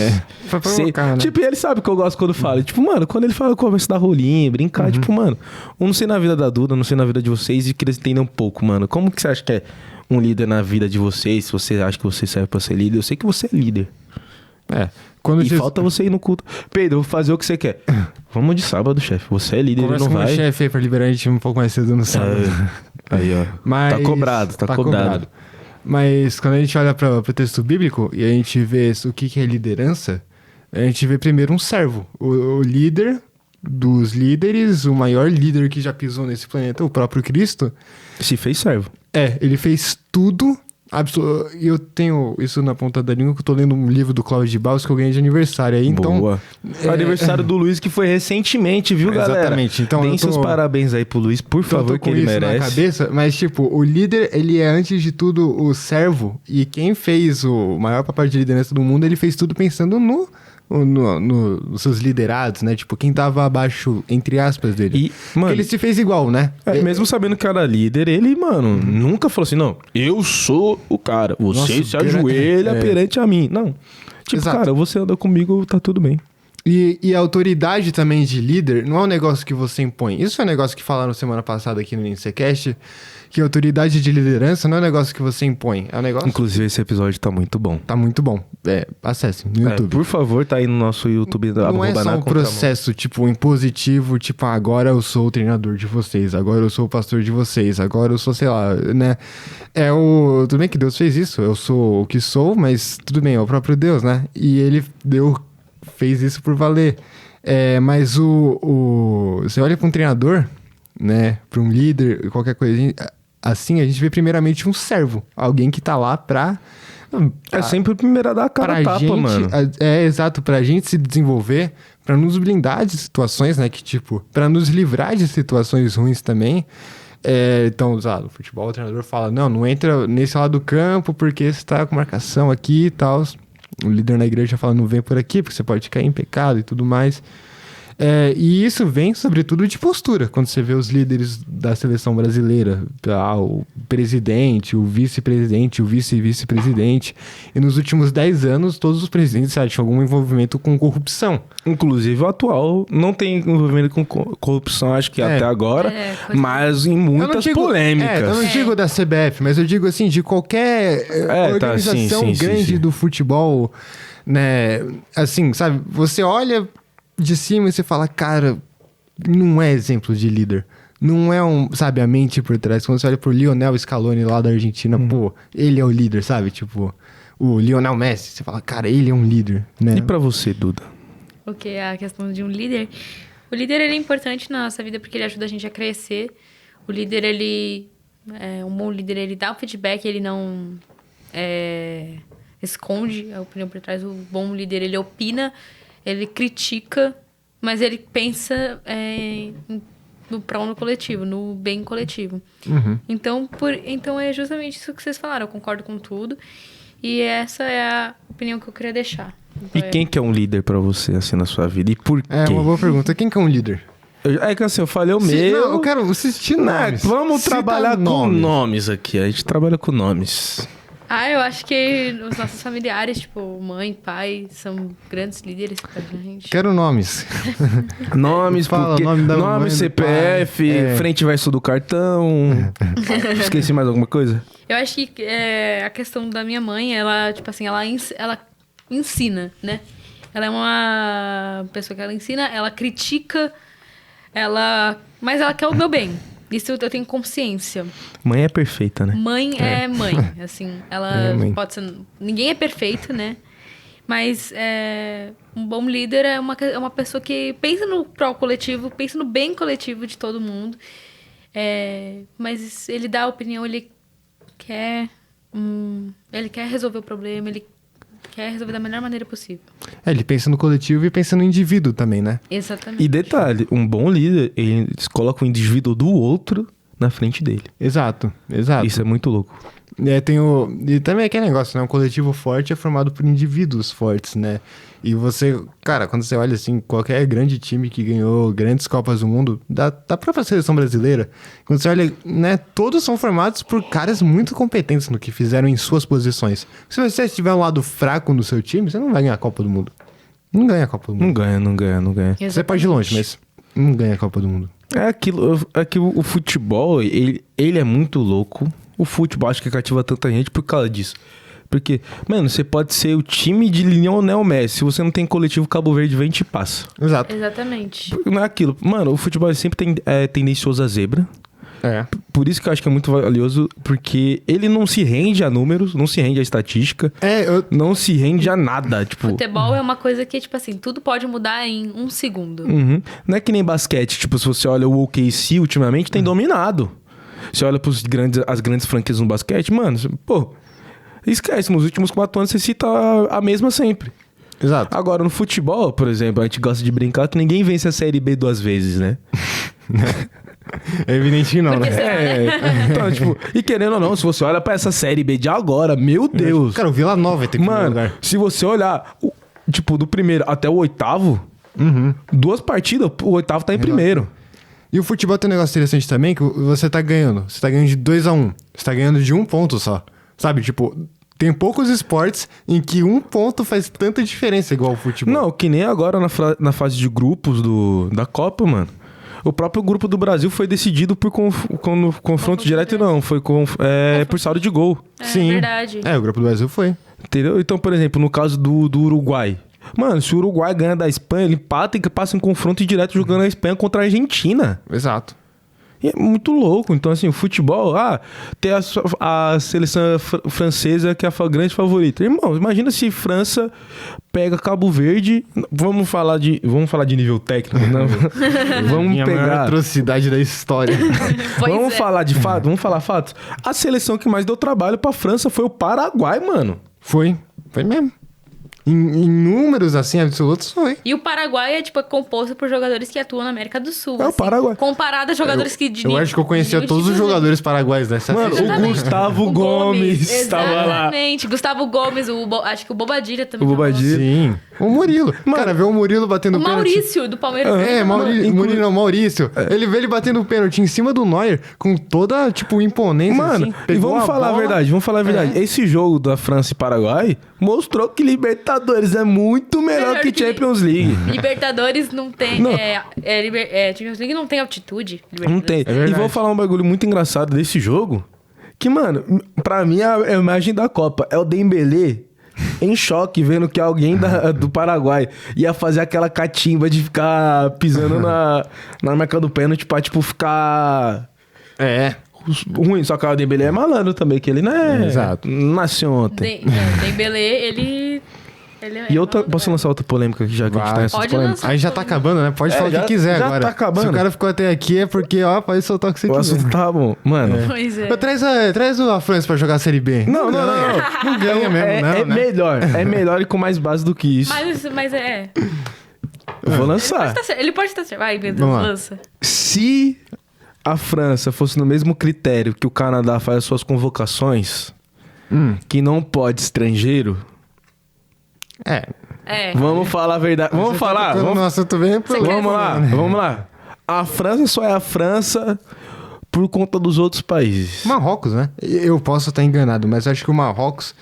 Speaker 1: Pra provocar, né?
Speaker 2: Tipo, e ele sabe que eu gosto quando fala. Tipo, mano, quando ele fala, conversa da rolinha, brincar, tipo, mano, eu não sei na vida da Duda, não sei na vida de vocês e queria entender um pouco, mano. Como que você acha que é um líder na vida de vocês? Se você acha que você serve pra ser líder, eu sei que você é líder. Falta você ir no culto. Pedro, eu vou fazer o que você quer. Vamos de sábado, chefe. Você é líder, ele não vai.
Speaker 1: Conversa com o chefe aí pra liberar a gente um pouco mais cedo no sábado.
Speaker 2: Aí, ó.
Speaker 1: Mas,
Speaker 2: tá cobrado.
Speaker 1: Mas quando a gente olha pro texto bíblico e a gente vê o que é liderança, a gente vê primeiro um servo. O líder dos líderes, o maior líder que já pisou nesse planeta, o próprio Cristo.
Speaker 2: Se fez servo.
Speaker 1: Ele fez tudo. E eu tenho isso na ponta da língua, que eu tô lendo um livro do Cláudio de Barros que eu ganhei de aniversário aí, então...
Speaker 2: Boa. O aniversário do Luiz que foi recentemente, viu, galera?
Speaker 1: Exatamente. Então,
Speaker 2: deem seus parabéns aí pro Luiz, por favor, que ele merece.
Speaker 1: Na cabeça, mas tipo, o líder, ele é antes de tudo o servo, e quem fez o maior papel de liderança do mundo, ele fez tudo pensando nos seus liderados, né? Tipo, quem tava abaixo, entre aspas, dele.
Speaker 2: E, mano,
Speaker 1: ele se fez igual, né?
Speaker 2: Mesmo sabendo que era líder, ele, mano, nunca falou assim, não, eu sou o cara, você se ajoelha perante a mim. Não. Tipo, exato. Cara, você anda comigo, tá tudo bem.
Speaker 1: E a autoridade também de líder não é um negócio que você impõe. Isso é um negócio que falaram semana passada aqui no Lincecast, que a autoridade de liderança não é um negócio que você impõe. É um negócio...
Speaker 2: Inclusive, esse episódio tá muito bom.
Speaker 1: Tá muito bom. Acessem no YouTube.
Speaker 2: Por favor, tá aí no nosso YouTube.
Speaker 1: Não é só um processo, tipo, impositivo, tipo, agora eu sou o treinador de vocês, agora eu sou o pastor de vocês, agora eu sou, sei lá, né? Tudo bem que Deus fez isso, eu sou o que sou, mas tudo bem, é o próprio Deus, né? E ele fez isso por valer. Mas você olha para um treinador, né, para um líder, qualquer coisa assim, a gente vê primeiramente um servo, alguém que tá lá pra...
Speaker 2: É sempre o primeiro a dar a cara a tapa, mano.
Speaker 1: Exato, pra gente se desenvolver, pra nos blindar de situações, né? Que, tipo, pra nos livrar de situações ruins também. Então, no futebol, o treinador fala, não entra nesse lado do campo porque você tá com marcação aqui e tal. O líder na igreja fala, não vem por aqui porque você pode cair em pecado e tudo mais. E isso vem, sobretudo, de postura. Quando você vê os líderes da seleção brasileira, o presidente, o vice-presidente, o vice-vice-presidente. E nos últimos 10 anos, todos os presidentes tinham algum envolvimento com corrupção.
Speaker 2: Inclusive o atual não tem envolvimento com corrupção, acho que até agora, mas em muitas polêmicas.
Speaker 1: Eu não digo da CBF, mas eu digo assim, de qualquer organização grande do futebol, né? Assim, sabe? Você olha de cima e você fala, cara, não é exemplo de líder. Não é a mente por trás. Quando você olha pro Lionel Scaloni lá da Argentina, pô, ele é o líder, sabe? Tipo, o Lionel Messi, você fala, cara, ele é um líder, né?
Speaker 2: E pra você, Duda?
Speaker 3: O que é a questão de um líder? O líder, ele é importante na nossa vida porque ele ajuda a gente a crescer. O líder, um bom líder, ele dá o feedback, ele não esconde a opinião por trás. O bom líder, ele opina, ele critica, mas ele pensa no prol coletivo, no bem coletivo.
Speaker 1: Uhum.
Speaker 3: Então é justamente isso que vocês falaram, eu concordo com tudo. E essa é a opinião que eu queria deixar.
Speaker 2: E quem que é um líder pra você, assim, na sua vida? E por quê?
Speaker 1: É uma boa pergunta. Quem que é um líder?
Speaker 2: É que assim, eu falei o meu...
Speaker 1: Não, eu quero assistir nomes.
Speaker 2: Vamos trabalhar com nomes aqui. A gente trabalha com nomes.
Speaker 3: Eu acho que os nossos familiares, tipo, mãe, pai, são grandes líderes pra gente.
Speaker 1: Quero nomes.
Speaker 2: Nomes,
Speaker 1: Fala,
Speaker 2: porque...
Speaker 1: nome da
Speaker 2: Nome,
Speaker 1: mãe,
Speaker 2: CPF, frente e verso do cartão. Esqueci mais alguma coisa?
Speaker 3: Eu acho que a questão da minha mãe, ela, tipo assim, ela ensina, né? Ela é uma pessoa que ela ensina, ela critica, mas ela quer o meu bem. Isso eu tenho consciência.
Speaker 2: Mãe é perfeita, né?
Speaker 3: Mãe é mãe, assim. Ela pode ser... Ninguém é perfeito, né? Mas um bom líder é uma pessoa que pensa no pró coletivo, pensa no bem coletivo de todo mundo. Mas ele dá a opinião, ele quer resolver o problema, ele quer resolver da melhor maneira possível.
Speaker 1: Ele pensa no coletivo e pensa no indivíduo também, né?
Speaker 3: Exatamente.
Speaker 2: E detalhe, um bom líder, ele coloca o indivíduo do outro na frente dele.
Speaker 1: Exato.
Speaker 2: Isso é muito louco.
Speaker 1: E também aquele negócio, né? Um coletivo forte é formado por indivíduos fortes, né? E você, cara, quando você olha assim, qualquer grande time que ganhou grandes Copas do Mundo, da própria seleção brasileira, quando você olha, né? Todos são formados por caras muito competentes no que fizeram em suas posições. Se você tiver um lado fraco no seu time, você não vai ganhar a Copa do Mundo. Não ganha a Copa do Mundo.
Speaker 2: Não ganha.
Speaker 3: Exatamente.
Speaker 1: Você pode ir longe, mas não ganha a Copa do Mundo.
Speaker 2: É que o futebol, ele é muito louco. O futebol acho que cativa tanta gente por causa disso. Porque, mano, você pode ser o time de Lionel Messi. Se você não tem coletivo, Cabo Verde vem e te passa.
Speaker 1: Exato.
Speaker 3: Exatamente.
Speaker 2: Não é aquilo. Mano, o futebol sempre tem tendencioso a zebra. Por isso que eu acho que é muito valioso. Porque ele não se rende a números, não se rende a estatística. Não se rende a nada. Tipo...
Speaker 3: Futebol é uma coisa que, tipo assim, tudo pode mudar em um segundo.
Speaker 2: Uhum. Não é que nem basquete. Tipo, se você olha o OKC ultimamente, tem dominado. Você olha as grandes franquias no basquete, mano, pô, esquece, nos últimos 4 anos você cita a mesma sempre.
Speaker 1: Exato.
Speaker 2: Agora, no futebol, por exemplo, a gente gosta de brincar que ninguém vence a Série B 2 vezes, né?
Speaker 1: É evidente que não, né?
Speaker 2: Então, tipo, e querendo ou não, se você olha pra essa Série B de agora, meu Deus.
Speaker 1: Cara, o Vila Nova vai ter que ir no lugar.
Speaker 2: Se você olhar, tipo, do primeiro até o 8º, 2 partidas, o 8º tá em primeiro.
Speaker 1: E o futebol tem um negócio interessante também, que você tá ganhando. Você tá ganhando de 2-1. Você tá ganhando de 1 ponto só. Sabe, tipo, tem poucos esportes em que 1 ponto faz tanta diferença igual o futebol.
Speaker 2: Não, que nem agora na fase de grupos da Copa, mano. O próprio grupo do Brasil foi decidido por confronto direto, não. Foi por saldo de gol.
Speaker 3: Sim. Verdade.
Speaker 1: O grupo do Brasil foi.
Speaker 2: Entendeu? Então, por exemplo, no caso do Uruguai. Mano, se o Uruguai ganha da Espanha, ele empata e passa em confronto direto jogando a Espanha contra a Argentina.
Speaker 1: Exato.
Speaker 2: E é muito louco. Então, assim, o futebol... tem a seleção francesa que é a grande favorita. Irmão, imagina se França pega Cabo Verde... Vamos falar de nível técnico, né? Vamos pegar...
Speaker 1: maior atrocidade da história.
Speaker 2: Vamos falar de fato? Vamos falar fatos? A seleção que mais deu trabalho pra França foi o Paraguai, mano.
Speaker 1: Foi mesmo. em números, assim, absolutos, foi.
Speaker 3: E o Paraguai é, tipo, composto por jogadores que atuam na América do Sul.
Speaker 2: É o
Speaker 3: assim,
Speaker 2: Paraguai.
Speaker 3: Comparado a jogadores que...
Speaker 1: Eu acho que eu conhecia todos os jogadores paraguaios dessa
Speaker 2: Mano,
Speaker 1: seleção.
Speaker 2: o Gustavo Gomes estava lá.
Speaker 3: Exatamente. Gustavo Gomes, acho que o Bobadilha também.
Speaker 2: O Bobadilha.
Speaker 1: Sim. O Murilo. Cara, ver o Murilo batendo
Speaker 3: O
Speaker 1: pênalti.
Speaker 3: Maurício, do Palmeiras.
Speaker 1: Murilo não, Maurício. Ele vê ele batendo o pênalti em cima do Neuer com toda, tipo, imponência.
Speaker 2: Mano,
Speaker 1: assim,
Speaker 2: e
Speaker 1: pegou
Speaker 2: vamos falar a
Speaker 1: bola.
Speaker 2: verdade, vamos falar a verdade. Esse jogo da França e Paraguai mostrou que Libertadores é muito melhor que Champions League.
Speaker 3: Libertadores não tem...
Speaker 2: Não.
Speaker 3: Champions League não tem altitude.
Speaker 2: Não tem.
Speaker 1: verdade.
Speaker 2: E vou falar um bagulho muito engraçado desse jogo. Que, mano, pra mim a imagem da Copa é o Dembélé em choque, vendo que alguém do Paraguai ia fazer aquela catimba de ficar pisando na marca do pênalti pra, tipo, ficar... ruim. Só que o Dembélé é malandro também, que ele não é...
Speaker 1: Exato.
Speaker 2: Nasceu ontem.
Speaker 3: Dembélé, ele é
Speaker 2: E outra,
Speaker 3: malandro,
Speaker 2: posso lançar outra polêmica aqui, já que a gente tá nessa
Speaker 3: Pode
Speaker 2: polêmica?
Speaker 3: lançar.
Speaker 1: Aí já tá acabando, né? Pode falar o
Speaker 2: já-
Speaker 1: que quiser
Speaker 2: já
Speaker 1: agora.
Speaker 2: tá acabando.
Speaker 1: Se o cara ficou até aqui é porque, ó, pode soltar o que você
Speaker 2: O
Speaker 1: quiser.
Speaker 2: assunto tá bom. Mano...
Speaker 3: Pois é.
Speaker 1: Traz a França pra jogar a Série B.
Speaker 2: Não.
Speaker 1: Não ganha mesmo,
Speaker 2: É
Speaker 1: não, né?
Speaker 2: melhor. É melhor e com mais base do que isso.
Speaker 3: Mas é...
Speaker 2: Eu vou lançar.
Speaker 3: Ele pode estar certo. Vai, Pedro,
Speaker 1: Vamos lá.
Speaker 3: lança.
Speaker 2: Se a França fosse no mesmo critério que o Canadá faz as suas convocações, que não pode estrangeiro, vamos falar a verdade. Vamos falar.
Speaker 1: No assunto bem
Speaker 2: Vamos lá, vamos lá. A França só é a França por conta dos outros países.
Speaker 1: Marrocos, né? Eu posso estar enganado, mas acho que o Marrocos,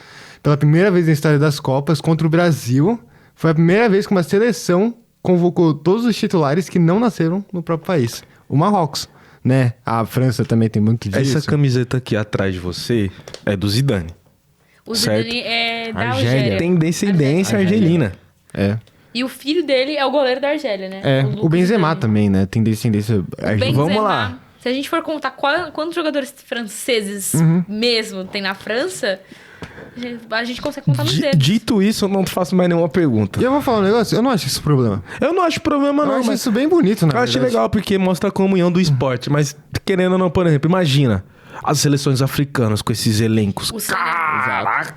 Speaker 1: pela primeira vez na história das Copas, contra o Brasil, foi a primeira vez que uma seleção convocou todos os titulares que não nasceram no próprio país. O Marrocos, né? A França também tem muito disso.
Speaker 2: Essa camiseta aqui atrás de você é do Zidane.
Speaker 3: O
Speaker 2: Certo.
Speaker 3: Zidane é da
Speaker 1: Argélia.
Speaker 3: Argélia.
Speaker 2: Tem descendência argelina.
Speaker 1: É.
Speaker 3: E o filho dele é o goleiro da Argélia, né?
Speaker 1: É,
Speaker 3: Lucas
Speaker 1: o Benzema
Speaker 3: Zidane.
Speaker 1: também, né? Tem descendência argelina.
Speaker 3: Benzema,
Speaker 2: Vamos lá.
Speaker 3: Se a gente for contar quantos jogadores franceses mesmo tem na França, a gente consegue contar nos dedos.
Speaker 2: Dito isso, eu não faço mais nenhuma pergunta.
Speaker 1: E eu vou falar um negócio, eu não acho isso problema.
Speaker 2: Eu não acho problema,
Speaker 1: Eu
Speaker 2: não,
Speaker 1: acho
Speaker 2: mas
Speaker 1: isso bem bonito, na
Speaker 2: eu acho
Speaker 1: verdade.
Speaker 2: legal porque mostra a comunhão do esporte. Mas, querendo ou não, por exemplo, imagina as seleções africanas com esses elencos.
Speaker 3: O Senegal,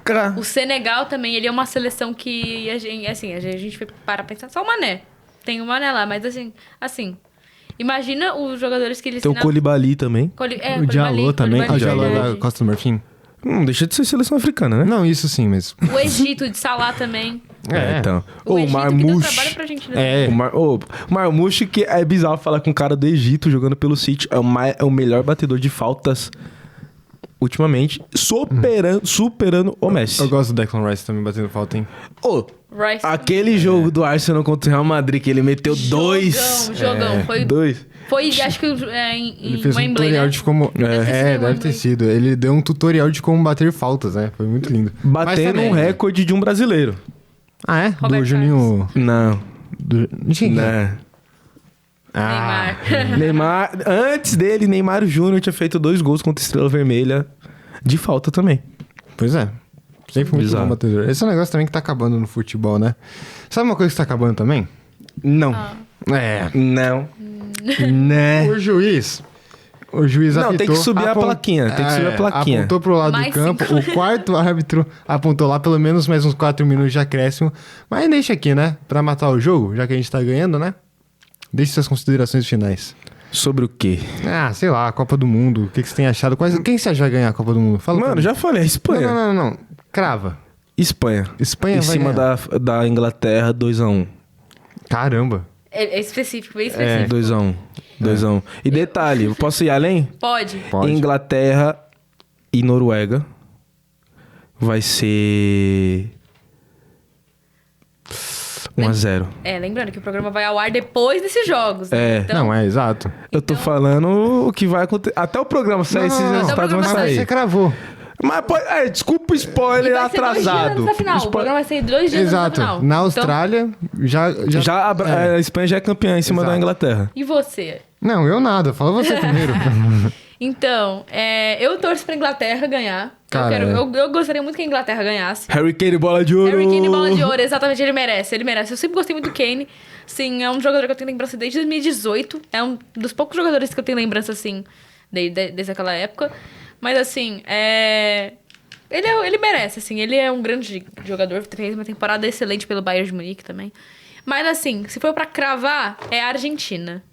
Speaker 2: Caraca!
Speaker 3: o Senegal também, ele é uma seleção que a gente foi para pensar. Só o Mané. Tem o Mané lá, mas assim imagina os jogadores que eles
Speaker 2: Tem o Koulibaly também.
Speaker 1: O Diallo também. O Diallo da Costa do Marfim.
Speaker 2: Não deixa de ser seleção africana, né?
Speaker 1: Não, isso sim, mas...
Speaker 3: O Egito de Salah também.
Speaker 2: Então.
Speaker 3: O
Speaker 2: O
Speaker 3: Egito que deu
Speaker 2: Marmouche.
Speaker 3: trabalho pra gente, né?
Speaker 1: É,
Speaker 2: O Marmouche, que é bizarro falar com o cara do Egito jogando pelo City. É o melhor batedor de faltas ultimamente, superando o Messi.
Speaker 1: eu gosto do Declan Rice também batendo falta, hein?
Speaker 2: Ô,
Speaker 3: Rice
Speaker 2: aquele jogo do Arsenal contra o Real Madrid, que ele meteu dois.
Speaker 3: Jogão.
Speaker 2: Dois.
Speaker 3: Foi, acho que
Speaker 1: Ele
Speaker 3: em
Speaker 1: fez um
Speaker 3: Wembley,
Speaker 1: tutorial
Speaker 3: né?
Speaker 1: de como...
Speaker 3: Deve ter sido em
Speaker 1: deve
Speaker 3: Wembley.
Speaker 1: ter sido. Ele deu um tutorial de como bater faltas, né? Foi muito lindo. Mas
Speaker 2: Batendo
Speaker 1: também-
Speaker 2: um recorde de um brasileiro.
Speaker 1: Ah, é?
Speaker 3: Roberto
Speaker 1: do Juninho...
Speaker 2: Não.
Speaker 1: De quem?
Speaker 2: Não.
Speaker 1: Ah,
Speaker 3: Neymar.
Speaker 2: Neymar, antes dele, Neymar Júnior tinha feito 2 gols contra a Estrela Vermelha de falta também.
Speaker 1: pois é. Sempre muito
Speaker 2: Bizarro.
Speaker 1: bom batedor. Esse é um negócio também que tá acabando no futebol, né? Sabe uma coisa que tá acabando também?
Speaker 2: Não.
Speaker 1: É.
Speaker 2: Não. Né?
Speaker 1: O juiz
Speaker 2: Não,
Speaker 1: apitou...
Speaker 2: tem que subir a plaquinha, tem que subir a plaquinha.
Speaker 1: Apontou pro lado do
Speaker 3: Mais
Speaker 1: campo.
Speaker 3: 5.
Speaker 1: O quarto árbitro apontou lá pelo menos mais uns 4 minutos de acréscimo. Mas deixa aqui, né? Pra matar o jogo, já que a gente tá ganhando, né? Deixe suas considerações finais.
Speaker 2: Sobre o quê?
Speaker 1: Ah, sei lá, a Copa do Mundo. O que você tem achado? Quem você acha que vai ganhar a Copa do Mundo? Fala pra
Speaker 2: Mano,
Speaker 1: mim.
Speaker 2: já falei, a Espanha.
Speaker 1: Não. Crava.
Speaker 2: Espanha.
Speaker 1: Espanha
Speaker 2: em
Speaker 1: vai
Speaker 2: cima
Speaker 1: ganhar.
Speaker 2: da Inglaterra, 2x1.
Speaker 1: Caramba.
Speaker 3: É específico, bem específico.
Speaker 2: 2x1. 2x1. E detalhe, eu posso ir além?
Speaker 3: Pode.
Speaker 1: Pode.
Speaker 2: Inglaterra e Noruega vai ser 1x0.
Speaker 3: Lembrando que o programa vai ao ar depois desses jogos. Né?
Speaker 2: É.
Speaker 3: Então,
Speaker 1: Não, é exato.
Speaker 2: Eu tô falando o que vai acontecer. Até o programa sair, esses
Speaker 1: não,
Speaker 2: resultados vão
Speaker 3: até o programa
Speaker 1: Mas você
Speaker 2: sair.
Speaker 1: cravou.
Speaker 2: Mas pode, desculpa o
Speaker 3: e
Speaker 2: spoiler
Speaker 3: vai ser 2 dias
Speaker 2: atrasado.
Speaker 3: antes da final. O programa vai ser 2 dias
Speaker 1: Exato.
Speaker 3: antes da final.
Speaker 1: Na
Speaker 3: Então,
Speaker 1: Austrália, já...
Speaker 2: Já a Espanha já é campeã em cima
Speaker 1: Exato.
Speaker 2: da Inglaterra.
Speaker 3: e você?
Speaker 1: Não, eu nada. Fala você primeiro.
Speaker 3: Então, eu torço pra Inglaterra ganhar.
Speaker 1: Cara,
Speaker 3: Eu gostaria muito que a Inglaterra ganhasse.
Speaker 2: Harry Kane, bola de ouro.
Speaker 3: Harry Kane, bola de ouro, exatamente, ele merece. Eu sempre gostei muito do Kane. Sim, é um jogador que eu tenho lembrança desde 2018. É um dos poucos jogadores que eu tenho lembrança, assim, desde aquela época. Mas, assim, Ele merece, assim. Ele é um grande jogador. Fez uma temporada excelente pelo Bayern de Munique também. Mas, assim, se for pra cravar, é a Argentina.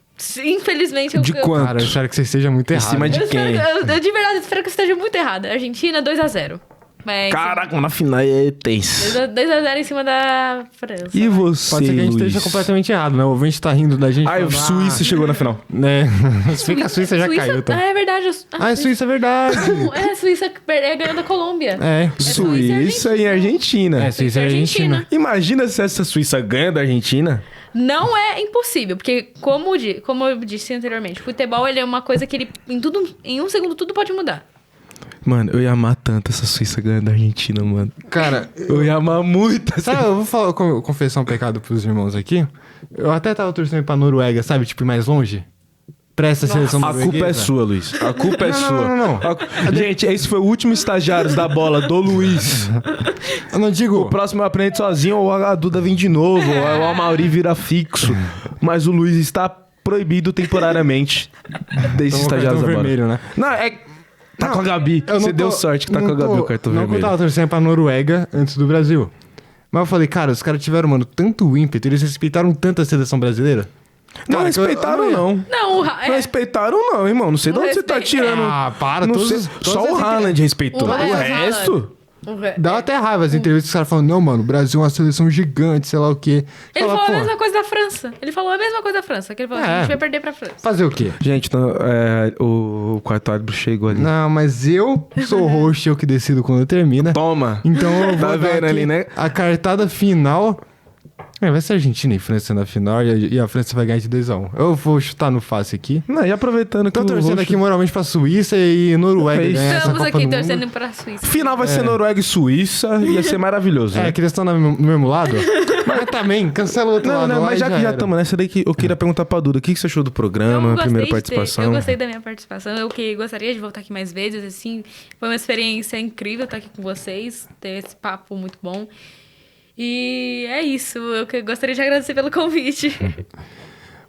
Speaker 3: Infelizmente,
Speaker 2: De quanto?
Speaker 1: Cara, eu espero que você esteja muito
Speaker 2: Em
Speaker 1: errado.
Speaker 2: cima de
Speaker 3: eu
Speaker 2: quem?
Speaker 3: de verdade espero que eu esteja muito errada. Argentina, 2-0. Mas,
Speaker 2: Caraca, na final é tenso.
Speaker 3: 2-0 em cima da França.
Speaker 2: E você,
Speaker 1: Pode ser que a gente
Speaker 2: Luiz?
Speaker 1: esteja completamente errado, né? O ouvinte tá rindo da gente.
Speaker 2: Ah, o
Speaker 1: falando,
Speaker 2: Suíça chegou na final.
Speaker 1: Né? Se bem que a Suíça já caiu, tá?
Speaker 3: Ah, é verdade.
Speaker 1: Ah, é Suíça, é verdade.
Speaker 3: Suíça ganhou da Colômbia.
Speaker 1: É.
Speaker 2: Suíça e Argentina.
Speaker 1: É, Suíça e Argentina.
Speaker 2: Imagina se essa Suíça ganha da Argentina.
Speaker 3: Não é impossível, porque como eu disse anteriormente, futebol ele é uma coisa que ele em um segundo tudo pode mudar.
Speaker 2: Mano, eu ia amar tanto essa Suíça ganhando da Argentina, mano.
Speaker 1: Cara,
Speaker 2: Eu ia amar muito essa...
Speaker 1: sabe, eu vou falar, confessar um pecado pros irmãos aqui. Eu até tava torcendo pra Noruega, sabe? Tipo, ir mais longe. Pra essa seleção
Speaker 2: A
Speaker 1: norueguesa.
Speaker 2: culpa é sua, Luiz. A culpa é sua.
Speaker 1: não.
Speaker 2: Gente, esse foi o último estagiário da bola do Luiz.
Speaker 1: Eu não digo...
Speaker 2: O próximo eu aprendo sozinho, ou a Duda vem de novo, ou o Amauri vira fixo. Mas o Luiz está proibido temporariamente desse
Speaker 1: Tomou
Speaker 2: estagiário da
Speaker 1: cartão
Speaker 2: bola.
Speaker 1: vermelho, né?
Speaker 2: Não, Tá com a Gabi.
Speaker 1: Eu não
Speaker 2: Você
Speaker 1: tô-
Speaker 2: deu sorte que tá
Speaker 1: não
Speaker 2: com a Gabi
Speaker 1: tô-
Speaker 2: o cartão
Speaker 1: não que eu
Speaker 2: vermelho.
Speaker 1: tava torcendo pra Noruega antes do Brasil. Mas eu falei, cara, os caras tiveram, mano, tanto ímpeto, eles respeitaram tanto a seleção brasileira.
Speaker 2: Não
Speaker 1: Cara, que eu-
Speaker 2: respeitaram,
Speaker 1: eu
Speaker 2: não.
Speaker 3: Não,
Speaker 2: Não respeitaram, não, irmão. Não sei de
Speaker 3: Não
Speaker 2: onde você tá
Speaker 3: respeita.
Speaker 2: tirando.
Speaker 1: Ah, para,
Speaker 2: Não
Speaker 1: todos
Speaker 2: sei.
Speaker 1: os-
Speaker 2: Só
Speaker 1: todas
Speaker 2: o
Speaker 1: as
Speaker 2: Haaland respeitou.
Speaker 3: O
Speaker 2: O
Speaker 3: Haaland.
Speaker 2: resto.
Speaker 1: Dá até raiva as entrevistas que os caras falam, não, mano, o Brasil é uma seleção gigante, sei lá o quê.
Speaker 3: Ele
Speaker 1: Fala,
Speaker 3: falou
Speaker 1: pô,
Speaker 3: a mesma coisa da França. Ele falou a mesma coisa da França. Que ele falou, a gente vai perder pra França.
Speaker 1: fazer o quê?
Speaker 2: Gente, o quarto árbitro chegou ali.
Speaker 1: Não, mas eu sou o host, eu que decido quando termina.
Speaker 2: Toma.
Speaker 1: Então eu vou
Speaker 2: Tá
Speaker 1: dar
Speaker 2: vendo
Speaker 1: aqui
Speaker 2: ali, né?
Speaker 1: a cartada final. Vai ser Argentina e França na final e a França vai ganhar de 2-1. Eu vou chutar no fácil aqui.
Speaker 2: Não, e aproveitando que
Speaker 1: Tô
Speaker 2: o
Speaker 1: torcendo
Speaker 2: roxo-
Speaker 1: aqui moralmente pra Suíça e Noruega
Speaker 2: É isso.
Speaker 1: ganhar essa
Speaker 3: Estamos
Speaker 1: Copa
Speaker 3: aqui
Speaker 1: do
Speaker 3: torcendo
Speaker 1: Mundo.
Speaker 3: pra Suíça.
Speaker 2: Final vai ser Noruega e Suíça. Ia ser maravilhoso, né?
Speaker 1: É, que eles estão no mesmo lado. Mas também, cancela o outro
Speaker 2: Não,
Speaker 1: lado.
Speaker 2: não,
Speaker 1: lá
Speaker 2: mas
Speaker 1: e
Speaker 2: já que já
Speaker 1: era.
Speaker 2: estamos nessa daí, que eu queria perguntar pra Duda, o que você achou do programa, a primeira participação?
Speaker 3: Eu gostei da minha participação. Eu que gostaria de voltar aqui mais vezes, assim. Foi uma experiência incrível estar aqui com vocês, ter esse papo muito bom. E é isso. Eu que gostaria de agradecer pelo convite.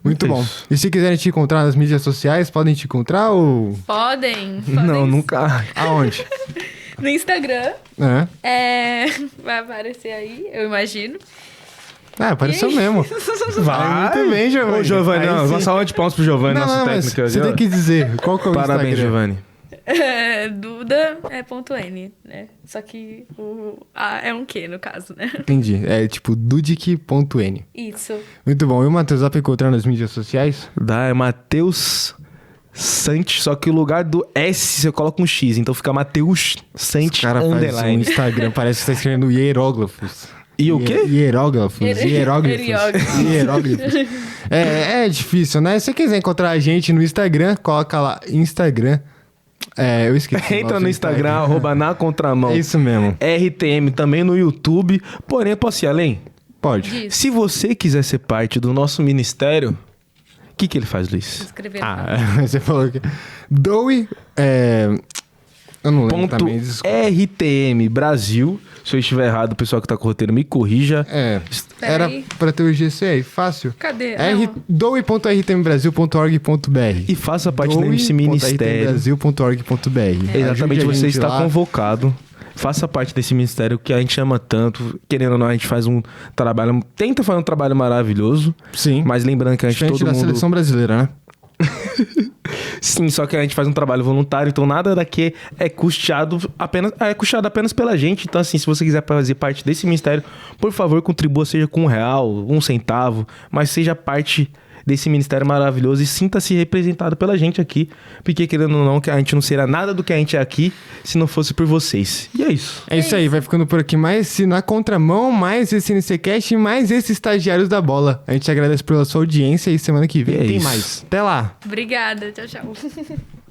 Speaker 1: Muito bom.
Speaker 2: Isso.
Speaker 1: E se quiserem te encontrar nas mídias sociais, podem te encontrar ou...
Speaker 3: Podem.
Speaker 2: Não, nunca.
Speaker 1: Aonde?
Speaker 3: No Instagram.
Speaker 1: É.
Speaker 3: Vai aparecer aí, eu imagino.
Speaker 1: Ah, apareceu mesmo.
Speaker 2: Vai.
Speaker 1: Muito bem, Giovanni.
Speaker 2: Ô, Giovanni,
Speaker 1: Aí
Speaker 2: não,
Speaker 1: sim.
Speaker 2: uma salva de palmas pro Giovanni,
Speaker 1: Não,
Speaker 2: nosso
Speaker 1: não, mas
Speaker 2: técnico. aqui,
Speaker 1: você
Speaker 2: ó.
Speaker 1: tem que dizer qual que é o
Speaker 2: Parabéns,
Speaker 1: Instagram.
Speaker 2: Giovanni.
Speaker 3: Duda é ponto .n, né? Só que o A é um Q, no caso, né?
Speaker 1: Entendi. É tipo dudic.n.
Speaker 3: Isso.
Speaker 1: Muito bom. E o Matheus, dá pra encontrar nas mídias sociais?
Speaker 2: Dá, é Matheus Sante, só que o lugar do S você coloca um X, então fica Matheus
Speaker 1: O
Speaker 2: Sante
Speaker 1: cara faz um
Speaker 2: underline.
Speaker 1: Instagram, parece que tá escrevendo hieróglifos.
Speaker 2: E o quê?
Speaker 1: Hieróglifos. Hieróglifos. É difícil, né? Se você quiser encontrar a gente no Instagram, coloca lá Instagram. Eu esqueci. o
Speaker 2: Entra
Speaker 1: nosso
Speaker 2: no Instagram, @ na contramão.
Speaker 1: É isso mesmo.
Speaker 2: RTM também no YouTube. Porém, eu posso ir além?
Speaker 1: Pode.
Speaker 3: Diz.
Speaker 2: Se você quiser ser parte do nosso ministério, o que ele faz, Luiz?
Speaker 3: Escrever.
Speaker 1: Você falou que... Doe... Eu não lembro
Speaker 2: Ponto
Speaker 1: também. Desculpa.
Speaker 2: RTM Brasil. Se eu estiver errado, o pessoal que tá com o roteiro me corrija.
Speaker 1: Era
Speaker 3: Peraí.
Speaker 1: pra ter o GC aí, fácil.
Speaker 3: Cadê?
Speaker 1: doe.rtmbrasil.org.br
Speaker 2: E faça parte desse ministério.
Speaker 1: doe.rtmbrasil.org.br.
Speaker 2: Exatamente, você está convocado. Faça parte desse ministério que a gente ama tanto. Querendo ou não, a gente faz um trabalho... Tenta fazer um trabalho maravilhoso.
Speaker 1: Sim.
Speaker 2: Mas lembrando que a gente
Speaker 1: Diferente
Speaker 2: todo
Speaker 1: da
Speaker 2: mundo...
Speaker 1: seleção brasileira, né?
Speaker 2: Sim, só que a gente faz um trabalho voluntário, então nada daqui é custeado apenas pela gente. Então, assim, se você quiser fazer parte desse ministério, por favor, contribua, seja com R$1, 1 centavo, mas seja parte desse ministério maravilhoso e sinta-se representado pela gente aqui, porque querendo ou não, que a gente não seria nada do que a gente é aqui se não fosse por vocês. E é isso.
Speaker 1: É isso aí, vai ficando por aqui mais esse Na Contramão, mais esse NCCast, mais esses Estagiários da Bola. A gente agradece pela sua audiência e semana que vem
Speaker 2: É
Speaker 1: tem
Speaker 2: isso.
Speaker 1: mais. Até lá!
Speaker 3: Obrigada. Tchau, tchau.